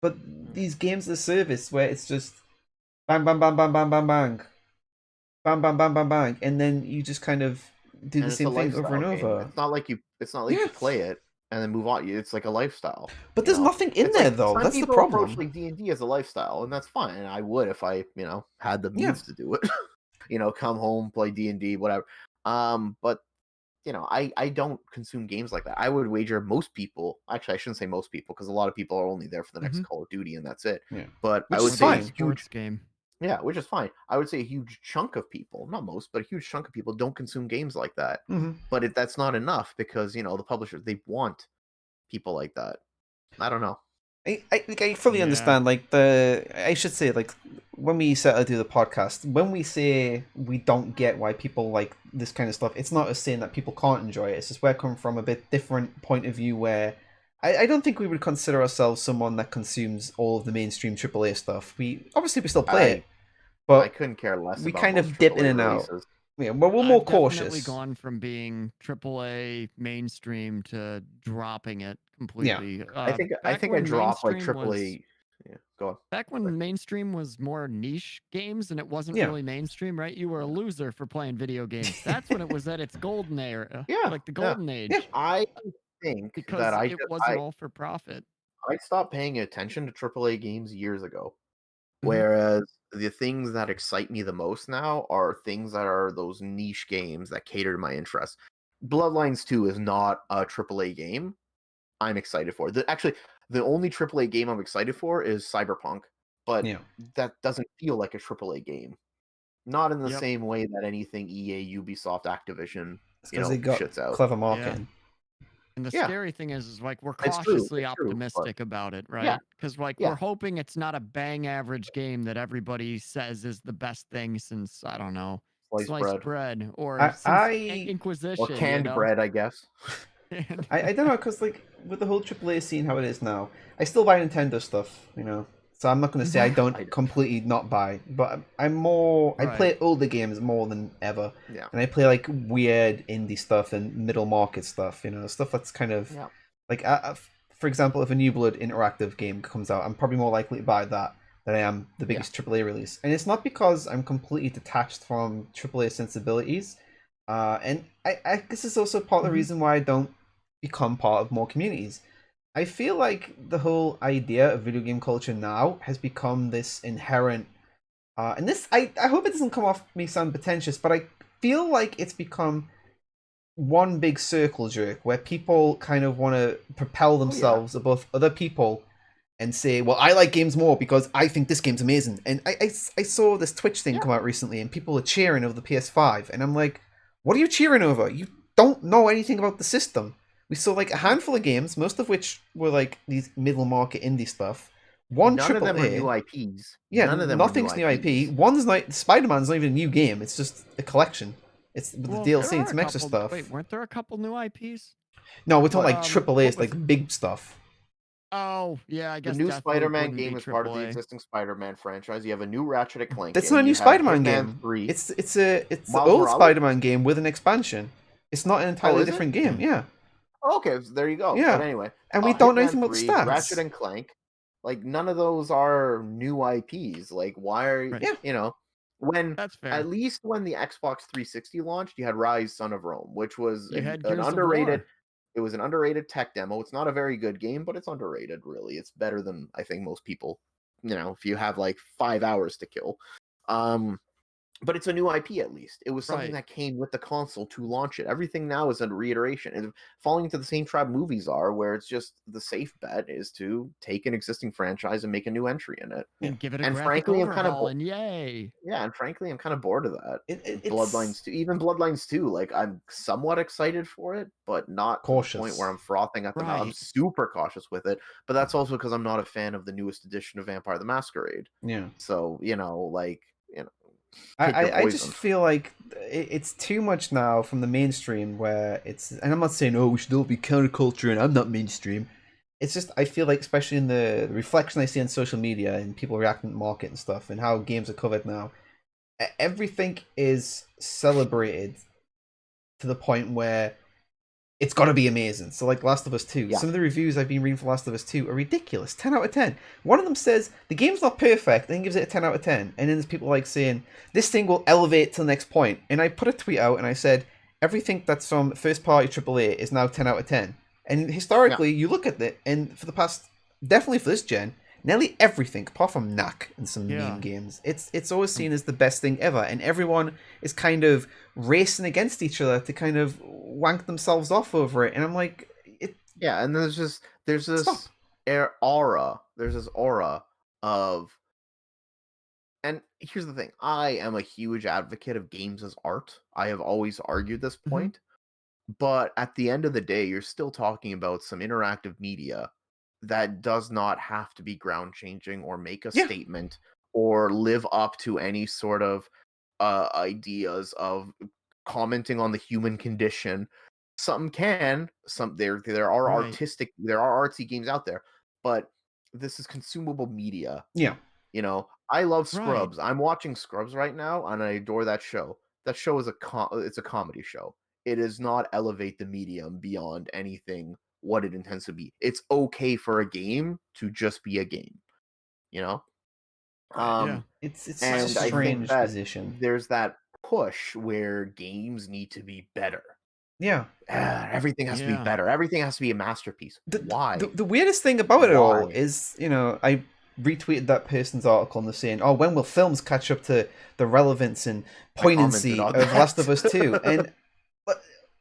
But these games as a service where it's just bang, bang, bang, bang, bang, bang, bang, bang, bang, bang, bang, bang, and then you just kind of do the same thing over and over. It's not like you play it and then move on. It's like a lifestyle. But there's nothing in there though. That's the problem. Approach like D&D as a lifestyle, and that's fine. I would if I, had the means to do it. Come home, play D&D, whatever. But I don't consume games like that. I would wager most people, actually I shouldn't say most people, because a lot of people are only there for the next Call of Duty and that's it. Yeah. But Which I would is say fine. a huge Sports game. Yeah, which is fine. I would say a huge chunk of people, not most, but a huge chunk of people don't consume games like that. But that's not enough because, the publishers, they want people like that. I don't know. I fully understand. Like I should say, like when we set out to do the podcast, when we say we don't get why people like this kind of stuff, it's not us saying that people can't enjoy it. It's just we're coming from a bit different point of view where I don't think we would consider ourselves someone that consumes all of the mainstream AAA stuff. We still play it, but I couldn't care less. We about kind most of dip in AAA and releases. out. Yeah, well, we're more cautious. Definitely gone from being AAA mainstream to dropping it completely. I think I dropped like AAA. Go on. Back when mainstream was more niche games and it wasn't really mainstream, right? You were a loser for playing video games. That's when it was at its golden era. Yeah, Like the golden age. Yeah. I think because that it wasn't all for profit. I stopped paying attention to AAA games years ago. Whereas the things that excite me the most now are things that are those niche games that cater to my interests. Bloodlines 2 is not a AAA game I'm excited for. Actually, the only AAA game I'm excited for is Cyberpunk, but that doesn't feel like a AAA game. Not in the same way that anything EA, Ubisoft, Activision, they got shits out. Clever marketing. And the scary thing is like we're cautiously optimistic about it, right? Because we're hoping it's not a bang average game that everybody says is the best thing since I don't know sliced bread or Inquisition or canned bread, I guess. I don't know because like with the whole AAA scene how it is now, I still buy Nintendo stuff, So I'm not going to say I don't completely not buy, but I'm more. I play older games more than ever, and I play like weird indie stuff and middle market stuff. Stuff that's kind of like, for example, if a New Blood interactive game comes out, I'm probably more likely to buy that than I am the biggest AAA release. And it's not because I'm completely detached from AAA sensibilities, and I guess it's also part of the reason why I don't become part of more communities. I feel like the whole idea of video game culture now has become this inherent, and this I hope it doesn't come off me sound pretentious, but I feel like it's become one big circle jerk where people kind of want to propel themselves above other people and say, well, I like games more because I think this game's amazing. And I saw this Twitch thing come out recently and people are cheering over the PS5, and I'm like, what are you cheering over? You don't know anything about the system. We saw like a handful of games, most of which were like these middle market indie stuff. None of them are new IPs. Yeah, nothing's new IP. One's not Spider-Man's not even a new game. It's just a collection. It's with the DLC and some extra stuff. Wait, weren't there a couple new IPs? No, we're talking like AAA. It's like big stuff. Oh yeah, I guess the new Spider-Man game is part of the existing Spider-Man franchise. You have a new Ratchet & Clank. That's not a new Spider-Man game. It's the old Spider-Man game with an expansion. It's not an entirely different game. Yeah. Okay, so there you go. Yeah. But anyway, and we don't know anything about the stats. Ratchet and Clank, like none of those are new IPs. Like, why are when that's fair. At least when the Xbox 360 launched, you had Rise: Son of Rome, which was an underrated. It was an underrated tech demo. It's not a very good game, but it's underrated. Really, it's better than I think most people. If you have like 5 hours to kill. But it's a new IP at least. It was something that came with the console to launch it. Everything now is a reiteration. And falling into the same trap movies are, where it's just the safe bet is to take an existing franchise and make a new entry in it. And give it a graphic overhaul, and yay. Yeah, and frankly, I'm kind of bored of that. Bloodlines 2, even Bloodlines 2, like I'm somewhat excited for it, but not cautious. To the point where I'm frothing at the mouth. I'm super cautious with it, but that's also because I'm not a fan of the newest edition of Vampire the Masquerade. Yeah. So, I just feel like it's too much now from the mainstream where it's, and I'm not saying, oh, we should all be counterculture and I'm not mainstream. It's just, I feel like, especially in the reflection I see on social media and people reacting to market and stuff and how games are covered now, everything is celebrated to the point where it's got to be amazing. So like Last of Us 2, Yeah. some of the reviews I've been reading for Last of Us 2 are ridiculous. 10 out of 10. One of them says the game's not perfect, then gives it a 10 out of 10. And then there's people like saying this thing will elevate to the next point. And I put a tweet out and I said everything that's from first party AAA is now 10 out of 10. And historically, you look at it, and for the past, definitely for this gen, nearly everything, apart from Knack and some meme games, it's always seen as the best thing ever. And everyone is kind of racing against each other to kind of wank themselves off over it. And I'm like, yeah, and there's this aura. There's this aura of, and here's the thing: I am a huge advocate of games as art. I have always argued this point. But at the end of the day, you're still talking about some interactive media that does not have to be ground changing or make a statement or live up to any sort of ideas of commenting on the human condition. Some can, there are artsy games out there, but this is consumable media. Yeah. You know, I love Scrubs. I'm watching Scrubs right now, and I adore that show. That show is it's a comedy show. It does not elevate the medium beyond anything what it intends to be. It's okay for a game to just be a game, you know? It's such and a I think strange that position. there's that push where games need to be better. Yeah. Everything has to be better. Everything has to be a masterpiece. Why? The weirdest thing about it all is, you know, I retweeted that person's article and they're saying, oh, when will films catch up to the relevance and poignancy of Last of Us 2? And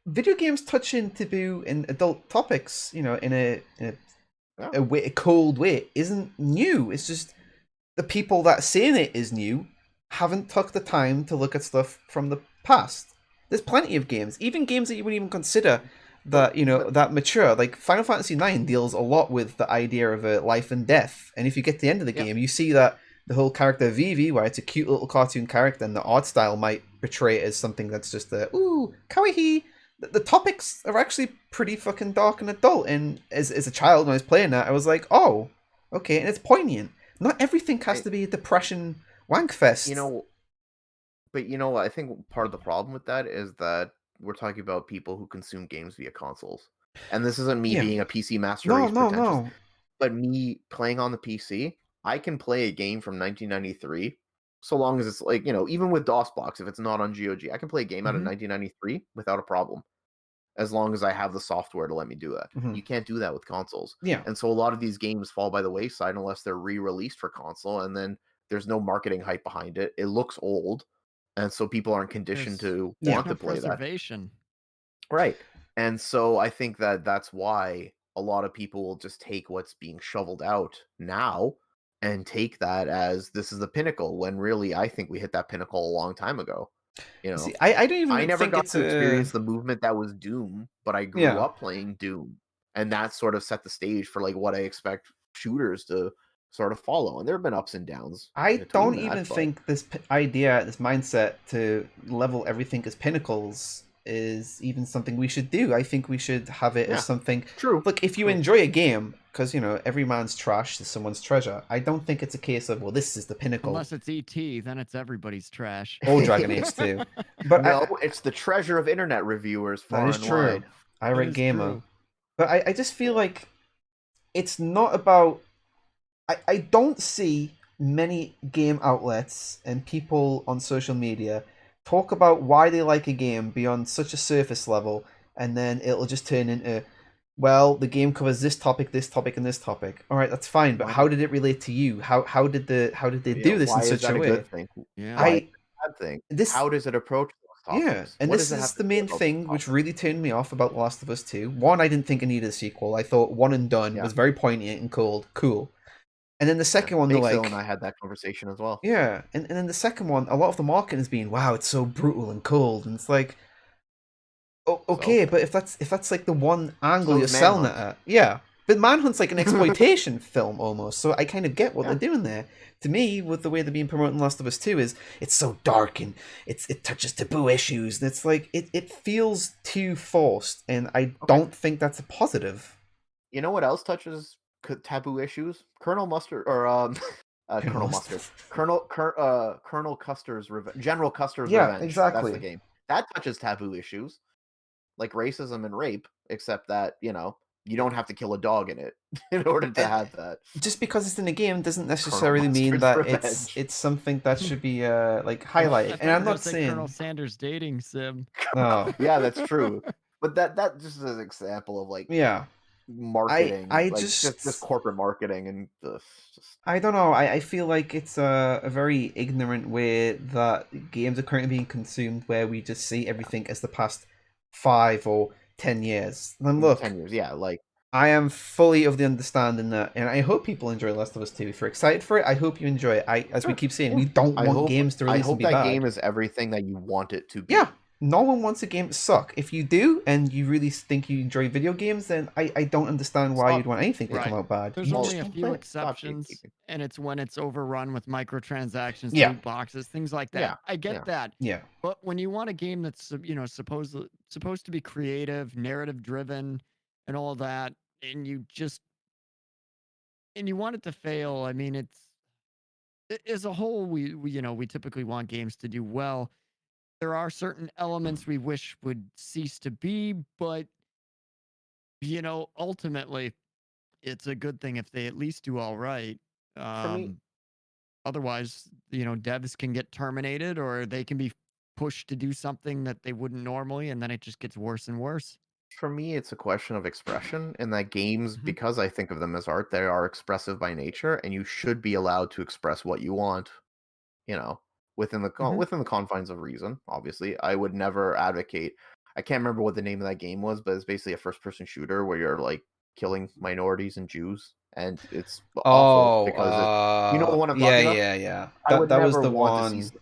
video games touch in taboo and adult topics, you know, in a cold way, isn't new. It's just the people that are saying it is new haven't took the time to look at stuff from the past. There's plenty of games, even games that you wouldn't even consider that, you know, that mature. Like Final Fantasy IX deals a lot with the idea of a life and death. And if you get to the end of the game, you see that the whole character Vivi, where it's a cute little cartoon character, and the art style might portray it as something that's just ooh, kawaii. The topics are actually pretty fucking dark and adult. And as a child, when I was playing that, I was like, oh, okay, and it's poignant. Not everything has to be a depression wankfest. You know, but you know what? I think part of the problem with that is that we're talking about people who consume games via consoles. And this isn't me being a PC master race pretentious. No. But me playing on the PC, I can play a game from 1993 so long as it's like, you know, even with DOSBox, if it's not on GOG, I can play a game out of 1993 without a problem, as long as I have the software to let me do that. You can't do that with consoles. Yeah. And so a lot of these games fall by the wayside unless they're re-released for console, and then there's no marketing hype behind it. It looks old, and so people aren't conditioned to want to play that. Right. And so I think that that's why a lot of people will just take what's being shoveled out now and take that as this is the pinnacle, when really I think we hit that pinnacle a long time ago. You know, see, I don't even I never think got it's to experience the movement that was Doom, but I grew up playing Doom, and that sort of set the stage for like what I expect shooters to sort of follow. And there have been ups and downs. I don't even think this idea, this mindset to level everything as pinnacles is even something we should do. I think we should have it as something. True. Look, if you enjoy a game, because, you know, every man's trash is someone's treasure, I don't think it's a case of, well, this is the pinnacle. Unless it's ET, then it's everybody's trash. Or Dragon Age 2. But no, it's the treasure of internet reviewers far and wide. Irate Gamer. But I just feel like it's not about... I don't see many game outlets and people on social media talk about why they like a game beyond such a surface level, and then it'll just turn into, well, the game covers this topic, and this topic. All right, that's fine, but how did it relate to you? How did they do this in such a way? Good thing? Bad thing? How does it approach those topics? Yeah, and this is the main thing which really turned me off about The Last of Us 2. One, I didn't think it needed a sequel. I thought One and Done was very poignant and cool. And then the second one, they're like... and I had that conversation as well. Yeah, and then the second one, a lot of the marketing has been, wow, it's so brutal and cold, and it's like, okay, but if that's like the one angle you're selling it at, yeah. But Manhunt's like an exploitation film almost, so I kind of get what they're doing there. To me, with the way they're being promoting Last of Us 2 is, it's so dark and it touches taboo issues, and it's like, it feels too forced, and I don't think that's a positive. You know what else touches taboo issues? Colonel Mustard, or Colonel Mustard, Colonel Custer's Revenge, General Custer's Revenge. Exactly. That's the game that touches taboo issues. like racism and rape, except that, you know, you don't have to kill a dog in it in order to And have that. just because it's in a game doesn't Colonel necessarily mean Mustard's that Revenge. it's something that should be like I highlighted. thought And you I'm were gonna not say Colonel saying Sanders dating sim. no. Yeah, that's true. But that just is an example of like Yeah. marketing, I like just just corporate marketing, and just I don't know. I feel like it's a very ignorant way that games are currently being consumed, where we just see everything as the past 5 or 10 years. And look, 10 years. Yeah, like I am fully of the understanding that, and I hope people enjoy Last of Us 2. If you're excited for it, I hope you enjoy it. As we sure, keep saying, yeah. we don't want games to I release and hope be that bad. game is everything that you want it to be. Yeah, no one wants a game to suck. If you do, and you really think you enjoy video games, then I don't understand why Stop. you'd want anything to Right. come out bad. There's You only just a don't few play it. Stop exceptions, gatekeeping. and it's when it's overrun with microtransactions, Yeah. loot boxes, things like that. Yeah, I get yeah. that, Yeah. but when you want a game that's supposed to be creative, narrative driven, and all that, and you want it to fail, I mean, as a whole, we typically want games to do well. There are certain elements we wish would cease to be, but ultimately, it's a good thing if they at least do all right. For me, Um, Otherwise, devs can get terminated or they can be pushed to do something that they wouldn't normally, and then it just gets worse and worse. it's a question of expression, and that games, Mhm. because I think of them as art, they are expressive by nature, and you should be allowed to express what you want, you know, Mhm. within the confines of reason. Obviously, I would never advocate. I can't remember what the name of that game was, but it's basically a first-person shooter where you're like killing minorities and Jews, and it's awful Oh, because you know the one I'm yeah, talking about. yeah, yeah. I would That was never the want to see. one.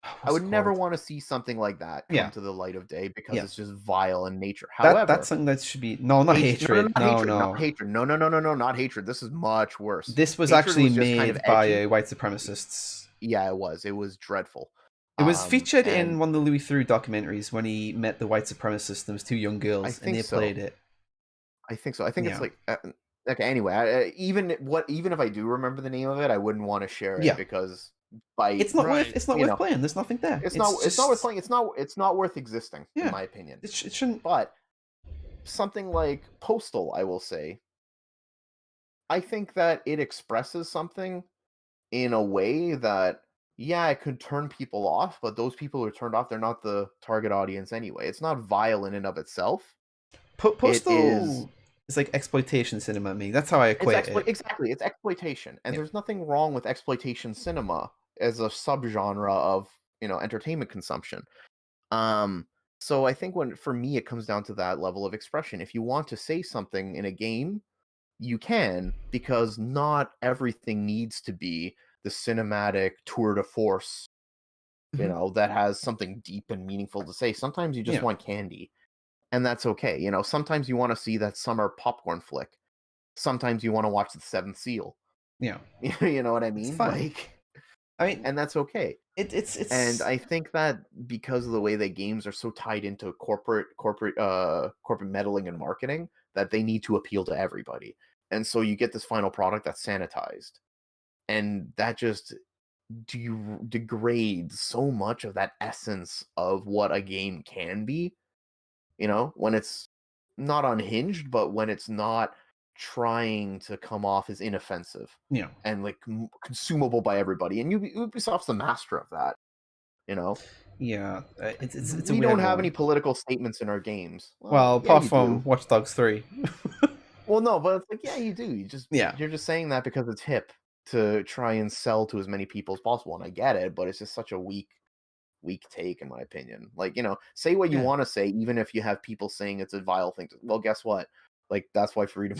I What's would it never called? want to see something like that come Yeah, to the light of day because yeah. it's just vile in nature. That's However, something that should be not hatred. No, no, hatred. not No, hatred. Not no. hatred. No, no, no, no, no, not hatred. This is much worse. This was Hatred actually was just kind of made by edgy. white supremacists. Yeah, it was. It was dreadful. It was featured And in one of the Louis Theroux documentaries when he met the white supremacists. There was two young I girls, and think they so. played it. I think so. I think it's Yeah, like okay. Anyway, even if I do remember the name of it, I wouldn't want to share it yeah. because by It's not worth. Right. It's not you worth know playing. There's nothing there. it's It's not worth just playing. It's not worth existing in yeah. my opinion. It shouldn't. But something like Postal, I will say, I think that it expresses something in a way that yeah, it could turn people off, but those people who are turned off, they're not the target audience anyway. It's not vile in and of itself. It is Postal is like exploitation cinema. To me, that's how I equate it. exactly, it's exploitation. And Yeah. there's nothing wrong with exploitation cinema as a subgenre of, entertainment consumption. Um so I think when for me it comes down to that level of expression. If you want to say something in a game, you can, because not everything needs to be the cinematic tour de force, Mhm. that has something deep and meaningful to say. Sometimes you just Yeah. want candy, and that's okay. Sometimes you want to see that summer popcorn flick. Sometimes you want to watch The Seventh Seal. Yeah. You know what I It's mean? fine. I mean, And that's okay. And it's I think that because of the way that games are so tied into corporate meddling and marketing, that they need to appeal to everybody. And so you get this final product that's sanitized. And that just degrades so much of that essence of what a game can be, when it's not unhinged, but when it's not trying to come off as inoffensive yeah. and like consumable by everybody. And Ubisoft's the master of that. You know, Yeah. It's a we don't weird have any one. political statements in our games. Well, Well, yeah, apart you from do. Watch Dogs 3. Well, no, but it's like, yeah, you do. Yeah. You're just saying that because it's hip to try and sell to as many people as possible, and I get it, but it's just such a weak take in my opinion. Like, say what you Yeah. want to say, even if you have people saying it's a vile thing. Well, guess what? Like, that's why freedom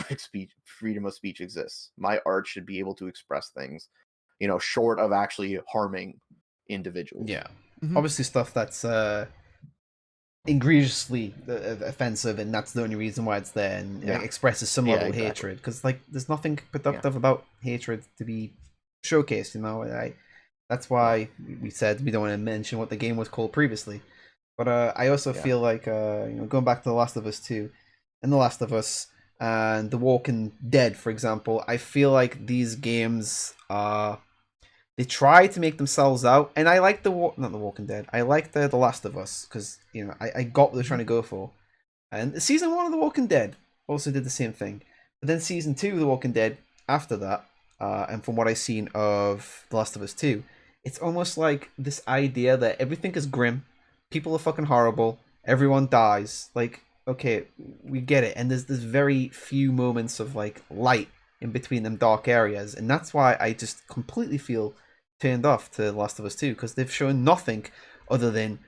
of speech exists. My art should be able to express things, short of actually harming individuals. Yeah. Mhm. Obviously, stuff that's egregiously offensive, and that's the only reason why it's there, and Yeah. expresses some Yeah, level of exactly. hatred. Because like, there's nothing Yeah. productive about hatred to be showcased. That's why we said we don't want to mention what the game was called previously. But I also Yeah. feel like going back to The Last of Us 2 and The Last of Us and The Walking Dead, for example, I feel like these games they try to make themselves out, and I like not The Walking Dead. I like the Last of Us because I got what they're trying to go for. And season 1 of The Walking Dead also did the same thing. But then season 2 of The Walking Dead, after that, and from what I've seen of The Last of Us 2, it's almost like this idea that everything is grim, people are fucking horrible, everyone dies. Like, okay, we get it. And there's very few moments of like light in between them dark areas. And that's why I just completely feel turned off to The Last of Us 2, because they've shown nothing other than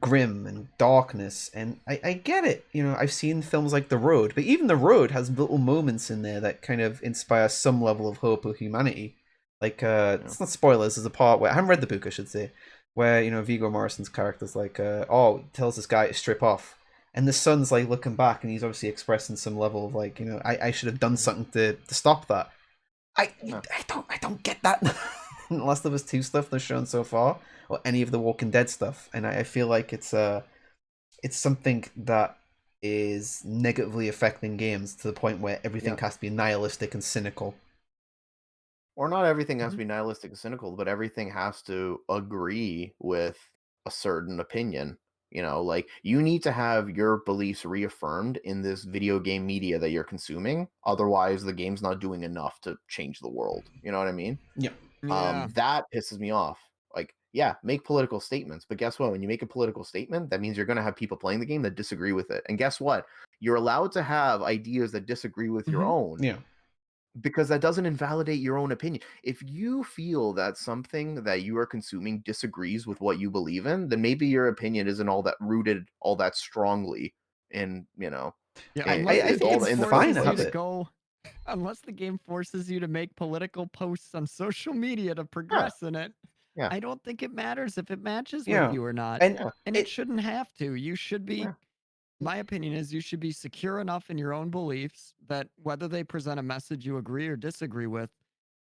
grim and darkness. And I get it. You know, I've seen films like The Road, but even The Road has little moments in there that kind of inspire some level of hope or humanity. Like, it's not spoilers, there's a part where, I haven't read the book, I should say, where, you know, Viggo Morrison's character's like, tells this guy to strip off. And the son's like looking back and he's obviously expressing some level of like, you know, I should have done something to stop that. I don't get that in the Last of Us 2 stuff they've shown so far, or any of the Walking Dead stuff. And I feel like it's something that is negatively affecting games to the point where everything has to be nihilistic and cynical. Or not everything has to be nihilistic and cynical, but everything has to agree with a certain opinion. You know, like you need to have your beliefs reaffirmed in this video game media that you're consuming. Otherwise, the game's not doing enough to change the world. You know what I mean? Yeah. That pisses me off. Like, yeah, make political statements, but guess what? When you make a political statement, that means you're going to have people playing the game that disagree with it. And guess what? You're allowed to have ideas that disagree with your own. Yeah. Because that doesn't invalidate your own opinion. If you feel that something that you are consuming disagrees with what you believe in, then maybe your opinion isn't all that rooted all that strongly in, you know, Yeah, I think it's fine to have it. Unless the game forces you to make political posts on social media to progress in it, I don't think it matters if it matches with you or not. And it shouldn't have to. You should be, my opinion is, you should be secure enough in your own beliefs that whether they present a message you agree or disagree with,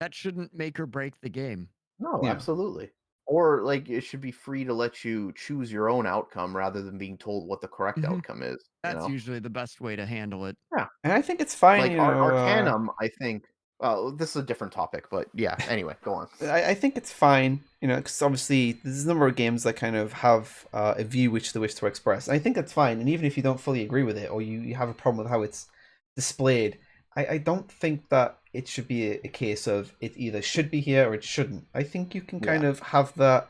that shouldn't make or break the game. No, absolutely. Or like it should be free to let you choose your own outcome rather than being told what the correct outcome is. That's usually the best way to handle it. Yeah. And I think it's fine, Like you know, Arcanum, I think. Well, this is a different topic, but yeah. Anyway, go on. I think it's fine, you know, because obviously there's a number of games that kind of have a view which they wish to express. And I think that's fine. And even if you don't fully agree with it, or you have a problem with how it's displayed, I don't think that it should be a case of it either should be here or it shouldn't. I think you can kind of have that,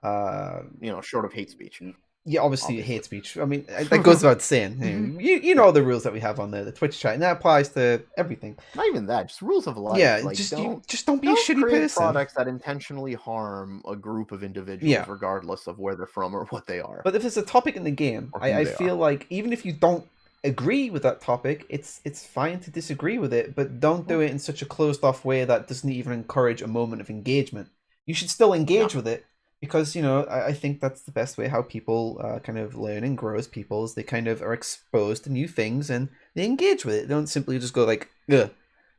you know, short of hate speech. Yeah, obviously hate speech. I mean, that goes without saying. You know the rules that we have on the Twitch chat, and that applies to everything. Not even that, just rules of life. Yeah, like, just don't be a shitty create person. Products that intentionally harm a group of individuals, regardless of where they're from or what they are. But if there's a topic in the game, I feel like even if you don't agree with that topic, it's fine to disagree with it, but don't do it in such a closed off way that doesn't even encourage a moment of engagement. You should still engage with it. Because, you know, I think that's the best way how people kind of learn and grow as people, is they kind of are exposed to new things and they engage with it. They don't simply just go like, ugh.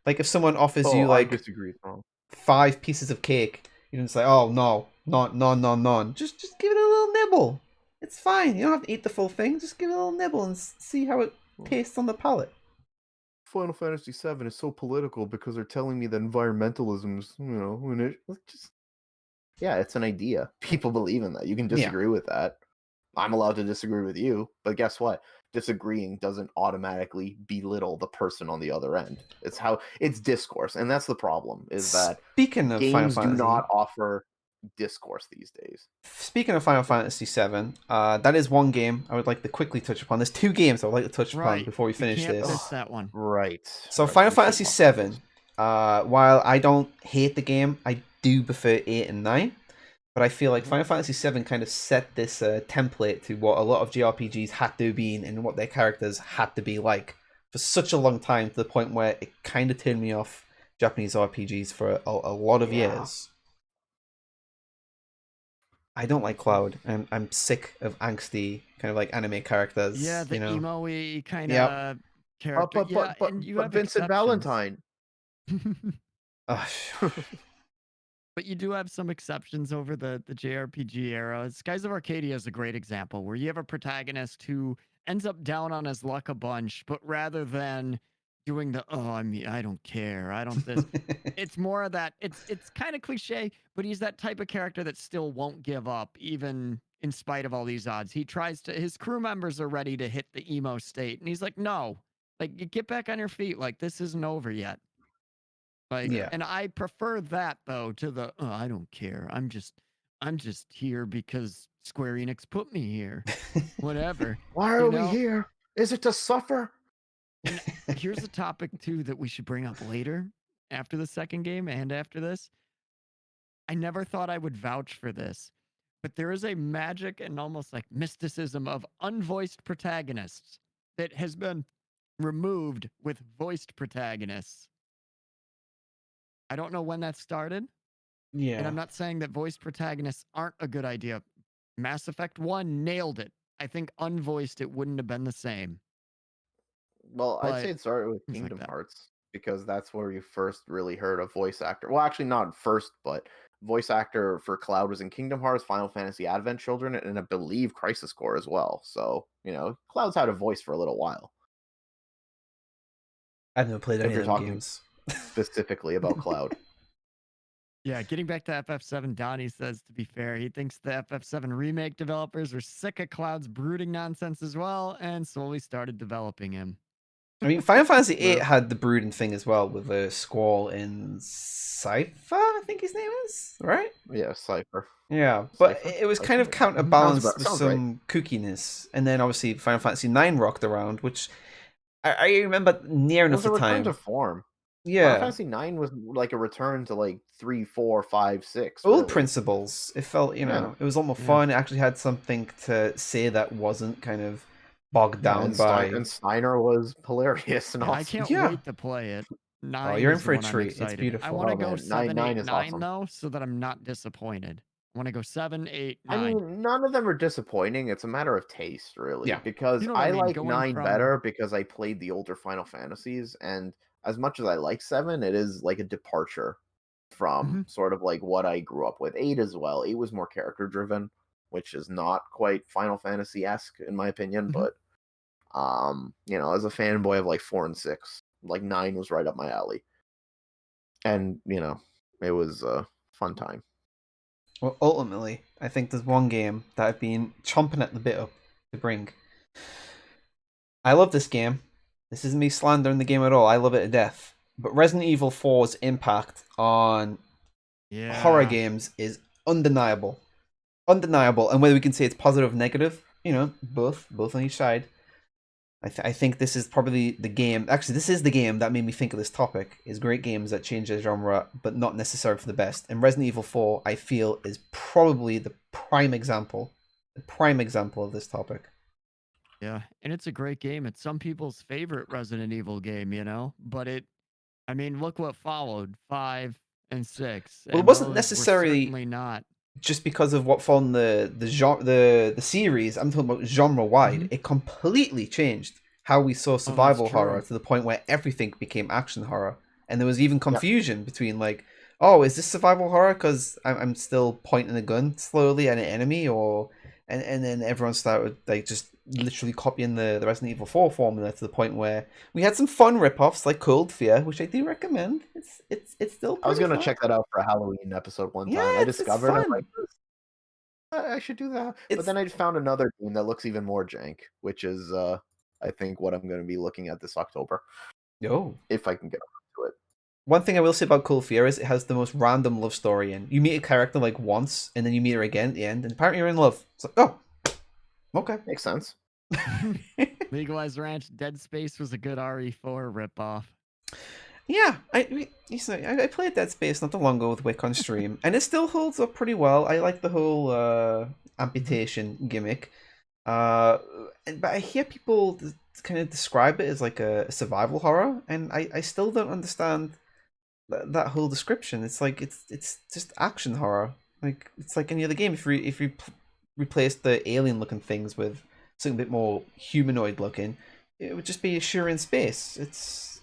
Like if someone offers you like 5 pieces of cake, you don't say, oh no, none. Just give it a little nibble. It's fine. You don't have to eat the full thing. Just give it a little nibble and see how it tastes on the palate. Final Fantasy VII is so political because they're telling me that environmentalism is, you know, when it just... Yeah, it's an idea. People believe in that. You can disagree with that. I'm allowed to disagree with you, but guess what? Disagreeing doesn't automatically belittle the person on the other end. It's discourse, and that's the problem. Is that speaking of games do not offer discourse these days. Speaking of Final Fantasy VII, that is one game I would like to quickly touch upon. There's 2 games I would like to touch upon before we finish this. Miss that one. Right. So Final Fantasy VII, while I don't hate the game, I do prefer 8 and 9. But I feel like Final Fantasy VII kind of set this template to what a lot of JRPGs had to be and what their characters had to be like for such a long time, to the point where it kind of turned me off Japanese RPGs for a lot of years. I don't like Cloud, and I'm sick of angsty kind of like anime characters. Yeah, the emo-y kind of character. But you have Vincent Valentine. But you do have some exceptions over the JRPG era. Skies of Arcadia is a great example, where you have a protagonist who ends up down on his luck a bunch, but rather than doing the, I don't care, I don't this, it's more of that, it's kind of cliche, but he's that type of character that still won't give up, even in spite of all these odds. He tries to, his crew members are ready to hit the emo state. And he's like, no, like, you get back on your feet. Like, this isn't over yet. Like, Yeah. and I prefer that though to the, oh, I don't care. I'm just here because Square Enix put me here. Whatever. Why are we here? Is it to suffer? And here's a topic too that we should bring up later after the second game and after this. I never thought I would vouch for this, but there is a magic and almost like mysticism of unvoiced protagonists that has been removed with voiced protagonists. I don't know when that started. Yeah. And I'm not saying that voiced protagonists aren't a good idea. Mass Effect 1 nailed it. I think unvoiced, it wouldn't have been the same. Well, I'd But say it started with things like Kingdom that. Hearts because that's where you first really heard a voice actor. Well, actually, not first, but voice actor for Cloud was in Kingdom Hearts, Final Fantasy Advent Children, and I believe Crisis Core as well. So, Cloud's had a voice for a little while. I've never played any If you're of them talking games. specifically about Cloud. Yeah, getting back to FF7, Donnie says, to be fair, he thinks the FF7 remake developers were sick of Cloud's brooding nonsense as well and slowly started developing him. I mean, Final Fantasy VIII Yeah. had the brooding thing as well with the Squall in Cypher, I think his name is, right? Yeah, Cypher. Yeah, but Cypher? it was kind of Cypher? counterbalanced with Sounds right. some kookiness. And then obviously Final Fantasy IX rocked around, which I remember near It enough was a the return time. to form. Final Yeah, Fantasy IX was like a return to like 3, 4, 5, 6. old really. principles. It felt, it was a lot more fun. It actually had something to say that wasn't kind of bogged Yeah, down and by... and Steiner was hilarious and Yeah, I awesome. can't wait to play it. 9 you're in is the for a one I'm treat. It's excited. I beautiful. want to Oh, go man. 7, 9 8, is 9 awesome. though, so that I'm not disappointed. I want to go 7, 8, 9. I mean, none of them are disappointing. It's a matter of taste, really. Yeah. Because You know what I I mean, like going 9 from- better because I played the older Final Fantasies, and as much as I like 7, it is like a departure from sort of like what I grew up with. 8 as well. 8 was more character driven, which is not quite Final Fantasy-esque in my opinion, but as a fanboy of like 4 and 6, like 9 was right up my alley. And, it was a fun time. Well, ultimately, I think there's one game that I've been chomping at the bit up to bring. I love this game. This isn't me slandering the game at all. I love it to death. But Resident Evil 4's impact on horror games is undeniable. Undeniable. And whether we can say it's positive or negative, both on each side. I think this is probably the game. Actually, this is the game that made me think of this topic. Is great games that change their genre, but not necessarily for the best. And Resident Evil 4, I feel, is probably the prime example of this topic. Yeah, and it's a great game. It's some people's favorite Resident Evil game, but look what followed, 5 and 6. Well, it and wasn't those were necessarily certainly not. Just because of what followed the series. I'm talking about genre wide. It completely changed how we saw survival horror to the point where everything became action horror, and there was even confusion between like, oh, is this survival horror because I'm still pointing a gun slowly at an enemy, or and then everyone started like just literally copying the Resident Evil 4 formula to the point where we had some fun rip-offs like Cold Fear, which I do recommend. It's still I was gonna fun. check that out for a Halloween episode one time. I discovered I'm like, I should do that. But then I just found another game that looks even more jank, which is I think what I'm gonna be looking at this October. If I can get to it. One thing I will say about Cold Fear is it has the most random love story in. You meet a character like once, and then you meet her again at the end, and apparently you're in love. It's like, oh, okay. Makes sense. Legalized Ranch, Dead Space was a good RE4 ripoff. Yeah, I played Dead Space not too long ago with Wick on stream, and it still holds up pretty well. I like the whole amputation gimmick. But I hear people kind of describe it as like a survival horror, and I still don't understand that whole description. It's like it's just action horror. Like it's like any other game. If we replace the alien looking things with something a bit more humanoid looking, it would just be a sure in space. It's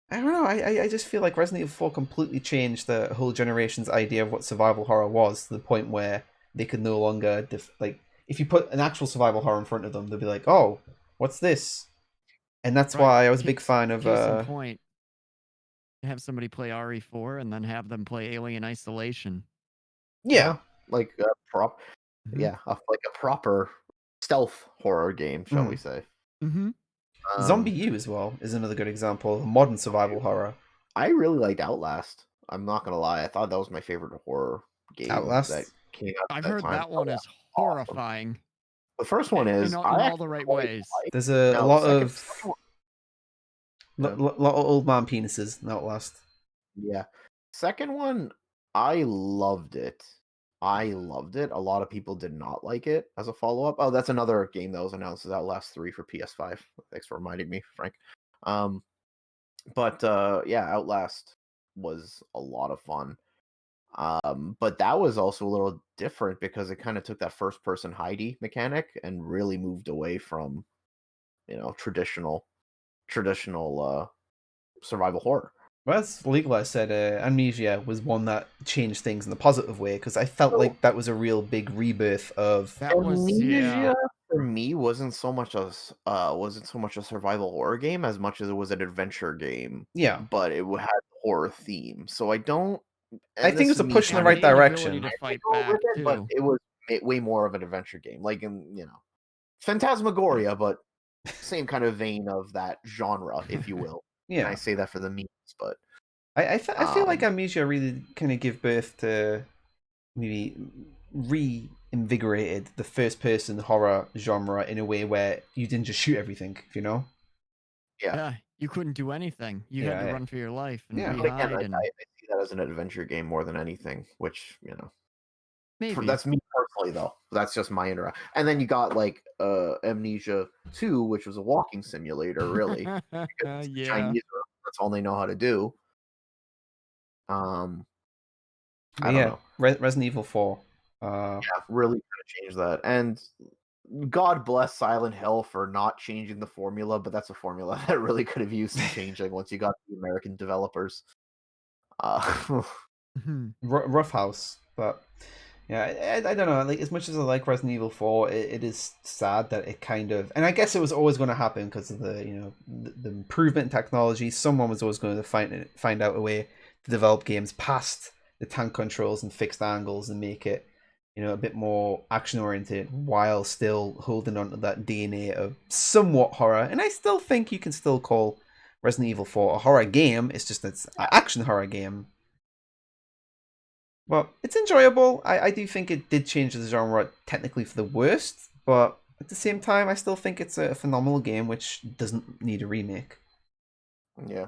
I don't know. I just feel like Resident Evil 4 completely changed the whole generation's idea of what survival horror was, to the point where they could no longer like if you put an actual survival horror in front of them, they'll be like, "Oh, what's this?" And that's why I was a big fan of. Case in point, have somebody play RE4 and then have them play Alien Isolation. Yeah, like a Mhm. like a proper stealth horror game, shall we Mm. say? Mhm. Zombie Um, U as well is another good example of a modern survival horror. I really liked Outlast. I'm not gonna lie, I thought that was my favorite horror game that Outlast. came out I've at that heard time. that Oh one yeah, is awesome. horrifying The first one in is all, in I all the actually right quite ways. like. There's a Now, lot second of one, yeah. lot of old man penises in Outlast. Yeah. Second one, I loved it. I loved it. A lot of people did not like it as a follow-up. Oh, that's another game that was announced as Outlast 3 for PS5. Thanks for reminding me, Frank. Um, but yeah, Outlast was a lot of fun. But that was also a little different because it kind of took that first-person hidey mechanic and really moved away from, traditional survival horror. Well, as Legal said, Amnesia was one that changed things in a positive way because I felt So like that was a real big rebirth of. That was, yeah. Amnesia for me wasn't so much a survival horror game as much as it was an adventure game, Yeah, but it had horror theme. So I don't, I and think this it's is a me push in It the kind of right had an ability direction. to fight technical with back it, but too. it was way more of an adventure game, like Phantasmagoria, but same kind of vein of that genre, if you will. And I Yeah, say that for the memes, but I feel like um, Amnesia really kind of give birth to maybe reinvigorated the first person horror genre in a way where you didn't just shoot everything, you know? yeah. Yeah, you couldn't do anything. You had to Yeah, run for your life and yeah. But again, re-hide, I and see that as an adventure game more than anything, which maybe. that's me personally though. That's just my interact. And then you got like Amnesia 2, which was a walking simulator, really, because it's the Yeah. Chinese. That's all they know how to do. Um, But I don't yeah, know. Resident Evil 4. Yeah, really kind of change that. And God bless Silent Hill for not changing the formula, but that's a formula that really could have used some changing once you got the American developers. Mhm. Rough House, but yeah, I don't know. Like as much as I like Resident Evil 4, it is sad that it kind of, and I guess it was always going to happen because of the the improvement in technology. Someone was always going to find out a way to develop games past the tank controls and fixed angles and make it a bit more action oriented while still holding on to that DNA of somewhat horror. And I still think you can still call Resident Evil 4 a horror game. It's just it's an action horror game. Well, it's enjoyable. I do think it did change the genre technically for the worst, but at the same time, I still think it's a phenomenal game which doesn't need a remake. Yeah.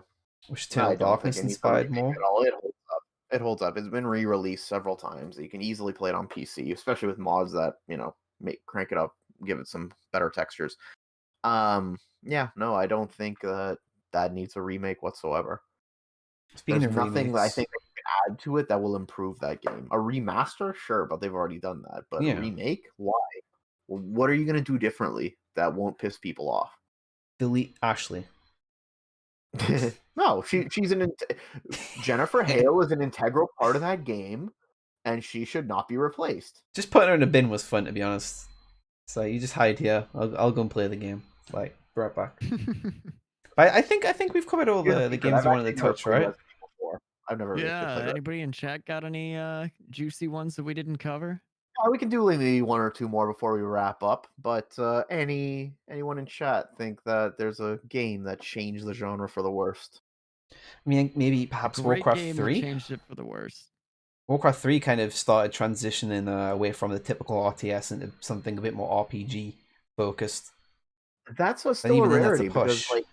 Which No, Eternal I don't think Darkness it needs a inspired remake more. at all. It holds up. It holds up. It's been re-released several times. You can easily play it on PC, especially with mods that make crank it up, give it some better textures. Yeah, no, I don't think that needs a remake whatsoever. Speaking There's of nothing that I remakes, think they can add to it that will improve that game. A remaster, sure, but they've already done that. But a yeah, remake, why? Well, what are you gonna do differently that won't piss people off? delete Ashley. No, she's Jennifer Hale is an integral part of that game, and she should not be replaced. Just putting her in a bin was fun, to be honest. So you just hide here. I'll go and play the game. Like, be right back. But I think we've covered all Here's a the secret, games I've we wanted to actually never touch, played right? Resident Evil 4. I've never actually Yeah. played Resident Anybody in chat got any juicy ones that we didn't cover? Evil. We can do maybe one or two more before we wrap up. But anyone in chat think that there's a game that changed the genre for the worst? I mean, maybe A perhaps great Warcraft game that 3? changed it for the worst. Warcraft 3 kind of started transitioning away from the typical RTS into something a bit more RPG focused. That's And still a even then, that's a rarity because push. like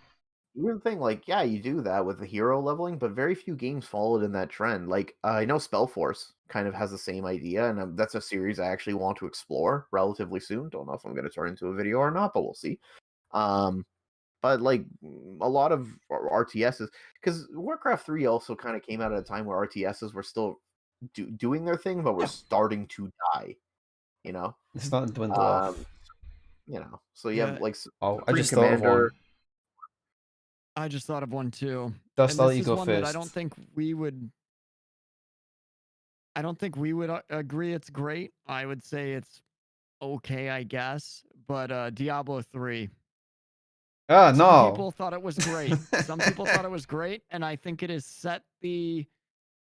here's the thing, like, yeah, you do that with the hero leveling, but very few games followed in that trend. Like, I know Spellforce kind of has the same idea, and that's a series I actually want to explore relatively soon. Don't know if I'm going to turn into a video or not, but we'll see. Um, but like a lot of RTSs, because Warcraft 3 also kind of came out at a time where RTSs were still doing their thing, but were Yeah. starting to die. You know, It's starting to dwindle um, off. so you have Yeah, like Oh, I Supreme just thought of Commander. one. I just thought of one too. Dust, And I'll let this you is go one that first. I don't think we would agree it's great. I would say it's okay, I guess. But Diablo 3. Ah, Some no. people thought it was great. Some people thought it was great, and I think it has set the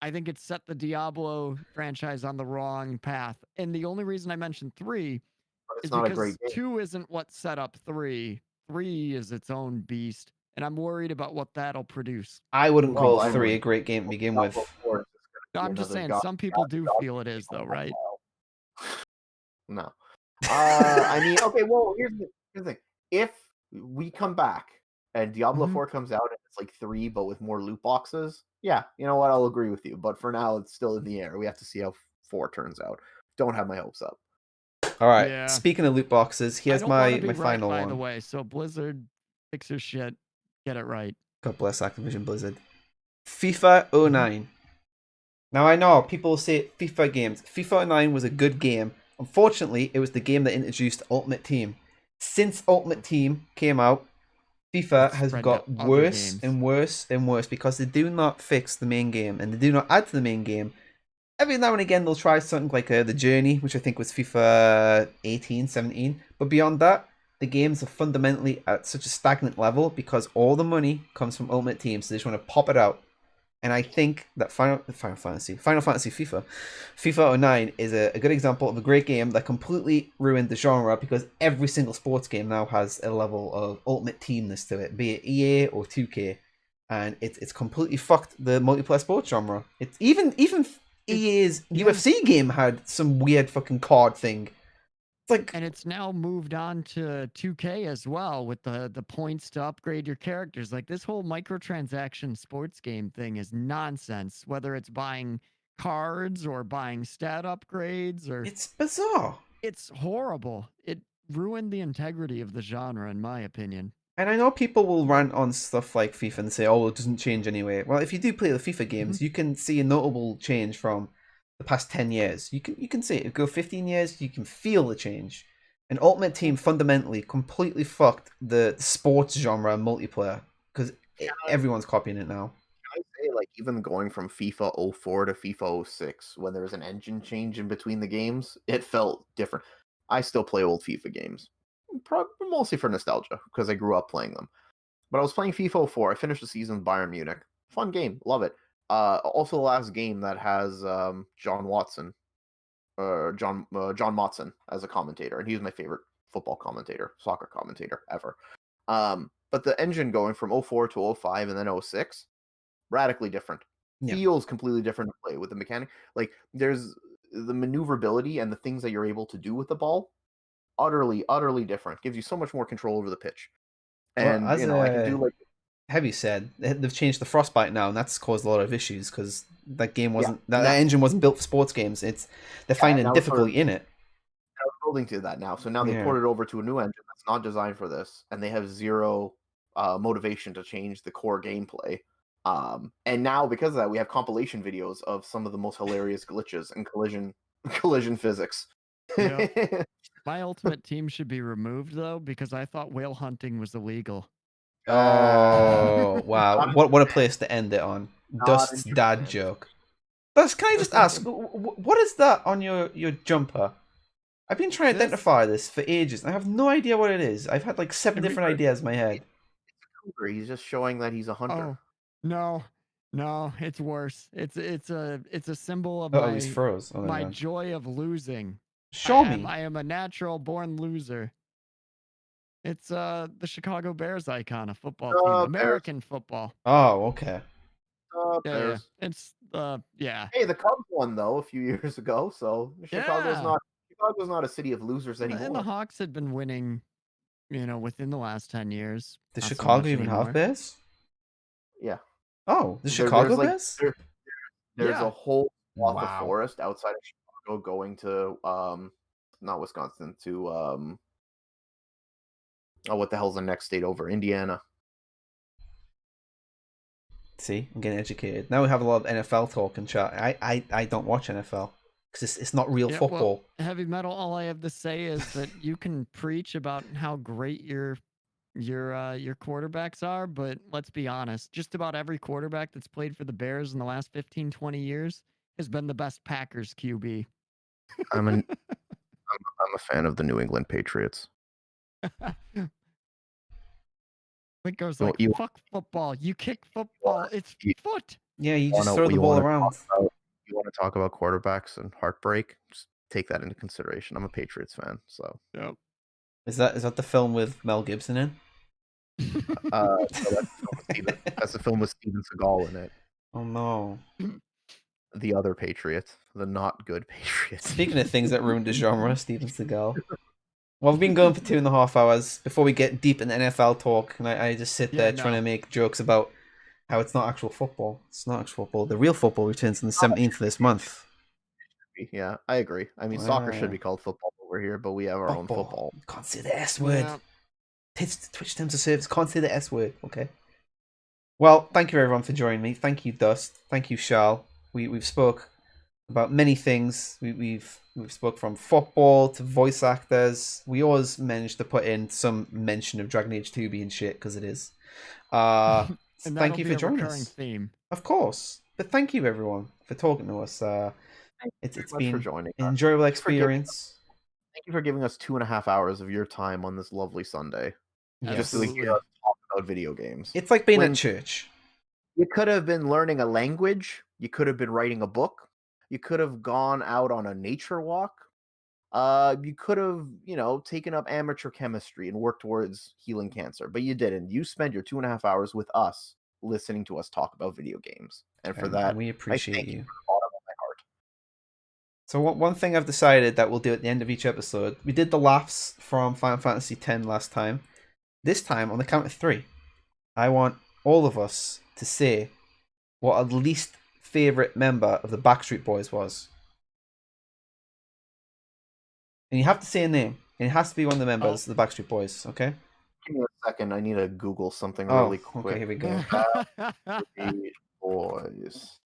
I think it set the Diablo franchise on the wrong path. And the only reason I mentioned 3 but it's is not a great because game. 2 isn't what set up 3. 3 is its own beast, and I'm worried about what that'll produce. I wouldn't call Well, I 3 mean, a great game to begin Diablo with. 4 is just No, gonna be I'm just another saying god some people do god feel it is, though, game right? No. I mean, okay, well, here's the thing. If we come back and Diablo Mhm. 4 comes out and it's like 3, but with more loot boxes, yeah, you know what? I'll agree with you. But for now, it's still in the air. We have to see how 4 turns out. Don't have my hopes up. All right. Yeah. Speaking of loot boxes, I here's don't want my to be right, final by one. the way. So Blizzard, fix your shit. Get it right. God bless Activision Blizzard. FIFA 09. Now I know people say FIFA games. FIFA 09 was a good game. Unfortunately, it was the game that introduced Ultimate Team. Since Ultimate Team came out, FIFA It's has spread to got other worse games. and worse and worse because they do not fix the main game and they do not add to the main game. Every now and again they'll try something like The Journey, which I think was FIFA 18, 17. But beyond that, the games are fundamentally at such a stagnant level because all the money comes from Ultimate Team, so they just want to pop it out. And I think that Final Fantasy FIFA 09 is a good example of a great game that completely ruined the genre because every single sports game now has a level of ultimate teamness to it, be it EA or 2K, and it's completely fucked the multiplayer sports genre. It's even EA's UFC game had some weird fucking card thing. It's like, and it's now moved on to 2K as well with the points to upgrade your characters. Like this whole microtransaction sports game thing is nonsense. Whether it's buying cards or buying stat upgrades or it's bizarre. it's horrible. It ruined the integrity of the genre, in my opinion. And I know people will rant on stuff like FIFA and say, oh, it doesn't change anyway. Well, if you do play the FIFA games, you can see a notable change from the past 10 years. You can see it. Go 15 years, you can feel the change. And Ultimate Team fundamentally completely fucked the sports genre multiplayer because everyone's copying it now. Can I say, like, even going from FIFA 04 to FIFA 06, when there was an engine change in between the games, it felt different. I still play old FIFA games, mostly for nostalgia, because I grew up playing them. But I was playing FIFA 04. I finished the season with Bayern Munich. Fun game, love it. Also, the last game that has John Watson, John Motson as a commentator, and he was my favorite football commentator, soccer commentator ever. But the engine going from 04 to 05 and then 06, radically different. Yeah. Feels completely different to play with the mechanic. Like there's the maneuverability and the things that you're able to do with the ball, utterly different. Gives you so much more control over the pitch. Well, And as I can do like Heavy said, they've changed the frostbite now, and that's caused a lot of issues because that game wasn't that now- engine wasn't built for sports games. They're finding now it's sort of- difficulty in it. they're building to that now. So now they Yeah. ported it over to a new engine that's not designed for this, and they have zero motivation to change the core gameplay. And now because of that, we have compilation videos of some of the most hilarious glitches and collision physics. Yep. My Ultimate Team should be removed though because I thought whale hunting was illegal. Oh wow! Not in What a place to end it on. Not Dust's in dad Japan. joke. But can I just ask, what is that on your jumper? I've been trying to This? identify this for ages. And I have no idea what it is. I've had like 7 different ideas in my head. He's just showing that he's a hunter. Oh no, it's worse. It's a symbol of Oh, he's froze. Oh, my man. joy of losing. Show me. I am a natural born loser. It's the Chicago Bears icon of football team, Bears. American football. Oh, okay. Yeah, Bears. it's yeah. Hey, the Cubs won though a few years ago, so Chicago's Yeah. not a city of losers And anymore. the Hawks had been winning, within the last 10 years. Does Not so Chicago much even anymore. have Bears? Yeah. Oh, the There- Chicago there's, like, Bears? There's Yeah. a whole swath of Wow. forest outside of Chicago going to not Wisconsin to what the hell's the next state over? Indiana. See, I'm getting educated. Now we have a lot of NFL talk and chat. I don't watch NFL because it's not real Yeah, football. well, heavy metal. All I have to say is that you can preach about how great your quarterbacks are, but let's be honest. Just about every quarterback that's played for the Bears in the last 15, 20 years has been the best Packers QB. I'm a fan of the New England Patriots. It goes Well, like, you- fuck football. You kick football. It's you- foot. Yeah, you just throw the ball around. You want to talk about quarterbacks and heartbreak? Just take that into consideration. I'm a Patriots fan, so. Yep. Is that the film with Mel Gibson in? No, that's the film with Steven Seagal in it. Oh no. The other Patriot, the not good Patriot. Speaking of things that ruined the genre, Steven Seagal. Well, we've been going for 2.5 hours. Before we get deep in NFL talk, and I just sit there trying to make jokes about how it's not actual football. It's not actual football. The real football returns on the 17th of this month. Yeah, I agree. I mean, soccer should be called football over here, but we have our own football. You can't say the S word. Yeah. Twitch terms of service. Can't say the S word. Okay. Well, thank you everyone for joining me. Thank you, Dust. Thank you, Charles. We've spoke about many things. We've spoke from football to voice actors. We always managed to put in some mention of Dragon Age 2 being shit, because it is. And thank you for joining us. Theme. Of course. But thank you everyone for talking to us. It's been an enjoyable experience. Thank you for giving us 2.5 hours of your time on this lovely Sunday. Yes. Just so we can talk about video games. It's like being at church. You could have been learning a language. You could have been writing a book. You could have gone out on a nature walk. You could have, taken up amateur chemistry and worked towards healing cancer, but you didn't. You spent your 2.5 hours with us, listening to us talk about video games, and for that, we appreciate I thank you. from the bottom of my heart. So one thing I've decided that we'll do at the end of each episode, we did the laughs from Final Fantasy X last time. This time, on the count of 3, I want all of us to say what our least favorite member of the Backstreet Boys was. And you have to say a name. And it has to be one of the members of the Backstreet Boys, okay? Give me a second. I need to Google something really quick. Okay, here we go. Backstreet Boys.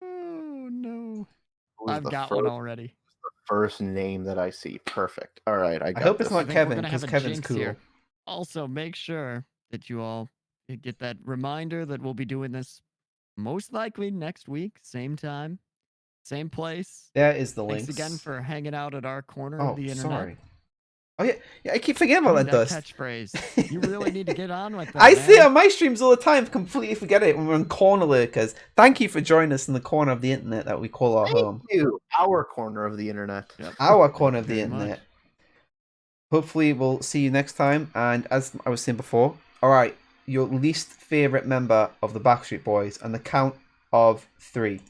Oh, no. Who's I've got one already. The first name that I see. Perfect. All right, I hope it's not Kevin, because Kevin's cool. Here. Also, make sure that you all get that reminder that we'll be doing this most likely next week, same time, same place. There is the link. Thanks again for hanging out at our corner of the internet. Sorry. Oh yeah, I keep forgetting about that Dust. Catchphrase. You really need to get on with that. I see it on my streams all the time. Completely forget it when we're in corner lurkers. Thank you for joining us in the corner of the internet that we call our home. Thank you. Our corner of the internet. Yep. Our corner of the internet. Hopefully we'll see you next time. And as I was saying before, all right, your least favorite member of the Backstreet Boys, and the count of 3.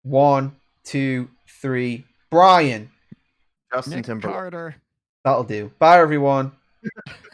1, 2, 3. Brian. Justin Nick Timberlake. Carter. That'll do. Bye, everyone.